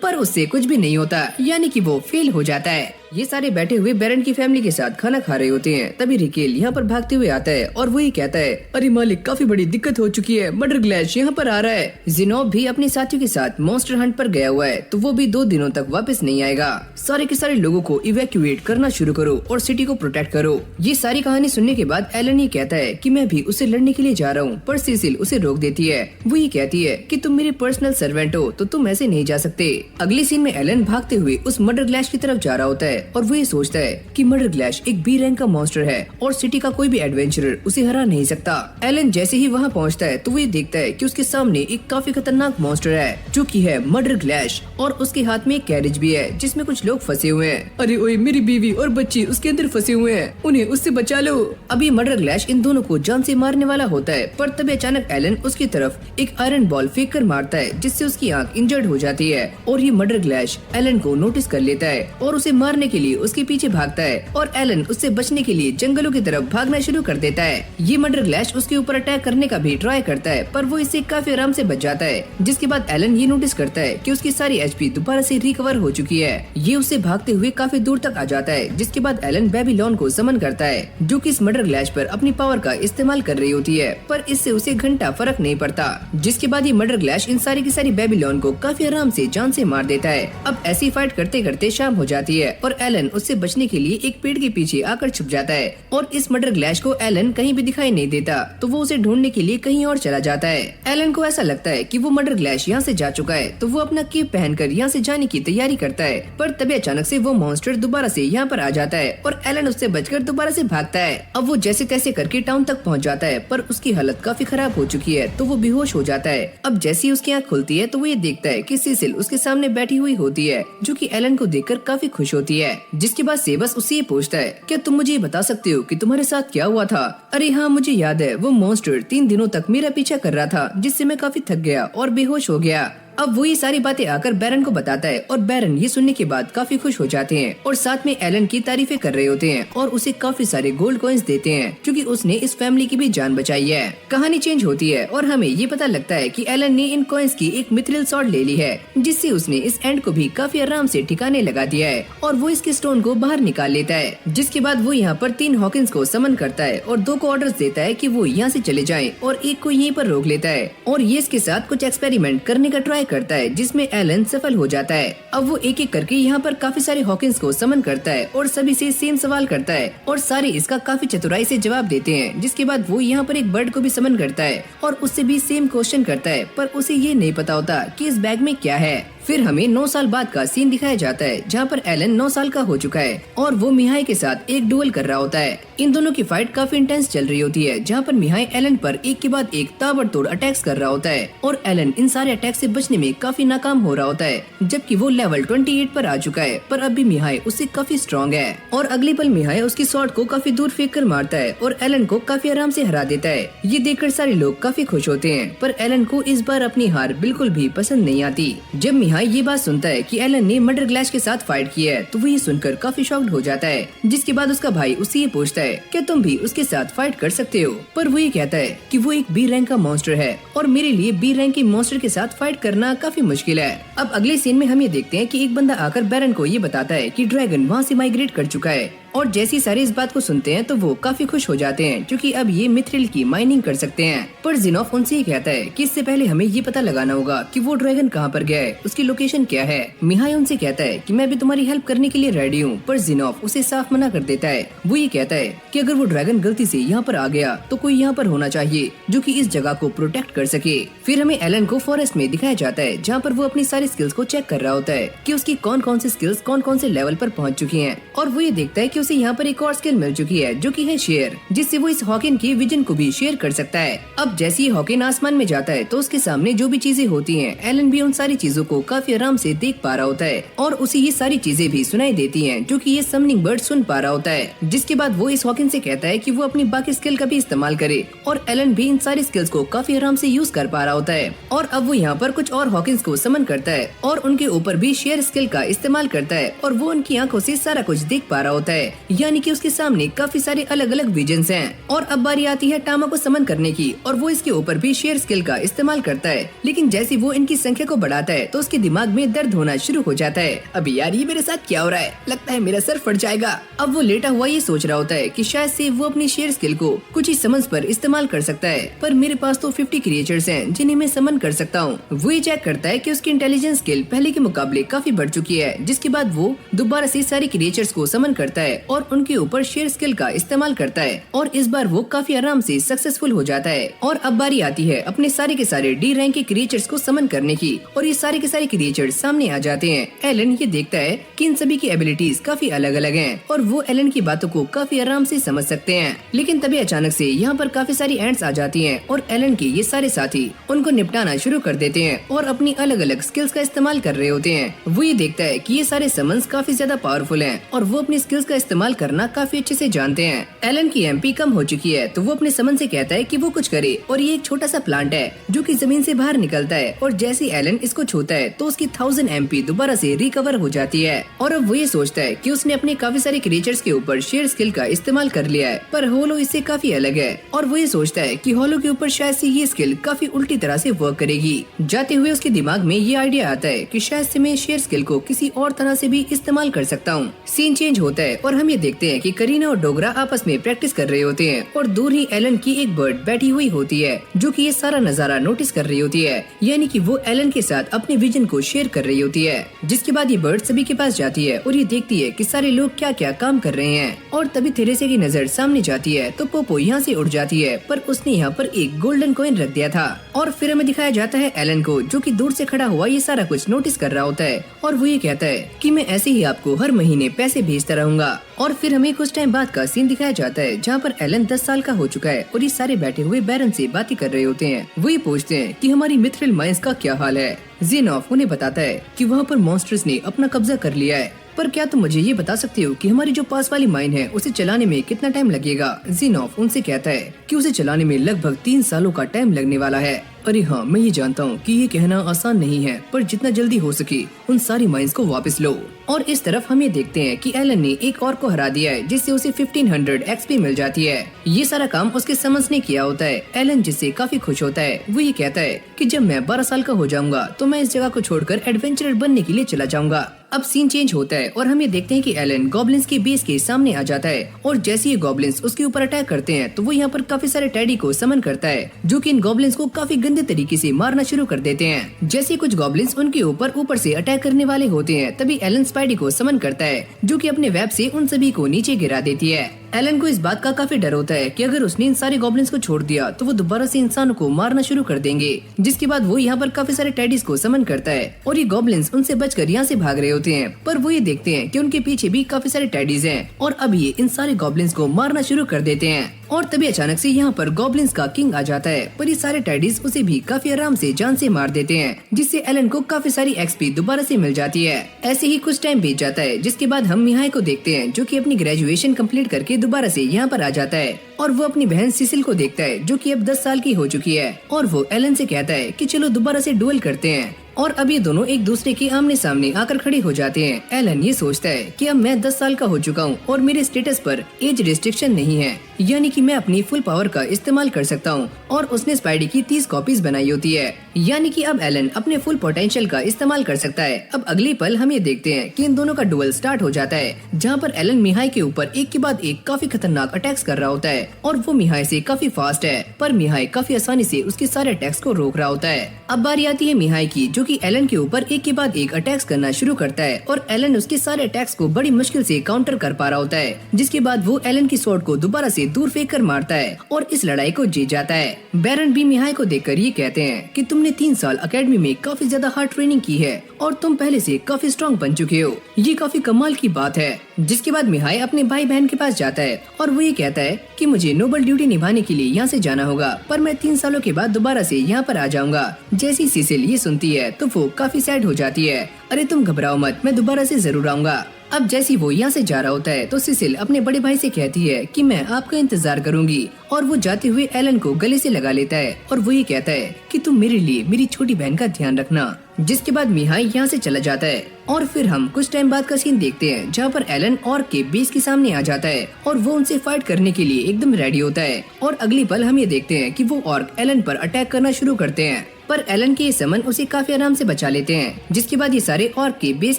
पर उससे कुछ भी नहीं होता, यानी कि वो फेल हो जाता है। ये सारे बैठे हुए बैरन की फैमिली के साथ खाना खा रहे होते हैं। तभी रिकेल यहाँ पर भागते हुए आता है और वही कहता है, अरे मालिक काफी बड़ी दिक्कत हो चुकी है, मर्डर ग्लैश यहाँ पर आ रहा है। जिनोब भी अपने साथियों के साथ मॉन्स्टर हंट पर गया हुआ है, तो वो भी 2 दिनों तक वापस नहीं आएगा। सारे के सारे लोगों को इवैक्यूएट करना शुरू करो और सिटी को प्रोटेक्ट करो। ये सारी कहानी सुनने के बाद एलन ये कहता है कि मैं भी उसे लड़ने के लिए जा रहा हूँ, पर सीसिल उसे रोक देती है। वो ये कहती है कि तुम मेरे पर्सनल सर्वेंट हो तो तुम ऐसे नहीं जा सकते। अगली सीन में एलन भागते हुए उस मर्डर ग्लैश की तरफ जा रहा होता है और वो ये सोचता है कि मर्डर ग्लैश एक बी रैंक का मॉन्स्टर है और सिटी का कोई भी एडवेंचरर उसे हरा नहीं सकता। एलन जैसे ही वहाँ पहुँचता है तो वो ये देखता है कि उसके सामने एक काफी खतरनाक मॉन्स्टर है जो कि है मर्डर ग्लैश और उसके हाथ में एक कैरेज भी है जिसमें कुछ लोग फंसे हुए हैं। अरे ओए, मेरी बीवी और बच्ची उसके अंदर फंसे हुए हैं, उन्हें उससे बचा लो। अभी मर्डर ग्लैश इन दोनों को जान से मारने वाला होता है, पर तभी अचानक एलन उसकी तरफ एक आयरन बॉल फेंक कर मारता है जिससे उसकी आंख इंजर्ड हो जाती है और ये मर्डर ग्लैश एलन को नोटिस कर लेता है और उसे मारने के लिए उसके पीछे भागता है और एलन उससे बचने के लिए जंगलों की तरफ भागना शुरू कर देता है। ये मर्डर ग्लैश उसके ऊपर अटैक करने का भी ट्राई करता है, पर वो इससे काफी आराम से बच जाता है। जिसके बाद एलन ये नोटिस करता है कि उसकी सारी एचपी दोबारा से रिकवर हो चुकी है। ये उससे भागते हुए काफी दूर तक आ जाता है। जिसके बाद एलन बेबीलोन को समन करता है जो कि इस मर्डर ग्लैश पर अपनी पावर का इस्तेमाल कर रही होती है, पर इससे उसे घंटा फर्क नहीं पड़ता। जिसके बाद ये मर्डर ग्लैश इन सारी की सारी बेबीलोन को काफी आराम से जान से मार देता है। अब ऐसी फाइट करते करते शाम हो जाती है और एलन उससे बचने के लिए एक पेड़ के पीछे आकर छुप जाता है और इस मर्डर ग्लैश को एलन कहीं भी दिखाई नहीं देता, तो वो उसे ढूंढने के लिए कहीं और चला जाता है। एलन को ऐसा लगता है कि वो मर्डर ग्लैश यहाँ से जा चुका है, तो वो अपना केप पहनकर यहाँ से जाने की तैयारी करता है, पर तभी अचानक से वो मॉन्स्टर दोबारा से यहाँ पर आ जाता है और एलन उससे बचकर दोबारा से भागता है। अब वो जैसे तैसे करके टाउन तक पहुँच जाता है, पर उसकी हालत काफी खराब हो चुकी है, तो वो बेहोश हो जाता है। अब जैसे ही उसकी आँख खुलती है तो वो ये देखता है कि सीसिल उसके सामने बैठी हुई होती है जो कि एलन को देखकर काफी खुश होती है। जिसके बाद सेबस उससे ये पूछता है, क्या तुम मुझे बता सकते हो कि तुम्हारे साथ क्या हुआ था? अरे हाँ, मुझे याद है, वो मॉन्स्टर 3 दिनों तक मेरा पीछा कर रहा था जिससे मैं काफी थक गया और बेहोश हो गया। अब वो ये सारी बातें आकर बैरन को बताता है और बैरन ये सुनने के बाद काफी खुश हो जाते हैं और साथ में एलन की तारीफें कर रहे होते हैं और उसे काफी सारे गोल्ड कॉइंस देते हैं क्योंकि उसने इस फैमिली की भी जान बचाई है। कहानी चेंज होती है और हमें ये पता लगता है कि एलन ने इन कॉइंस की एक मिथ्रिल सॉर्ड ले ली है जिससे उसने इस एंड को भी काफी आराम से ठिकाने लगा दिया है और वो इसके स्टोन को बाहर निकाल लेता है। जिसके बाद वो यहाँ पर 3 हॉकिंस को समन करता है और 2 को ऑर्डर्स देता है कि वो यहाँ से चले जाएं और एक को यहीं पर रोक लेता है और ये इसके साथ कुछ एक्सपेरिमेंट करने का ट्राई करता है जिसमें एलन सफल हो जाता है। अब वो एक एक करके यहाँ पर काफी सारे हॉकिंस को समन करता है और सभी से सेम सवाल करता है और सारे इसका काफी चतुराई से जवाब देते हैं। जिसके बाद वो यहाँ पर एक बर्ड को भी समन करता है और उससे भी सेम क्वेश्चन करता है, पर उसे ये नहीं पता होता कि इस बैग में क्या है। फिर हमें 9 साल बाद का सीन दिखाया जाता है जहाँ पर एलन 9 साल का हो चुका है और वो मिहाई के साथ एक डुएल कर रहा होता है। इन दोनों की फाइट काफी इंटेंस चल रही होती है जहाँ पर मिहाई एलन पर एक के बाद एक ताबड़तोड़ अटैक्स कर रहा होता है और एलन इन सारे अटैक से बचने में काफी नाकाम हो रहा होता है, जबकि वो लेवल 28 पर आ चुका है, पर अब भी मिहाई उससे काफी स्ट्रॉन्ग है और अगले पल मिहाई उसकी शॉट को काफी दूर फेंक कर मारता है और एलन को काफी आराम से हरा देता है। ये देखकर सारे लोग काफी खुश होते हैं, पर एलन को इस बार अपनी हार बिल्कुल भी पसंद नहीं आती। जब मिहाई ये बात सुनता है कि एलन ने मर्डर ग्लैश के साथ फाइट की है तो वो ये सुनकर काफी शॉक्ड हो जाता है। जिसके बाद उसका भाई उससे ये पूछता है, क्या तुम भी उसके साथ फाइट कर सकते हो? पर वो ये कहता है कि वो एक बी रैंक का मॉन्स्टर है और मेरे लिए बी रैंक के मॉन्स्टर के साथ फाइट करना काफी मुश्किल है। अब अगले सीन में हम ये देखते हैं कि एक बंदा आकर बैरन को ये बताता है कि ड्रैगन वहाँ से माइग्रेट कर चुका है और जैसे ही सारे इस बात को सुनते हैं तो वो काफी खुश हो जाते हैं क्योंकि अब ये मिथ्रिल की माइनिंग कर सकते हैं। पर जिनोफ उनसे ये कहता है कि इससे पहले हमें ये पता लगाना होगा कि वो ड्रैगन कहाँ पर गया है, उसकी लोकेशन क्या है। मिहाई उनसे कहता है कि मैं भी तुम्हारी हेल्प करने के लिए रेडी हूँ, पर जिनोफ उसे साफ मना कर देता है। वो ये कहता है कि अगर वो ड्रैगन गलती से यहाँ पर आ गया तो कोई यहाँ पर होना चाहिए जो कि इस जगह को प्रोटेक्ट कर सके। फिर हमें एलन को फॉरेस्ट में दिखाया जाता है जहाँ पर वो अपनी सारी स्किल्स को चेक कर रहा होता है कि उसकी कौन कौन सी स्किल्स कौन कौन से लेवल पर पहुँच चुकी है और वो ये देखता है कि कि उसे यहाँ पर एक और स्किल मिल चुकी है जो कि है शेयर, जिससे वो इस हॉकिन की विजन को भी शेयर कर सकता है। अब जैसे ही हॉकिन आसमान में जाता है तो उसके सामने जो भी चीजें होती हैं, एलन भी उन सारी चीजों को काफी आराम से देख पा रहा होता है और उसे ये सारी चीजें भी सुनाई देती हैं जो कि ये समनिंग बर्ड सुन पा रहा होता है। जिसके बाद वो इस हॉकिन से कहता है कि वो अपनी बाकी स्किल का भी इस्तेमाल करे और एलन भी इन सारी स्किल्स को काफी आराम से यूज कर पा रहा होता है। और अब वो यहाँ पर कुछ और हॉकिन्स को समन करता है और उनके ऊपर भी शेयर स्किल का इस्तेमाल करता है और वो उनकी आंखों से सारा कुछ देख पा रहा होता है, यानी कि उसके सामने काफी सारे अलग अलग विजन्स हैं। और अब बारी आती है टामा को समन करने की और वो इसके ऊपर भी शेयर स्किल का इस्तेमाल करता है, लेकिन जैसे वो इनकी संख्या को बढ़ाता है तो उसके दिमाग में दर्द होना शुरू हो जाता है। अभी यार ये मेरे साथ क्या हो रहा है, लगता है मेरा सर फट जाएगा। अब वो लेटा हुआ ये सोच रहा होता है कि शायद से वो अपनी शेयर स्किल को कुछ ही समन्स पर इस्तेमाल कर सकता है, पर मेरे पास तो 50 क्रिएचर्स हैं जिन्हें मैं समन कर सकता हूँ। वो ये चेक करता है कि उसकी इंटेलिजेंस स्किल पहले के मुकाबले काफी बढ़ चुकी है, जिसके बाद वो दोबारा से सारी क्रिएचर्स को समन करता है और उनके ऊपर शेयर स्किल का इस्तेमाल करता है और इस बार वो काफी आराम से सक्सेसफुल हो जाता है। और अब बारी आती है अपने सारे के सारे डी रैंक के क्रिएचर्स को समन करने की और ये सारे के सारे क्रिएचर्स सामने आ जाते हैं। एलन ये देखता है कि इन सभी की एबिलिटीज काफी अलग अलग हैं और वो एलन की बातों को काफी आराम से समझ सकते हैं, लेकिन तभी अचानक से यहाँ पर काफी सारी एंट्स आ जाती हैं और एलन के ये सारे साथी उनको निपटाना शुरू कर देते हैं और अपनी अलग अलग स्किल्स का इस्तेमाल कर रहे होते हैं। वो ये देखता है कि ये सारे समन्स काफी ज्यादा पावरफुल हैं और वो अपनी स्किल्स का इस्तेमाल करना काफी अच्छे से जानते हैं। एलन की एमपी कम हो चुकी है तो वो अपने समन से कहता है कि वो कुछ करे और ये एक छोटा सा प्लांट है जो कि जमीन से बाहर निकलता है और जैसे एलन इसको छूता है तो उसकी 1000 एमपी दोबारा से रिकवर हो जाती है। और अब वो ये सोचता है कि उसने अपने काफी सारे क्रिएचर्स के ऊपर शेयर स्किल का इस्तेमाल कर लिया है, पर होलो इससे काफी अलग है और वो ये सोचता है कि होलो के ऊपर शायद से ये स्किल काफी उल्टी तरह से वर्क करेगी। जाते हुए उसके दिमाग में ये आइडिया आता है कि शायद से मैं शेयर स्किल को किसी और तरह से भी इस्तेमाल कर सकता हूँ। सीन चेंज होता है और हम ये देखते हैं कि करीना और डोगरा आपस में प्रैक्टिस कर रहे होते हैं और दूर ही एलन की एक बर्ड बैठी हुई होती है जो कि ये सारा नजारा नोटिस कर रही होती है, यानी कि वो एलन के साथ अपने विजन को शेयर कर रही होती है। जिसके बाद ये बर्ड सभी के पास जाती है और ये देखती है कि सारे लोग क्या क्या काम कर रहे हैं और तभी थेरेसा की नजर सामने जाती है तो पोपो यहाँ से उड़ जाती है, पर उसने यहाँ पर एक गोल्डन कॉइन रख दिया था। और फिर हमें दिखाया जाता है एलन को जो कि दूर से खड़ा हुआ ये सारा कुछ नोटिस कर रहा होता है और वो ये कहता है कि मैं ऐसे ही आपको हर महीने पैसे भेजता रहूंगा। और फिर हमें कुछ टाइम बाद का सीन दिखाया जाता है जहाँ पर एलन 10 साल का हो चुका है और ये सारे बैठे हुए बैरन से बातें कर रहे होते हैं। वो ये पूछते हैं कि हमारी मिथ्रिल माइंस का क्या हाल है। ज़ेनॉफ उन्हें बताता है कि वहाँ पर मॉन्स्टर्स ने अपना कब्जा कर लिया है, पर क्या तुम मुझे ये बता सकते हो कि हमारी जो पास वाली माइन है उसे चलाने में कितना टाइम लगेगा। ज़ेनॉफ उनसे कहता है कि उसे चलाने में लगभग 3 सालों का टाइम लगने वाला है। अरे हाँ, मैं ये जानता हूँ कि ये कहना आसान नहीं है, पर जितना जल्दी हो सके उन सारी माइंस को वापस लो। और इस तरफ हम ये देखते हैं कि एलन ने एक और को हरा दिया है जिससे उसे 1500 एक्सपी मिल जाती है। ये सारा काम उसके समन्स ने किया होता है। एलन जिससे काफी खुश होता है। वो ये कहता है कि जब मैं 12 साल का हो जाऊंगा तो मैं इस जगह को छोड़कर एडवेंचरर बनने के लिए चला जाऊंगा। अब सीन चेंज होता है और हम ये देखते हैं कि एलन गॉब्लिन्स के बेस के सामने आ जाता है और जैसे ये गॉब्लिन्स उसके ऊपर अटैक करते हैं तो वो यहाँ पर काफी सारे टेडी को समन करता है जो कि इन गॉब्लिन्स को काफी गंदे तरीके से मारना शुरू कर देते हैं। जैसे कुछ गॉब्लिन्स उनके ऊपर से अटैक करने वाले होते हैं तभी एलन स्पाइडी को समन करता है जो कि अपने वेब से उन सभी को नीचे गिरा देती है। एलन को इस बात का काफी डर होता है कि अगर उसने इन सारे गॉब्लिन्स को छोड़ दिया तो वो दोबारा से इंसानों को मारना शुरू कर देंगे। जिसके बाद वो यहाँ पर काफी सारे टेडीज को समन करता है और ये गॉब्लिन्स उनसे बचकर यहाँ से भाग रहे होते हैं, पर वो ये देखते हैं कि उनके पीछे भी काफी सारे टेडीज हैं और अब ये इन सारे गॉब्लिन्स को मारना शुरू कर देते हैं। और तभी अचानक से यहाँ पर गॉब्लिन्स का किंग आ जाता है, पर ये सारे टेडीज उसे भी काफी आराम से जान से मार देते हैं जिससे एलन को काफी सारी एक्सपी दोबारा से मिल जाती है। ऐसे ही कुछ टाइम बीत जाता है जिसके बाद हम मिहाई को देखते हैं जो कि अपनी ग्रेजुएशन कंप्लीट करके दोबारा से यहाँ पर आ जाता है और वो अपनी बहन सिसिल को देखता है जो कि अब 10 साल की हो चुकी है और वो एलन से कहता है कि चलो दोबारा से डुएल करते हैं। और अब ये दोनों एक दूसरे के आमने सामने आकर खड़े हो जाते हैं। एलन ये सोचता है कि अब मैं 10 साल का हो चुका हूँ और मेरे स्टेटस पर एज रिस्ट्रिक्शन नहीं है, यानी कि मैं अपनी फुल पावर का इस्तेमाल कर सकता हूँ। और उसने स्पाइडी की 30 कॉपीज बनाई होती है, यानी कि अब एलन अपने फुल पोटेंशियल का इस्तेमाल कर सकता है। अब अगले पल हम ये देखते हैं कि इन दोनों का डुएल स्टार्ट हो जाता है जहाँ पर एलन मिहाई के ऊपर एक के बाद एक काफी खतरनाक अटैक्स कर रहा होता है और वो मिहाई से काफी फास्ट है, पर मिहाई काफी आसानी से उसके सारे अटैक्स को रोक रहा होता है। अब बारी आती है मिहाई की, जो कि एलन के ऊपर एक के बाद एक अटैक्स करना शुरू करता है और एलन उसके सारे अटैक्स को बड़ी मुश्किल से काउंटर कर पा रहा होता है, जिसके बाद वो एलन की स्वॉर्ड को दोबारा से दूर फेंक कर मारता है और इस लड़ाई को जीत जाता है। बैरन भी मिहाई को देखकर ये कहते हैं कि तुमने 3 साल अकेडमी में काफी ज्यादा हार्ड ट्रेनिंग की है और तुम पहले से काफी स्ट्रॉन्ग बन चुके हो, ये काफी कमाल की बात है। जिसके बाद मिहाई अपने भाई बहन के पास जाता है और वो ये कहता है कि मुझे नोबल ड्यूटी निभाने के लिए यहाँ से जाना होगा, पर मैं 3 सालों के बाद दोबारा से यहाँ पर आ जाऊंगा। जैसी सिसिल ये सुनती है तो वो काफी सैड हो जाती है। अरे तुम घबराओ मत, मैं दोबारा से जरूर आऊंगा। अब जैसी वो यहाँ से जा रहा होता है तो सिसिल अपने बड़े भाई से कहती है कि मैं आपका इंतजार करूंगी, और वो जाते हुए एलन को गले से लगा लेता है और वो ये कहता है कि तुम मेरे लिए मेरी छोटी बहन का ध्यान रखना। जिसके बाद मिहाई यहाँ से चला जाता है और फिर हम कुछ टाइम बाद का सीन देखते हैं, जहाँ पर एलन ऑर्क के बेस के सामने आ जाता है और वो उनसे फाइट करने के लिए एकदम रेडी होता है। और अगली पल हम ये देखते हैं कि वो ऑर्क एलन पर अटैक करना शुरू करते हैं, पर एलन के समन उसे काफी आराम से बचा लेते हैं। जिसके बाद ये सारे ऑर्क के बेस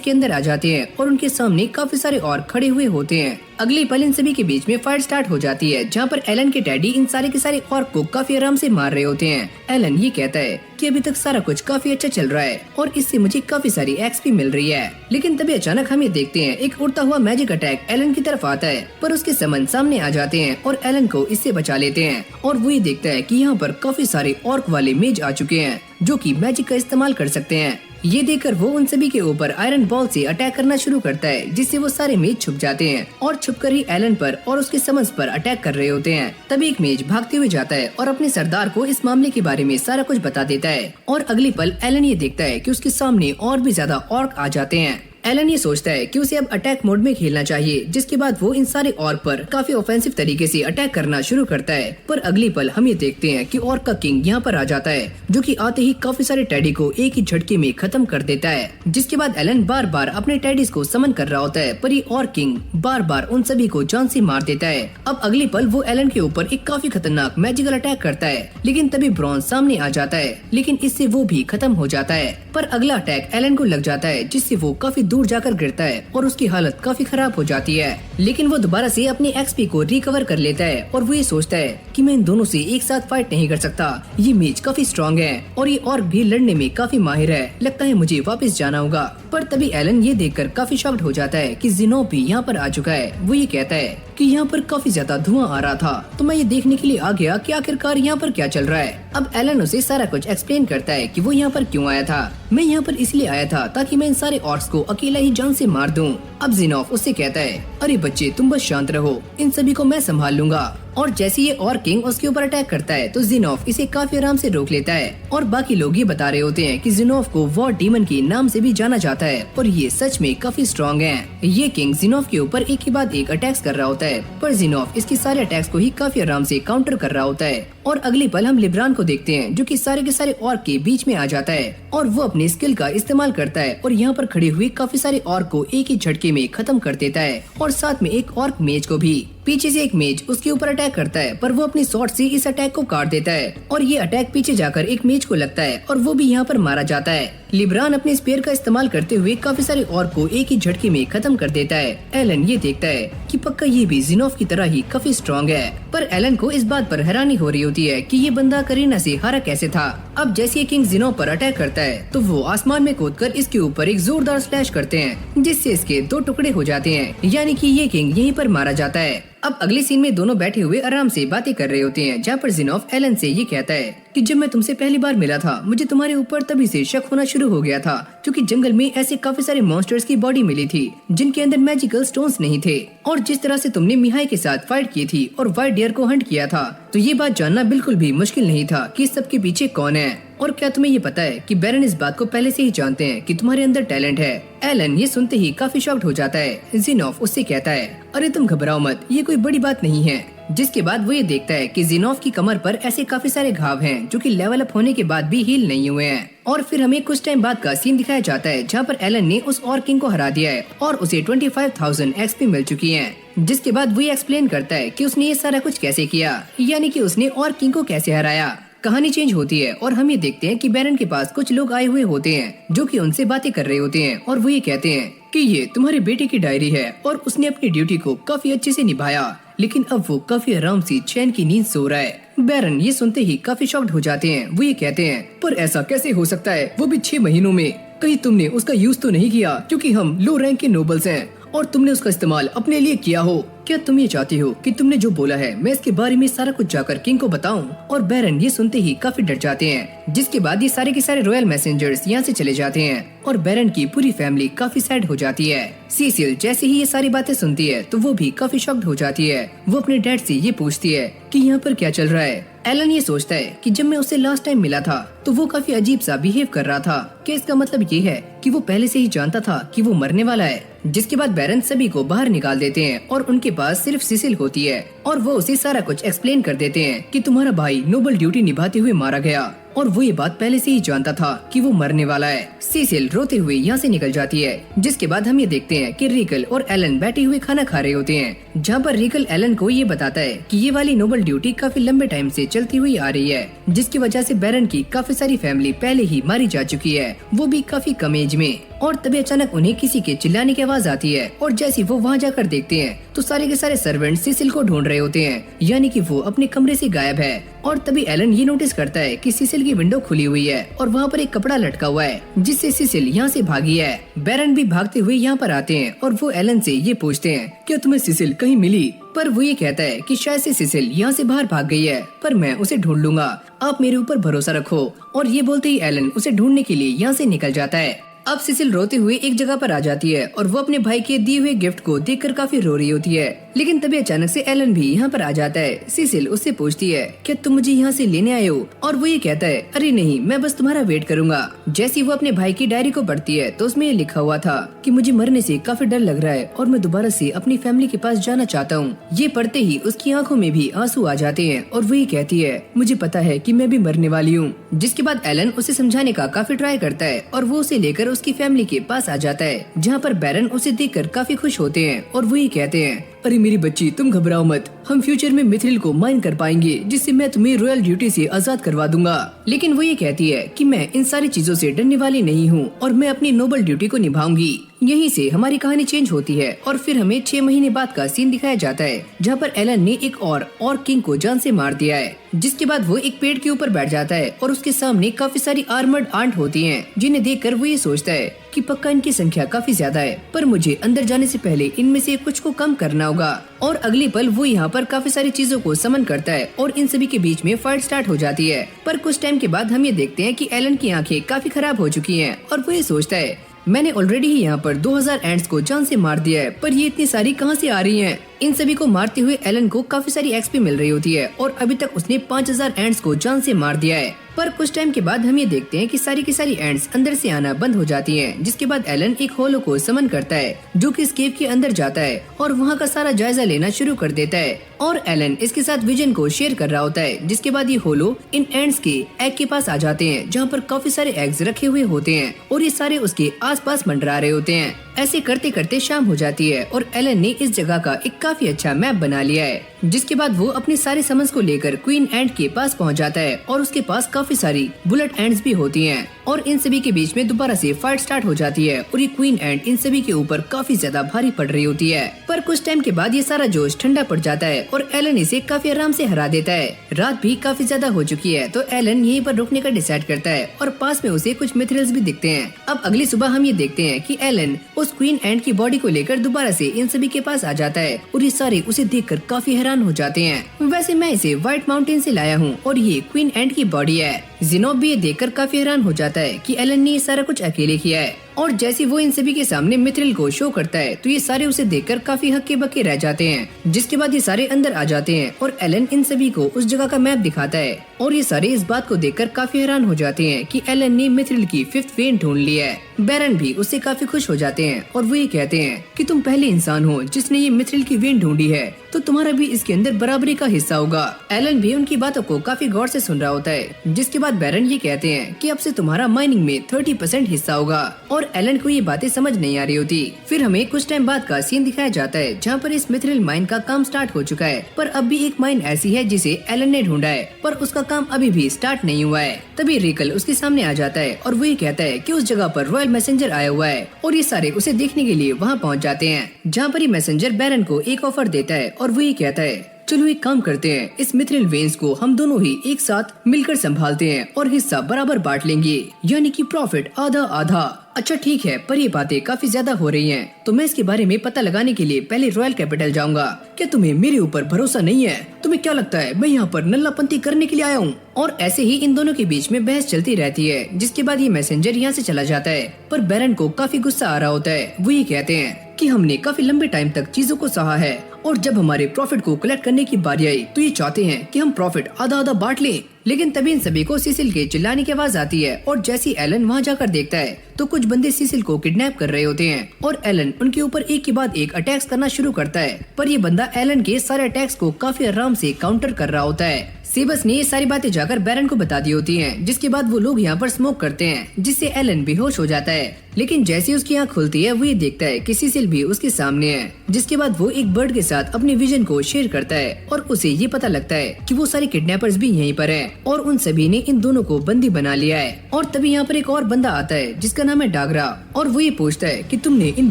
के अंदर आ जाते हैं और उनके सामने काफी सारे ऑर्क खड़े हुए होते हैं। अगली पल इन सभी के बीच में फाइट स्टार्ट हो जाती है, जहाँ पर एलन के डैडी इन सारे के सारे ऑर्क को काफी आराम से मार रहे होते हैं। एलन ये कहता है कि अभी तक सारा कुछ काफी अच्छा चल रहा है और इससे मुझे काफी सारी एक्सपी मिल रही है, लेकिन तभी अचानक हम ये देखते हैं एक उड़ता हुआ मैजिक अटैक एलन की तरफ आता है, पर उसके समन सामने आ जाते हैं और एलन को इससे बचा लेते हैं। और वो ये देखता है कि यहाँ पर काफी सारे ऑर्क वाले मेज आ चुके हैं जो कि मैजिक का इस्तेमाल कर सकते हैं। ये देखकर वो उन सभी के ऊपर आयरन बॉल से अटैक करना शुरू करता है, जिससे वो सारे मेज छुप जाते हैं और छुपकर ही एलन पर और उसके समन्स पर अटैक कर रहे होते हैं। तभी एक मेज भागते हुए जाता है और अपने सरदार को इस मामले के बारे में सारा कुछ बता देता है। और अगली पल एलन ये देखता है कि उसके सामने और भी ज्यादा ऑर्क आ जाते हैं। एलन ये सोचता है कि उसे अब अटैक मोड में खेलना चाहिए, जिसके बाद वो इन सारे ऑर्क पर काफी ऑफेंसिव तरीके से अटैक करना शुरू करता है। पर अगली पल हम ये देखते हैं कि ऑर्क का किंग यहाँ पर आ जाता है, जो कि आते ही काफी सारे टेडी को एक ही झटके में खत्म कर देता है। जिसके बाद एलन बार बार अपने टेडीज को समन कर रहा होता है, पर ये ऑर्क किंग बार बार उन सभी को जान से मार देता है। अब अगली पल वो एलन के ऊपर एक काफी खतरनाक मैजिकल अटैक करता है, लेकिन तभी ब्रॉन्ज सामने आ जाता है, लेकिन इससे वो भी खत्म हो जाता है। पर अगला अटैक एलन को लग जाता है, जिससे वो काफी दूर जाकर गिरता है और उसकी हालत काफी खराब हो जाती है। लेकिन वो दोबारा से अपनी एक्सपी को रिकवर कर लेता है और वो ये सोचता है कि मैं इन दोनों से एक साथ फाइट नहीं कर सकता, ये मेज काफी स्ट्रांग है और ये ऑर्क भी लड़ने में काफी माहिर है, लगता है मुझे वापस जाना होगा। पर तभी एलन ये देखकर काफी शॉक्ड हो जाता है कि ज़िनोफ भी यहाँ पर आ चुका है। वो ये कहता है कि यहाँ पर काफी ज्यादा धुआं आ रहा था, तो मैं ये देखने के लिए आ गया कि आखिरकार यहाँ पर क्या चल रहा है। अब एलन उसे सारा कुछ एक्सप्लेन करता है कि वो यहाँ पर क्यों आया था। मैं यहाँ पर इसलिए आया था ताकि मैं इन सारे ऑर्क्स को अकेला ही जान से मार दूं। अब ज़िनोफ उससे कहता है, अरे बच्चे तुम बस शांत रहो, इन सभी को मैं संभाल लूंगा। और जैसे ये ऑर्क किंग उसके ऊपर अटैक करता है तो ज़िनोफ इसे काफी आराम से रोक लेता है। और बाकी लोग ये बता रहे होते हैं कि ज़िनोफ को वॉर डीमन के नाम से भी जाना जाता है और ये सच में काफी स्ट्रॉन्ग है। ये किंग ज़िनोफ के ऊपर एक के बाद एक अटैक्स कर रहा होता है, पर ज़िनोफ इसके सारे अटैक्स को ही काफी आराम से काउंटर कर रहा होता है। और अगली पल हम लिब्रान को देखते हैं, जो कि सारे के सारे ऑर्क के बीच में आ जाता है और वो अपने स्किल का इस्तेमाल करता है और यहाँ पर खड़े हुए काफी सारे ऑर्क को एक ही झटके में खत्म कर देता है। और साथ में एक ऑर्क मेज को भी। पीछे से एक मेज उसके ऊपर अटैक करता है, पर वो अपनी शॉट से इस अटैक को काट देता है और ये अटैक पीछे जाकर एक मेज को लगता है और वो भी यहाँ पर मारा जाता है। लिब्रान अपने स्पेयर का इस्तेमाल करते हुए काफी सारे ऑर्क को एक ही झटके में खत्म कर देता है। एलन ये देखता है कि पक्का ये भी ज़िनोफ की तरह ही काफी स्ट्रॉन्ग है, पर एलन को इस बात पर हैरानी हो रही होती है कि ये बंदा करीना से हारा कैसे था। अब जैसे ये किंग ज़िनोफ पर अटैक करता है तो वो आसमान में कूदकर इसके ऊपर एक जोरदार स्लैश करते हैं, जिससे इसके 2 टुकड़े हो जाते हैं, यानी कि ये किंग यहीं पर मारा जाता है। अब अगले सीन में दोनों बैठे हुए आराम से बातें कर रहे होते हैं, जहाँ पर ज़िनोफ एलन से ये कहता है कि जब मैं तुमसे पहली बार मिला था मुझे तुम्हारे ऊपर तभी से शक होना शुरू हो गया था, क्योंकि जंगल में ऐसे काफी सारे मॉन्स्टर्स की बॉडी मिली थी जिनके अंदर मैजिकल स्टोन्स नहीं थे, और जिस तरह से तुमने मिहाई के साथ फाइट की थी और व्हाइट डियर को हंट किया था, तो ये बात जानना बिल्कुल भी मुश्किल नहीं था कि इस सब के पीछे कौन है। और क्या तुम्हें ये पता है कि बैरन इस बात को पहले से ही जानते हैं कि तुम्हारे अंदर टैलेंट है। एलन ये सुनते ही काफी शॉक्ड हो जाता है। ज़िनोफ उससे कहता है, अरे तुम घबराओ मत, ये कोई बड़ी बात नहीं है। जिसके बाद वो ये देखता है कि ज़िनोफ की कमर पर ऐसे काफी सारे घाव हैं जो कि लेवल अप होने के बाद भी हील नहीं हुए हैं। और फिर हमें कुछ टाइम बाद का सीन दिखाया जाता है, जहाँ पर एलन ने उस ऑर्क किंग को हरा दिया है और उसे 25,000 एक्सपी मिल चुकी है। जिसके बाद वो ये एक्सप्लेन करता है कि उसने ये सारा कुछ कैसे किया, यानी कि उसने ऑर्क किंग को कैसे हराया। कहानी चेंज होती है और हम ये देखते हैं कि बैरन के पास कुछ लोग आए हुए होते हैं जो कि उनसे बातें कर रहे होते हैं, और वो ये कहते हैं कि ये तुम्हारे बेटे की डायरी है और उसने अपनी ड्यूटी को काफी अच्छे से निभाया। लेकिन अब वो काफी आराम से चैन की नींद सो रहा है। बैरन ये सुनते ही काफी शॉक्ड हो जाते हैं। वो ये कहते हैं, पर ऐसा कैसे हो सकता है, वो भी 6 महीनों में? कहीं तुमने उसका यूज तो नहीं किया, क्योंकि हम लो रैंक के नोबल्स हैं और तुमने उसका इस्तेमाल अपने लिए किया हो? क्या तुम ये चाहती हो कि तुमने जो बोला है मैं इसके बारे में सारा कुछ जाकर किंग को बताऊं? और बैरन ये सुनते ही काफी डर जाते हैं, जिसके बाद ये सारे के सारे रॉयल मैसेंजर्स यहाँ से चले जाते हैं और बैरन की पूरी फैमिली काफी सैड हो जाती है। सीसिल जैसे ही ये सारी बातें सुनती है तो वो भी काफी शॉक्ड हो जाती है। वो अपने डैड से ये पूछती है कि यहाँ पर क्या चल रहा है। एलन ये सोचता है कि जब मैं उससे लास्ट टाइम मिला था तो वो काफी अजीब सा बिहेव कर रहा था। क्या इसका मतलब ये है कि वो पहले से ही जानता था कि वो मरने वाला है? जिसके बाद बैरन सभी को बाहर निकाल देते हैं और उनके पास सिर्फ सिसिल होती है और वो उसे सारा कुछ एक्सप्लेन कर देते हैं कि तुम्हारा भाई नोबल ड्यूटी निभाते हुए मारा गया और वो ये बात पहले से ही जानता था कि वो मरने वाला है। सीसिल रोते हुए यहाँ से निकल जाती है, जिसके बाद हम ये देखते हैं कि रिकल और एलन बैठे हुए खाना खा रहे होते हैं, जहाँ पर रिकल एलन को ये बताता है कि ये वाली नोबल ड्यूटी काफी लंबे टाइम से चलती हुई आ रही है, जिसकी वजह से बैरन की काफी सारी फैमिली पहले ही मारी जा चुकी है, वो भी काफी कम एज में। और तभी अचानक उन्हें किसी के चिल्लाने की आवाज आती है और जैसे वो वहाँ जाकर देखते हैं तो सारे के सारे सर्वेंट सिसिल को ढूंढ रहे होते हैं, यानी कि वो अपने कमरे से गायब है। और तभी एलन ये नोटिस करता है कि सिसिल की विंडो खुली हुई है और वहाँ पर एक कपड़ा लटका हुआ है, जिससे सिसिल यहाँ से भागी है। बैरन भी भागते हुए यहाँ पर आते हैं और वो एलन से ये पूछते हैं, क्या तुम्हें सिसिल कहीं मिली? पर वो ये कहता है कि शायद से सिसिल यहाँ से बाहर भाग गई है, पर मैं उसे ढूंढ लूंगा, आप मेरे ऊपर भरोसा रखो। और ये बोलते ही एलन उसे ढूंढने के लिए यहाँ से निकल जाता है। अब सिसिल रोते हुए एक जगह पर आ जाती है और वो अपने भाई के दिए हुए गिफ्ट को देखकर काफी रो रही होती है, लेकिन तभी अचानक से एलन भी यहाँ पर आ जाता है। सिसिल उससे पूछती है, क्या तुम मुझे यहाँ से लेने आए हो? और वो ये कहता है, अरे नहीं, मैं बस तुम्हारा वेट करूंगा। जैसे वो अपने भाई की डायरी को पढ़ती है तो उसमें ये लिखा हुआ था कि मुझे मरने से काफी डर लग रहा है और मैं दोबारा से अपनी फैमिली के पास जाना चाहता हूँ। ये पढ़ते ही उसकी आंखों में भी आंसू आ जाते हैं और वो ये कहती है, मुझे पता है कि मैं भी मरने वाली हूँ। जिसके बाद एलन उसे समझाने का काफी ट्राई करता है और वो उसे लेकर उसकी फैमिली के पास आ जाता है, जहाँ पर बैरन उसे देखकर काफी खुश होते हैं और वो ये कहते हैं, अरे मेरी बच्ची, तुम घबराओ मत, हम फ्यूचर में मिथ्रिल को माइन कर पाएंगे, जिससे मैं तुम्हें रॉयल ड्यूटी से आजाद करवा दूंगा। लेकिन वो ये कहती है कि मैं इन सारी चीजों से डरने वाली नहीं हूँ और मैं अपनी नोबल ड्यूटी को निभाऊंगी। यहीं से हमारी कहानी चेंज होती है और फिर हमें 6 महीने बाद का सीन दिखाया जाता है, जहाँ पर एलन ने एक और किंग को जान से मार दिया है। जिसके बाद वो एक पेड़ के ऊपर बैठ जाता है और उसके सामने काफी सारी आर्मर्ड आंट होती हैं, जिन्हें देखकर वो ये सोचता है कि पक्का इनकी संख्या काफी ज्यादा है, पर मुझे अंदर जाने से पहले इनमें से कुछ को कम करना होगा। और अगले पल वो यहाँ पर काफी सारी चीजों को समन करता है और इन सभी के बीच में फाइट स्टार्ट हो जाती है। पर कुछ टाइम के बाद हम ये देखते हैं कि एलन की आंखें काफी खराब हो चुकी हैं और वो ये सोचता है, मैंने ऑलरेडी ही यहाँ पर 2000 एंड्स को जान से मार दिया है, पर ये इतनी सारी कहाँ से आ रही हैं? इन सभी को मारते हुए एलन को काफी सारी एक्सपी मिल रही होती है और अभी तक उसने 5000 एंड्स को जान से मार दिया है। पर कुछ टाइम के बाद हम ये देखते हैं कि सारी की सारी एंड्स अंदर से आना बंद हो जाती हैं, जिसके बाद एलन एक होलो को समन करता है जो कि इस केव के अंदर जाता है और वहाँ का सारा जायजा लेना शुरू कर देता है। और एलन इसके साथ विजन को शेयर कर रहा होता है, जिसके बाद ये होलो इन एंड्स के एग के पास आ जाते हैं, जहाँ पर काफी सारे एग्स रखे हुए होते हैं और ये सारे उसके आसपास मंडरा रहे होते हैं। ऐसे करते करते शाम हो जाती है और एलन ने इस जगह का एक काफी अच्छा मैप बना लिया है, जिसके बाद वो अपने सारे समन्स को लेकर क्वीन एंट के पास पहुंच जाता है और उसके पास काफी सारी बुलेट एंड्स भी होती हैं और इन सभी के बीच में दोबारा से फाइट स्टार्ट हो जाती है और ये क्वीन एंट इन सभी के ऊपर काफी ज्यादा भारी पड़ रही होती है। पर कुछ टाइम के बाद ये सारा जोश ठंडा पड़ जाता है और एलन इसे काफी आराम से हरा देता है। रात भी काफी ज्यादा हो चुकी है तो एलन यहीं पर रुकने का डिसाइड करता है और पास में उसे कुछ मिथरल्स भी दिखते हैं। अब अगली सुबह हम ये देखते हैं कि एलन उस क्वीन एंट की बॉडी को लेकर दोबारा से इन सभी के पास आ जाता है और ये सारे उसे देखकर काफी हैरान हो जाते हैं। वैसे मैं इसे व्हाइट माउंटेन से लाया हूँ और ये क्वीन एंट की बॉडी है। जिनोब भी ये देखकर काफी हैरान हो जाता है कि एलन ने ये सारा कुछ अकेले किया है और जैसे वो इन सभी के सामने मिथ्रिल को शो करता है तो ये सारे उसे देखकर काफी हक्के बक्के रह जाते हैं। जिसके बाद ये सारे अंदर आ जाते हैं और एलन इन सभी को उस जगह का मैप दिखाता है और ये सारे इस बात को देखकर काफी हैरान हो जाते हैं कि एलन ने मिथ्रिल की 5th वेन ढूंढ ली है। बैरन भी उससे काफी खुश हो जाते हैं और वो ये कहते हैं कि तुम पहले इंसान हो जिसने ये मिथ्रिल की वेन ढूंढी है, तो तुम्हारा भी इसके अंदर बराबरी का हिस्सा होगा। एलन भी उनकी बातों को काफी गौर से सुन रहा होता है। जिसके बाद बाद बैरन ये कहते हैं कि अब से तुम्हारा माइनिंग में 30% हिस्सा होगा और एलन को ये बातें समझ नहीं आ रही होती। फिर हमें कुछ टाइम बाद का सीन दिखाया जाता है जहाँ पर इस मिथ्रिल माइन का काम स्टार्ट हो चुका है, पर अब भी एक माइन ऐसी है जिसे एलन ने ढूंढा है पर उसका काम अभी भी स्टार्ट नहीं हुआ है। तभी रिकल उसके सामने आ जाता है और वो ये कहता है कि उस जगह पर रॉयल मैसेंजर आया हुआ है और ये सारे उसे देखने के लिए वहाँ पहुँच जाते हैं, जहाँ पर ये मैसेंजर बैरन को एक ऑफर देता है और वो ये कहता है चलो एक काम करते हैं, इस मिथ्रिल वेन्स को हम दोनों ही एक साथ मिलकर संभालते हैं और हिस्सा बराबर बांट लेंगे, यानी कि प्रॉफिट आधा आधा। अच्छा ठीक है, पर ये बातें काफी ज्यादा हो रही हैं, तो मैं इसके बारे में पता लगाने के लिए पहले रॉयल कैपिटल जाऊंगा। क्या तुम्हें मेरे ऊपर भरोसा नहीं है? तुम्हें क्या लगता है मैं यहाँ पर नल्लापंती करने के लिए आया हूँ? और ऐसे ही इन दोनों के बीच में बहस चलती रहती है, जिसके बाद ये मैसेंजर यहाँ से चला जाता है। पर बैरन को काफी गुस्सा आ रहा होता है। वो ये कहते हैं कि हमने काफी लंबे टाइम तक चीजों को सहा है और जब हमारे प्रॉफिट को कलेक्ट करने की बारी आई तो ये चाहते हैं कि हम प्रॉफिट आधा आधा बांट लें। लेकिन तभी इन सभी को सिसिल के चिल्लाने की आवाज आती है और जैसे ही एलन वहाँ जाकर देखता है तो कुछ बंदे सिसिल को किडनैप कर रहे होते हैं और एलन उनके ऊपर एक के बाद एक अटैक्स करना शुरू करता है। पर ये बंदा एलन के सारे अटैक्स को काफी आराम से काउंटर कर रहा होता है। सेबस ने ये सारी बातें जाकर बैरन को बता दी होती हैं, जिसके बाद वो लोग यहाँ पर स्मोक करते हैं जिससे एलन बेहोश हो जाता है। लेकिन जैसे उसकी आँख खुलती है वो ये देखता है कि सिसिल भी उसके सामने है, जिसके बाद वो एक बर्ड के साथ अपने विजन को शेयर करता है और उसे ये पता लगता है कि वो सारे किडनैपर्स भी यहीं पर हैं और उन सभी ने इन दोनों को बंदी बना लिया है। और तभी यहाँ पर एक और बंदा आता है जिसका नाम है डागरा और वो ये पूछता है कि तुमने इन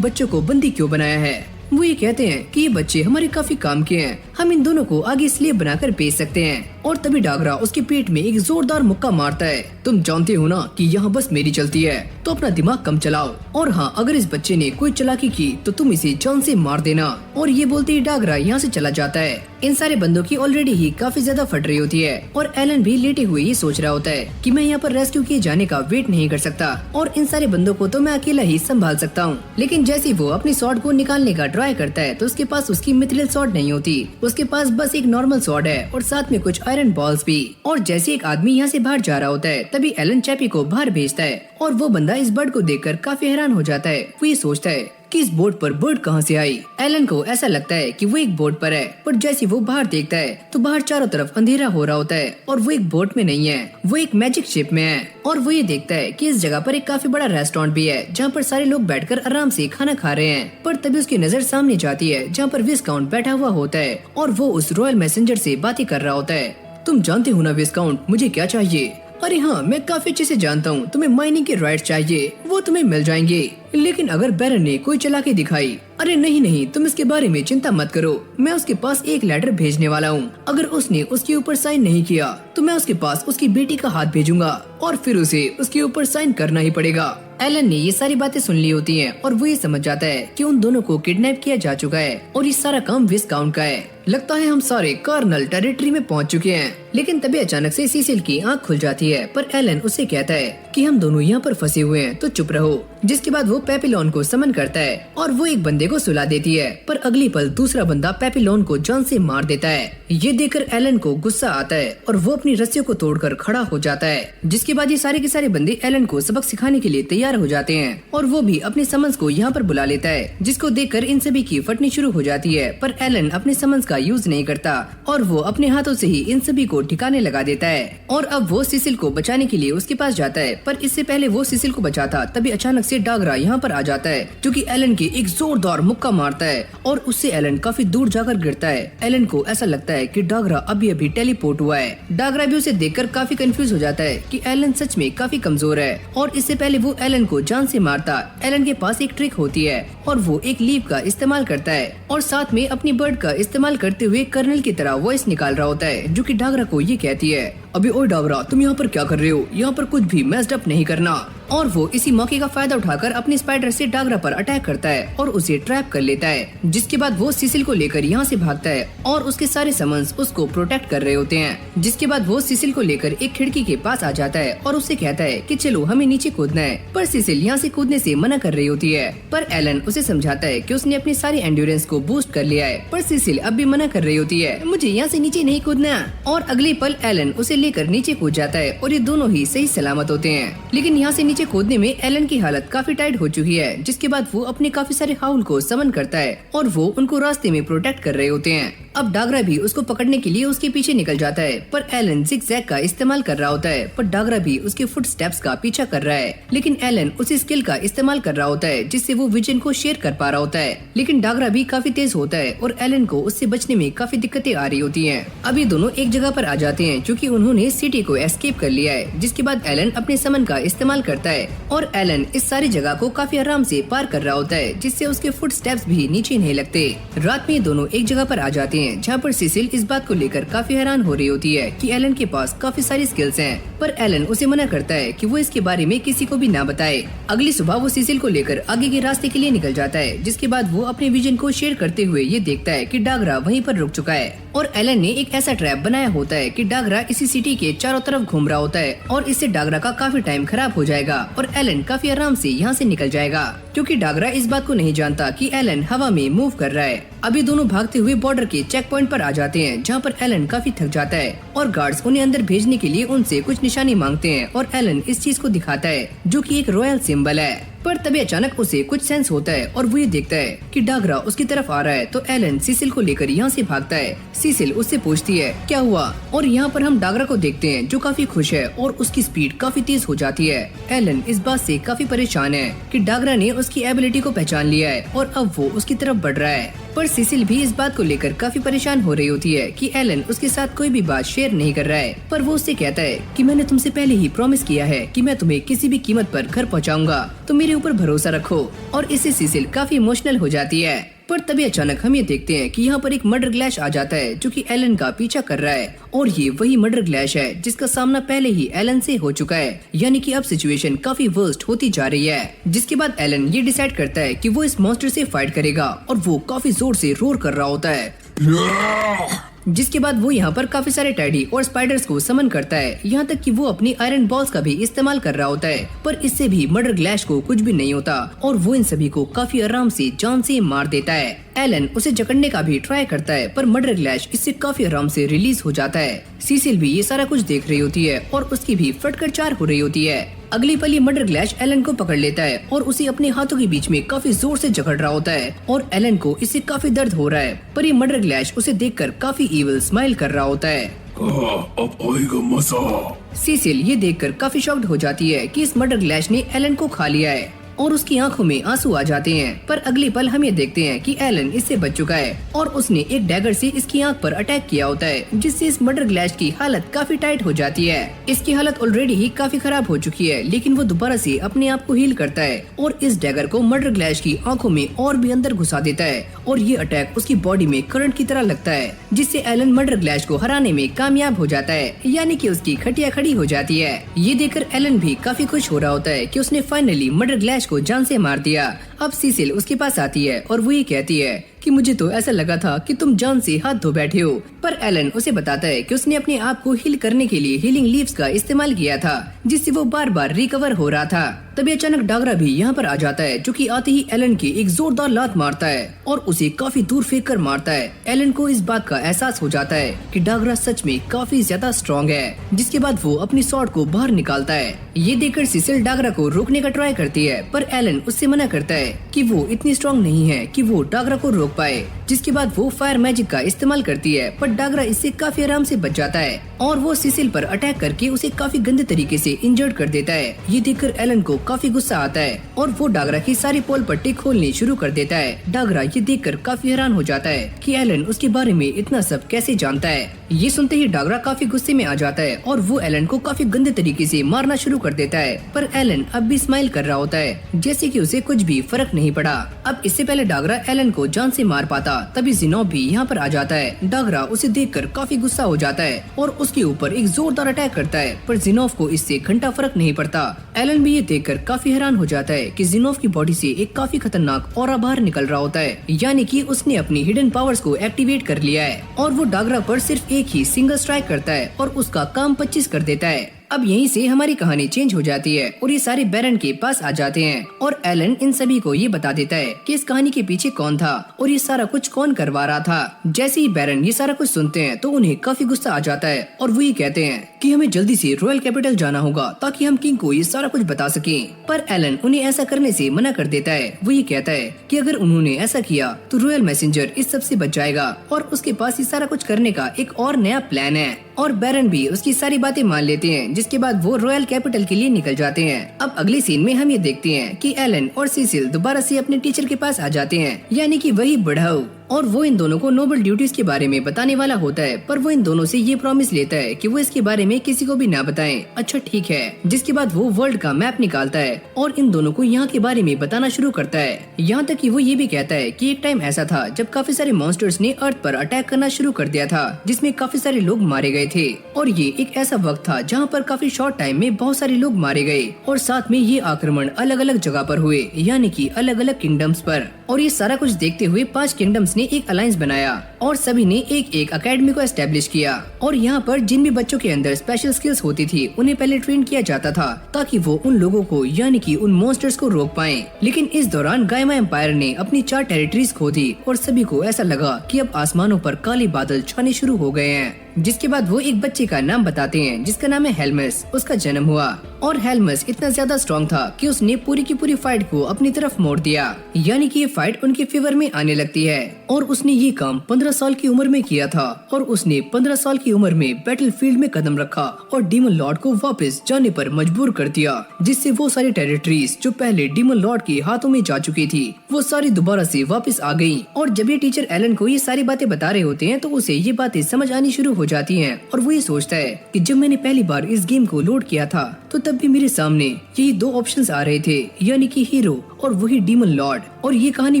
बच्चों को बंदी क्यों बनाया है। वो ये कहते हैं कि ये बच्चे हमारे काफी काम के हैं, हम इन दोनों को आगे स्लेव बनाकर बेच सकते हैं। और तभी डागरा उसके पेट में एक जोरदार मुक्का मारता है। तुम जानते हो ना कि यहाँ बस मेरी चलती है, तो अपना दिमाग कम चलाओ। और हाँ, अगर इस बच्चे ने कोई चालाकी की तो तुम इसे जान से मार देना। और ये बोलते ही डागरा यहाँ से चला जाता है। इन सारे बंदों की ऑलरेडी ही काफी ज्यादा फट रही होती है और एलन भी लेटे हुए ये सोच रहा होता है कि मैं यहाँ पर रेस्क्यू किए जाने का वेट नहीं कर सकता और इन सारे बंदों को तो मैं अकेला ही संभाल सकता हूँ। लेकिन जैसे वो अपनी स्वॉर्ड को निकालने का ट्राई करता है तो उसके पास उसकी मिथ्रिल स्वॉर्ड नहीं होती, उसके पास बस एक नॉर्मल स्वॉर्ड है और साथ में कुछ आयरन बॉल्स भी। और जैसे एक आदमी यहाँ से बाहर जा रहा होता है तभी एलन चैपी को बाहर भेजता है और वो बंदा इस बर्ड को देखकर काफी हैरान हो जाता है। वो ये सोचता है कि इस बोट पर बर्ड कहाँ से आई। एलन को ऐसा लगता है कि वो एक बोट पर है, पर जैसे वो बाहर देखता है तो बाहर चारों तरफ अंधेरा हो रहा होता है और वो एक बोट में नहीं है, वो एक मैजिक शिप में है। और वो ये देखता है कि इस जगह पर एक काफी बड़ा रेस्टोरेंट भी है जहाँ पर सारे लोग बैठकर आराम से खाना खा रहे हैं। पर तभी उसकी नजर सामने जाती है जहाँ पर विस्काउंट बैठा हुआ होता है और वो उस रॉयल मैसेंजर से बातें कर रहा होता है। तुम जानते हो ना विस्काउंट, मुझे क्या चाहिए? अरे हाँ, मैं काफी अच्छे से जानता हूँ, तुम्हें माइनिंग के राइट्स चाहिए, वो तुम्हें मिल जाएंगे। लेकिन अगर बैरन ने कोई चालाकी दिखाई, अरे नहीं, तुम इसके बारे में चिंता मत करो, मैं उसके पास एक लेटर भेजने वाला हूँ। अगर उसने उसके ऊपर साइन नहीं किया तो मैं उसके पास उसकी बेटी का हाथ भेजूंगा और फिर उसे उसके ऊपर साइन करना ही पड़ेगा। एलन ने ये सारी बातें सुन ली होती हैं और वो ये समझ जाता है कि उन दोनों को किडनैप किया जा चुका है और ये सारा काम विस्काउंट का है। लगता है हम सारे कार्नल टेरिटरी में पहुंच चुके हैं। लेकिन तभी अचानक से सिसिल की आंख खुल जाती है, पर एलन उससे कहता है कि हम दोनों यहाँ पर फंसे हुए हैं तो चुप रहो। जिसके बाद वो पेपिलोन को समन करता है और वो एक बंदे को सुला देती है, पर अगली पल दूसरा बंदा पेपिलोन को जान से मार देता है। ये देखकर एलन को गुस्सा आता है और वो अपनी रस्सियों को तोड़कर खड़ा हो जाता है। जिसके बाद ये सारे के सारे बंदे एलन को सबक सिखाने के लिए तैयार हो जाते हैं और वो भी अपने समन्स को यहाँ पर बुला लेता है, जिसको देखकर इन सभी की फटनी शुरू हो जाती है। पर एलन अपने समन्स का यूज नहीं करता और वो अपने हाथों से ही इन सभी को ठिकाने लगा देता है। और अब वो सिसिल को बचाने के लिए उसके पास जाता है, पर इससे पहले वो सिसिल को बचाता तभी अचानक से डागरा यहाँ पर आ जाता है, जो कि एलन के एक जोरदार मुक्का मारता है और उससे एलन काफी दूर जाकर गिरता है। एलन को ऐसा लगता है कि डागरा अभी टेलीपोर्ट हुआ है। डागरा भी उसे देखकर काफी कंफ्यूज हो जाता है कि एलन सच में काफी कमजोर है और इससे पहले वो एलन को जान से मारता। एलन के पास एक ट्रिक होती है और वो एक लीव का इस्तेमाल करता है और साथ में अपनी बर्ड का इस्तेमाल करते हुए कर्नल की तरह वॉइस निकाल रहा होता है, जो कि डागरा को ये कहती है, अबे ओए डागरा, तुम यहाँ पर क्या कर रहे हो? यहाँ पर कुछ भी मेस्ड अप नहीं करना। और वो इसी मौके का फायदा उठाकर अपनी स्पाइडर से डागरा पर अटैक करता है और उसे ट्रैप कर लेता है। जिसके बाद वो सिसिल को लेकर यहाँ से भागता है और उसके सारे समन्स उसको प्रोटेक्ट कर रहे होते हैं। जिसके बाद वो सिसिल को लेकर एक खिड़की के पास आ जाता है और उससे कहता है कि चलो हमें नीचे कूदना है, पर सिसिल यहाँ से कूदने से मना कर रही होती है। पर एलन उसे समझाता है कि उसने अपनी सारी एंड्योरेंस को बूस्ट कर लिया है, पर सिसिल अब भी मना कर रही होती है, मुझे यहाँ से नीचे नहीं कूदना। और अगले पल एलन उसे लेकर नीचे कूद जाता है और ये दोनों ही सही सलामत होते हैं। लेकिन यहाँ से नीचे कूदने में एलन की हालत काफी टाइट हो चुकी है, जिसके बाद वो अपने काफी सारे हाउल को समन करता है और वो उनको रास्ते में प्रोटेक्ट कर रहे होते हैं। अब डागरा भी उसको पकड़ने के लिए उसके पीछे निकल जाता है, पर एलन जिगजैग का इस्तेमाल कर रहा होता है, पर डागरा भी उसके फुटस्टेप्स का पीछा कर रहा है। लेकिन एलन उसी स्किल का इस्तेमाल कर रहा होता है जिससे वो विजन को शेयर कर पा रहा होता है। लेकिन डागरा भी काफी तेज होता है और एलन को उससे बचने में काफी दिक्कतें आ रही होती हैं। अब ये दोनों एक जगह पर आ जाते हैं क्योंकि उन्होंने सिटी को एस्केप कर लिया है, जिसके बाद एलन अपने समन का इस्तेमाल करता है और एलन इस सारी जगह को काफी आराम से पार कर रहा होता है, जिससे उसके फुटस्टेप्स भी नीचे नहीं लगते। रात में दोनों एक जगह पर आ जाते हैं जहाँ पर सिसिल इस बात को लेकर काफी हैरान हो रही होती है कि एलन के पास काफी सारी स्किल्स हैं, पर एलन उसे मना करता है कि वो इसके बारे में किसी को भी ना बताए। अगली सुबह वो सिसिल को लेकर आगे के रास्ते के लिए निकल जाता है, जिसके बाद वो अपने विजन को शेयर करते हुए ये देखता है कि डागरा वहीं पर रुक चुका है और एलन ने एक ऐसा ट्रैप बनाया होता है कि डागरा इसी सिटी के चारों तरफ घूम रहा होता है और इससे डागरा का काफी टाइम खराब हो जाएगा और एलन काफी आराम से यहाँ से निकल जाएगा, क्योंकि डागरा इस बात को नहीं जानता कि एलन हवा में मूव कर रहा है। अभी दोनों भागते हुए बॉर्डर के चेक पॉइंट पर आ जाते हैं, जहाँ पर एलन काफी थक जाता है और गार्ड्स उन्हें अंदर भेजने के लिए उनसे कुछ निशानी मांगते हैं और एलन इस चीज को दिखाता है जो कि एक रॉयल सिंबल है। पर तभी अचानक उसे कुछ सेंस होता है और वो ये देखता है कि डागरा उसकी तरफ आ रहा है, तो एलन सिसिल को लेकर यहाँ से भागता है। सिसिल उससे पूछती है क्या हुआ, और यहाँ पर हम डागरा को देखते हैं जो काफी खुश है और उसकी स्पीड काफी तेज हो जाती है। एलन इस बात से काफी परेशान है कि डागरा ने उसकी एबिलिटी को पहचान लिया है और अब वो उसकी तरफ बढ़ रहा है। पर सिसिल भी इस बात को लेकर काफी परेशान हो रही होती है कि एलन उसके साथ कोई भी बात शेयर नहीं कर रहा है। पर वो उससे कहता है कि मैंने तुमसे पहले ही प्रॉमिस किया है कि मैं तुम्हें किसी भी कीमत पर घर पहुंचाऊंगा, तो मेरे ऊपर भरोसा रखो। और इससे सिसिल काफी इमोशनल हो जाती है। पर तभी अचानक हम ये देखते हैं कि यहाँ पर एक मर्डर ग्लैश आ जाता है जो कि एलन का पीछा कर रहा है और ये वही मर्डर ग्लैश है जिसका सामना पहले ही एलन से हो चुका है, यानी कि अब सिचुएशन काफी वर्स्ट होती जा रही है। जिसके बाद एलन ये डिसाइड करता है कि वो इस मॉन्स्टर से फाइट करेगा और वो काफी जोर से रोर कर रहा होता है। जिसके बाद वो यहाँ पर काफी सारे टैडी और स्पाइडर्स को समन करता है, यहाँ तक कि वो अपनी आयरन बॉल्स का भी इस्तेमाल कर रहा होता है। पर इससे भी मर्डर ग्लैश को कुछ भी नहीं होता और वो इन सभी को काफी आराम से जान से मार देता है। एलन उसे जकड़ने का भी ट्राई करता है, पर मर्डर ग्लैश इससे काफी आराम से रिलीज हो जाता है। सिसिल भी ये सारा कुछ देख रही होती है और उसकी भी फटकर चार हो रही होती है। अगली पल ये मर्डर ग्लैश एलन को पकड़ लेता है और उसे अपने हाथों के बीच में काफी जोर से जकड़ रहा होता है और एलन को इससे काफी दर्द हो रहा है। पर ये मर्डर ग्लैश उसे देखकर काफी इविल स्माइल कर रहा होता है। अब आएगा मजा। सिसिल ये देखकर काफी शॉक्ड हो जाती है कि इस मर्डर ग्लैश ने एलन को खा लिया है और उसकी आंखों में आंसू आ जाते हैं। पर अगली पल हम ये देखते हैं कि एलन इससे बच चुका है और उसने एक डैगर से इसकी आंख पर अटैक किया होता है, जिससे इस मर्डर ग्लैश की हालत काफी टाइट हो जाती है। इसकी हालत ऑलरेडी ही काफी खराब हो चुकी है, लेकिन वो दोबारा से अपने आप को हील करता है और इस डैगर को मर्डर ग्लैश की आंखों में और भी अंदर घुसा देता है और ये अटैक उसकी बॉडी में करंट की तरह लगता है, जिससे एलन मर्डर ग्लैश को हराने में कामयाब हो जाता है, यानी कि उसकी खटिया खड़ी हो जाती है। ये देखकर एलन भी काफी खुश हो रहा होता है कि उसने फाइनली मर्डर ग्लैश को जान से मार दिया। अब सिसिल उसके पास आती है और वो ये कहती है कि मुझे तो ऐसा लगा था कि तुम जान से हाथ धो बैठे हो। पर एलन उसे बताता है कि उसने अपने आप को हील करने के लिए हीलिंग लीव्स का इस्तेमाल किया था, जिससे वो बार बार रिकवर हो रहा था। तभी अचानक डागरा भी यहाँ पर आ जाता है, जो कि आते ही एलन की एक जोरदार लात मारता है और उसे काफी दूर फेंक कर मारता है। एलन को इस बात का एहसास हो जाता है कि डागरा सच में काफी ज्यादा स्ट्रॉन्ग है, जिसके बाद वो अपनी स्वॉर्ड को बाहर निकालता है। ये देखकर सिसिल डागरा को रोकने का ट्राई करती है, पर एलन उससे मना करता है कि वो इतनी स्ट्रॉन्ग नहीं है कि वो डागरा को रोक पाए। जिसके बाद वो फायर मैजिक का इस्तेमाल करती है, पर डागरा इससे काफी आराम से बच जाता है और वो सिसिल पर अटैक करके उसे काफी गंदे तरीके से इंजर्ड कर देता है। ये देखकर एलन को काफी गुस्सा आता है और वो डागरा की सारी पोल पट्टी खोलनी शुरू कर देता है। डागरा ये देखकर काफी हैरान हो जाता है कि एलन उसके बारे में इतना सब कैसे जानता है। ये सुनते ही डागरा काफी गुस्से में आ जाता है और वो एलन को काफी गंदे तरीके से मारना शुरू कर देता है। पर एलन अब भी स्माइल कर रहा होता है, जैसे कि उसे कुछ भी फर्क नहीं पड़ा। अब इससे पहले डागरा एलन को जान से मार पाता, तभी जिनोब भी यहाँ पर आ जाता है। डागरा उसे देखकर काफी गुस्सा हो जाता है और उसके ऊपर एक जोरदार अटैक करता है, पर जिनोब को इससे घंटा फर्क नहीं पड़ता। एलन भी ये देखकर काफी हैरान हो जाता है कि जिनोब की बॉडी से एक काफी खतरनाक ऑरा बाहर निकल रहा होता है, यानी कि उसने अपनी हिडन पावर्स को एक्टिवेट कर लिया है और वो डागरा पर सिर्फ एक ही सिंगल स्ट्राइक करता है और उसका काम 25 कर देता है। अब यहीं से हमारी कहानी चेंज हो जाती है और ये सारे बैरन के पास आ जाते हैं और एलन इन सभी को ये बता देता है कि इस कहानी के पीछे कौन था और ये सारा कुछ कौन करवा रहा था। जैसे ही बैरन ये सारा कुछ सुनते हैं तो उन्हें काफी गुस्सा आ जाता है और वो ये कहते हैं कि हमें जल्दी से रॉयल कैपिटल जाना होगा ताकि हम किंग को ये सारा कुछ बता सकें। पर एलन उन्हें ऐसा करने से मना कर देता है। वो ये कहता है कि अगर उन्होंने ऐसा किया तो रॉयल मैसेंजर इस सब से बच जाएगा और उसके पास ये सारा कुछ करने का एक और नया प्लान है। और बैरन भी उसकी सारी बातें मान लेते हैं, जिसके बाद वो रॉयल कैपिटल के लिए निकल जाते हैं। अब अगले सीन में हम ये देखते हैं कि एलन और सिसिल दोबारा से अपने टीचर के पास आ जाते हैं, यानी कि वही बुढ़ाऊ, और वो इन दोनों को नोबल ड्यूटीज के बारे में बताने वाला होता है। पर वो इन दोनों से ये प्रॉमिस लेता है कि वो इसके बारे में किसी को भी ना बताएं। अच्छा ठीक है। जिसके बाद वो वर्ल्ड का मैप निकालता है और इन दोनों को यहाँ के बारे में बताना शुरू करता है। यहाँ तक कि वो ये भी कहता है कि एक टाइम ऐसा था जब काफी सारे मॉन्स्टर्स ने अर्थ पर अटैक करना शुरू कर दिया था, जिसमें काफी सारे लोग मारे गए थे। और ये एक ऐसा वक्त था जहाँ पर काफी शॉर्ट टाइम में बहुत सारे लोग मारे गए और साथ में ये आक्रमण अलग अलग जगह पर हुए, यानी कि अलग अलग किंगडम्स पर। और ये सारा कुछ देखते हुए 5 किंगडम्स ने एक अलायंस बनाया और सभी ने एक एक अकेडमी को एस्टेब्लिश किया। और यहाँ पर जिन भी बच्चों के अंदर स्पेशल स्किल्स होती थी उन्हें पहले ट्रेन किया जाता था ताकि वो उन लोगों को, यानी कि उन मॉन्स्टर्स को रोक पाएं। लेकिन इस दौरान गायमा एम्पायर ने अपनी 4 टेरिटरीज खो दी और सभी को ऐसा लगा कि अब आसमानों पर काले बादल छाने शुरू हो गए हैं। जिसके बाद वो एक बच्चे का नाम बताते हैं जिसका नाम है हेल्मस। उसका जन्म हुआ और हेल्मस इतना ज्यादा स्ट्रॉन्ग था कि उसने पूरी की पूरी फाइट को अपनी तरफ मोड़ दिया, यानी कि ये फाइट उनके फेवर में आने लगती है। और उसने ये काम 15 साल की उम्र में किया था और उसने 15 साल की उम्र में बैटलफील्ड में कदम रखा और डीमन लॉर्ड को वापस जाने पर मजबूर कर दिया, जिससे वो सारी टेरिटरीज जो पहले डीमन लॉर्ड के हाथों में जा चुकी थी वो सारी दोबारा से वापस आ गयी। और जब ये टीचर एलन को ये सारी बातें बता रहे होते हैं तो उसे ये बातें समझ आनी शुरू हो जाती हैं और वो ये सोचता है कि जब मैंने पहली बार इस गेम को लोड किया था तो तब भी मेरे सामने यही 2 ऑप्शंस आ रहे थे, यानी कि हीरो और वही डीमन लॉर्ड। और ये कहानी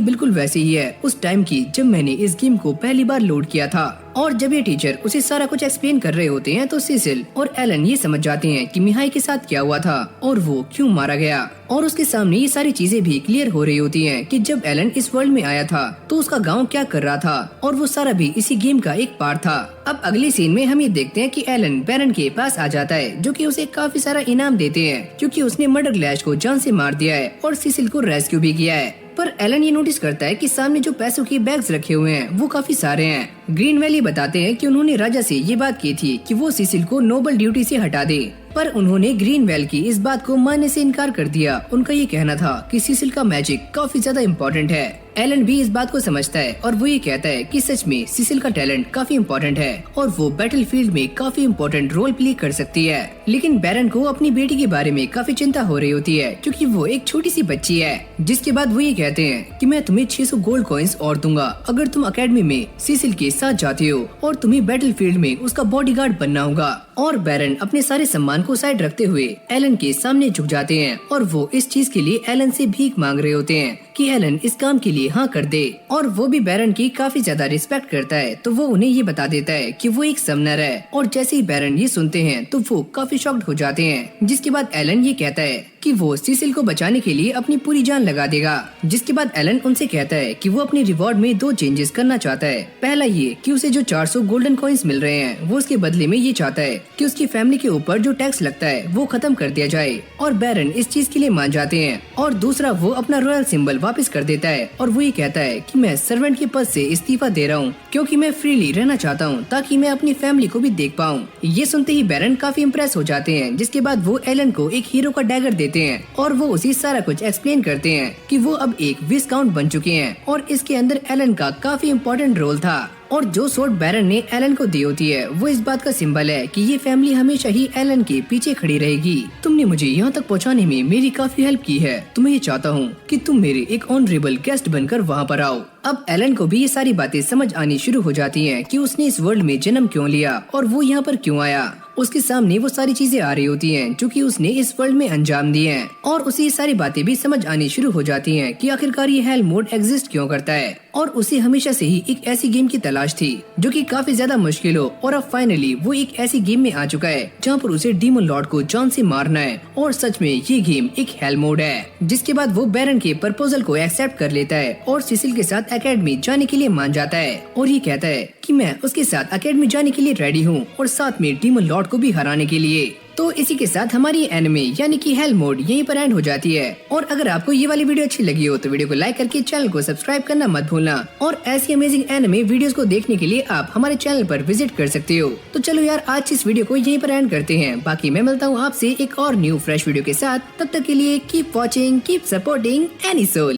बिल्कुल वैसे ही है उस टाइम की जब मैंने इस गेम को पहली बार लोड किया था। और जब ये टीचर उसे सारा कुछ एक्सप्लेन कर रहे होते हैं तो सिसिल और एलन ये समझ जाते हैं कि मिहाई के साथ क्या हुआ था और वो क्यों मारा गया। और उसके सामने ये सारी चीजें भी क्लियर हो रही होती हैं कि जब एलन इस वर्ल्ड में आया था तो उसका गांव क्या कर रहा था और वो सारा भी इसी गेम का एक पार्ट था। अब अगले सीन में हम ये देखते हैं कि एलन बैरन के पास आ जाता है, जो कि उसे काफी सारा इनाम देते हैं क्योंकि उसने मर्डर ग्लैश को जान से मार दिया है और सिसिल को रेस्क्यू भी किया है। पर एलन ये नोटिस करता है कि सामने जो पैसों के बैग्स रखे हुए हैं वो काफी सारे हैं। ग्रीन वैली बताते हैं कि उन्होंने राजा से ये बात की थी कि वो सिसिल को नोबल ड्यूटी से हटा दे, पर उन्होंने ग्रीन वेल की इस बात को मानने से इनकार कर दिया। उनका ये कहना था कि सिसिल का मैजिक काफी ज्यादा इम्पोर्टेंट है। एलन भी इस बात को समझता है और वो ये कहता है कि सच में सिसिल का टैलेंट काफी इम्पोर्टेंट है और वो बैटलफील्ड में काफी इम्पोर्टेंट रोल प्ले कर सकती है। लेकिन बैरन को अपनी बेटी के बारे में काफी चिंता हो रही होती है क्योंकि वो एक छोटी सी बच्ची है। जिसके बाद वो ये कहते हैं कि मैं तुम्हें 600 गोल्ड कॉइन्स और दूंगा अगर तुम अकेडमी में सिसिल के साथ जाते हो और तुम्हें बैटलफील्ड में उसका बॉडीगार्ड बनना होगा। और बैरन अपने सारे सम्मान को साइड रखते हुए एलन के सामने झुक जाते हैं और वो इस चीज के लिए एलन से भीख मांग रहे होते हैं कि एलन इस काम के लिए हाँ कर दे। और वो भी बैरन की काफी ज्यादा रिस्पेक्ट करता है तो वो उन्हें ये बता देता है कि वो एक समनर है। और जैसे ही बैरन ये सुनते हैं तो वो काफी शॉक्ड हो जाते हैं। जिसके बाद एलन ये कहता है कि वो सिसिल को बचाने के लिए अपनी पूरी जान लगा देगा। जिसके बाद एलन उनसे कहता है कि वो अपने रिवॉर्ड में 2 चेंजेस करना चाहता है। पहला ये कि उसे जो 400 गोल्डन कॉइन्स मिल रहे हैं वो उसके बदले में ये चाहता है कि उसकी फैमिली के ऊपर जो टैक्स लगता है वो खत्म कर दिया जाए और बैरन इस चीज के लिए मान जाते हैं। और दूसरा वो अपना रॉयल सिंबल वापस कर देता है और वो ये कहता है कि मैं सर्वेंट के पद से इस्तीफा दे रहा हूँ क्योंकि मैं फ्रीली रहना चाहता हूँ ताकि मैं अपनी फैमिली को भी देख पाऊँ। ये सुनते ही बैरन काफी इम्प्रेस हो जाते हैं। जिसके बाद वो एलन को एक हीरो का डैगर देते हैं और वो उसी सारा कुछ एक्सप्लेन करते हैं कि वो अब एक विस्काउंट बन चुके हैं और इसके अंदर एलन का काफी इम्पोर्टेंट रोल था। और जो सोर्ड बैरन ने एलन को दी होती है वो इस बात का सिंबल है कि ये फैमिली हमेशा ही एलन के पीछे खड़ी रहेगी। तुमने मुझे यहाँ तक पहुँचाने में मेरी काफी हेल्प की है, तो मैं ये चाहता हूँ कि तुम मेरे एक ऑनरेबल गेस्ट बनकर वहाँ पर आओ। अब एलन को भी ये सारी बातें समझ आनी शुरू हो जाती हैं कि उसने इस वर्ल्ड में जन्म क्यों लिया और वो यहाँ पर क्यों आया। उसके सामने वो सारी चीजें आ रही होती हैं जो कि उसने इस वर्ल्ड में अंजाम दिए हैं और उसे ये सारी बातें भी समझ आनी शुरू हो जाती हैं कि आखिरकार ये हेल मोड एग्जिस्ट क्यों करता है। और उसे हमेशा से ही एक ऐसी गेम की तलाश थी जो कि काफी ज्यादा मुश्किल हो और अब फाइनली वो एक ऐसी गेम में आ चुका है जहाँ पर उसे डीमन लॉर्ड को जान से मारना है। और सच में ये गेम एक हेल मोड है। जिसके बाद वो बैरन के प्रपोजल को एक्सेप्ट कर लेता है और सिसिल के साथ एकेडमी जाने के लिए मान जाता है और ये कहता है कि मैं उसके साथ एकेडमी जाने के लिए रेडी हूँ और साथ में डीमन लॉर्ड को भी हराने के लिए। तो इसी के साथ हमारी एनिमे यानी कि हेल मोड यहीं पर एंड हो जाती है। और अगर आपको ये वाली वीडियो अच्छी लगी हो तो वीडियो को लाइक करके चैनल को सब्सक्राइब करना मत भूलना। और ऐसी अमेजिंग एनिमे वीडियोस को देखने के लिए आप हमारे चैनल पर विजिट कर सकते हो। तो चलो यार, आज इस वीडियो को यहीं पर एंड करते हैं। बाकी मैं मिलता हूँ आपसे एक और न्यू फ्रेश वीडियो के साथ। तब तक के लिए keep watching, keep supporting anisole.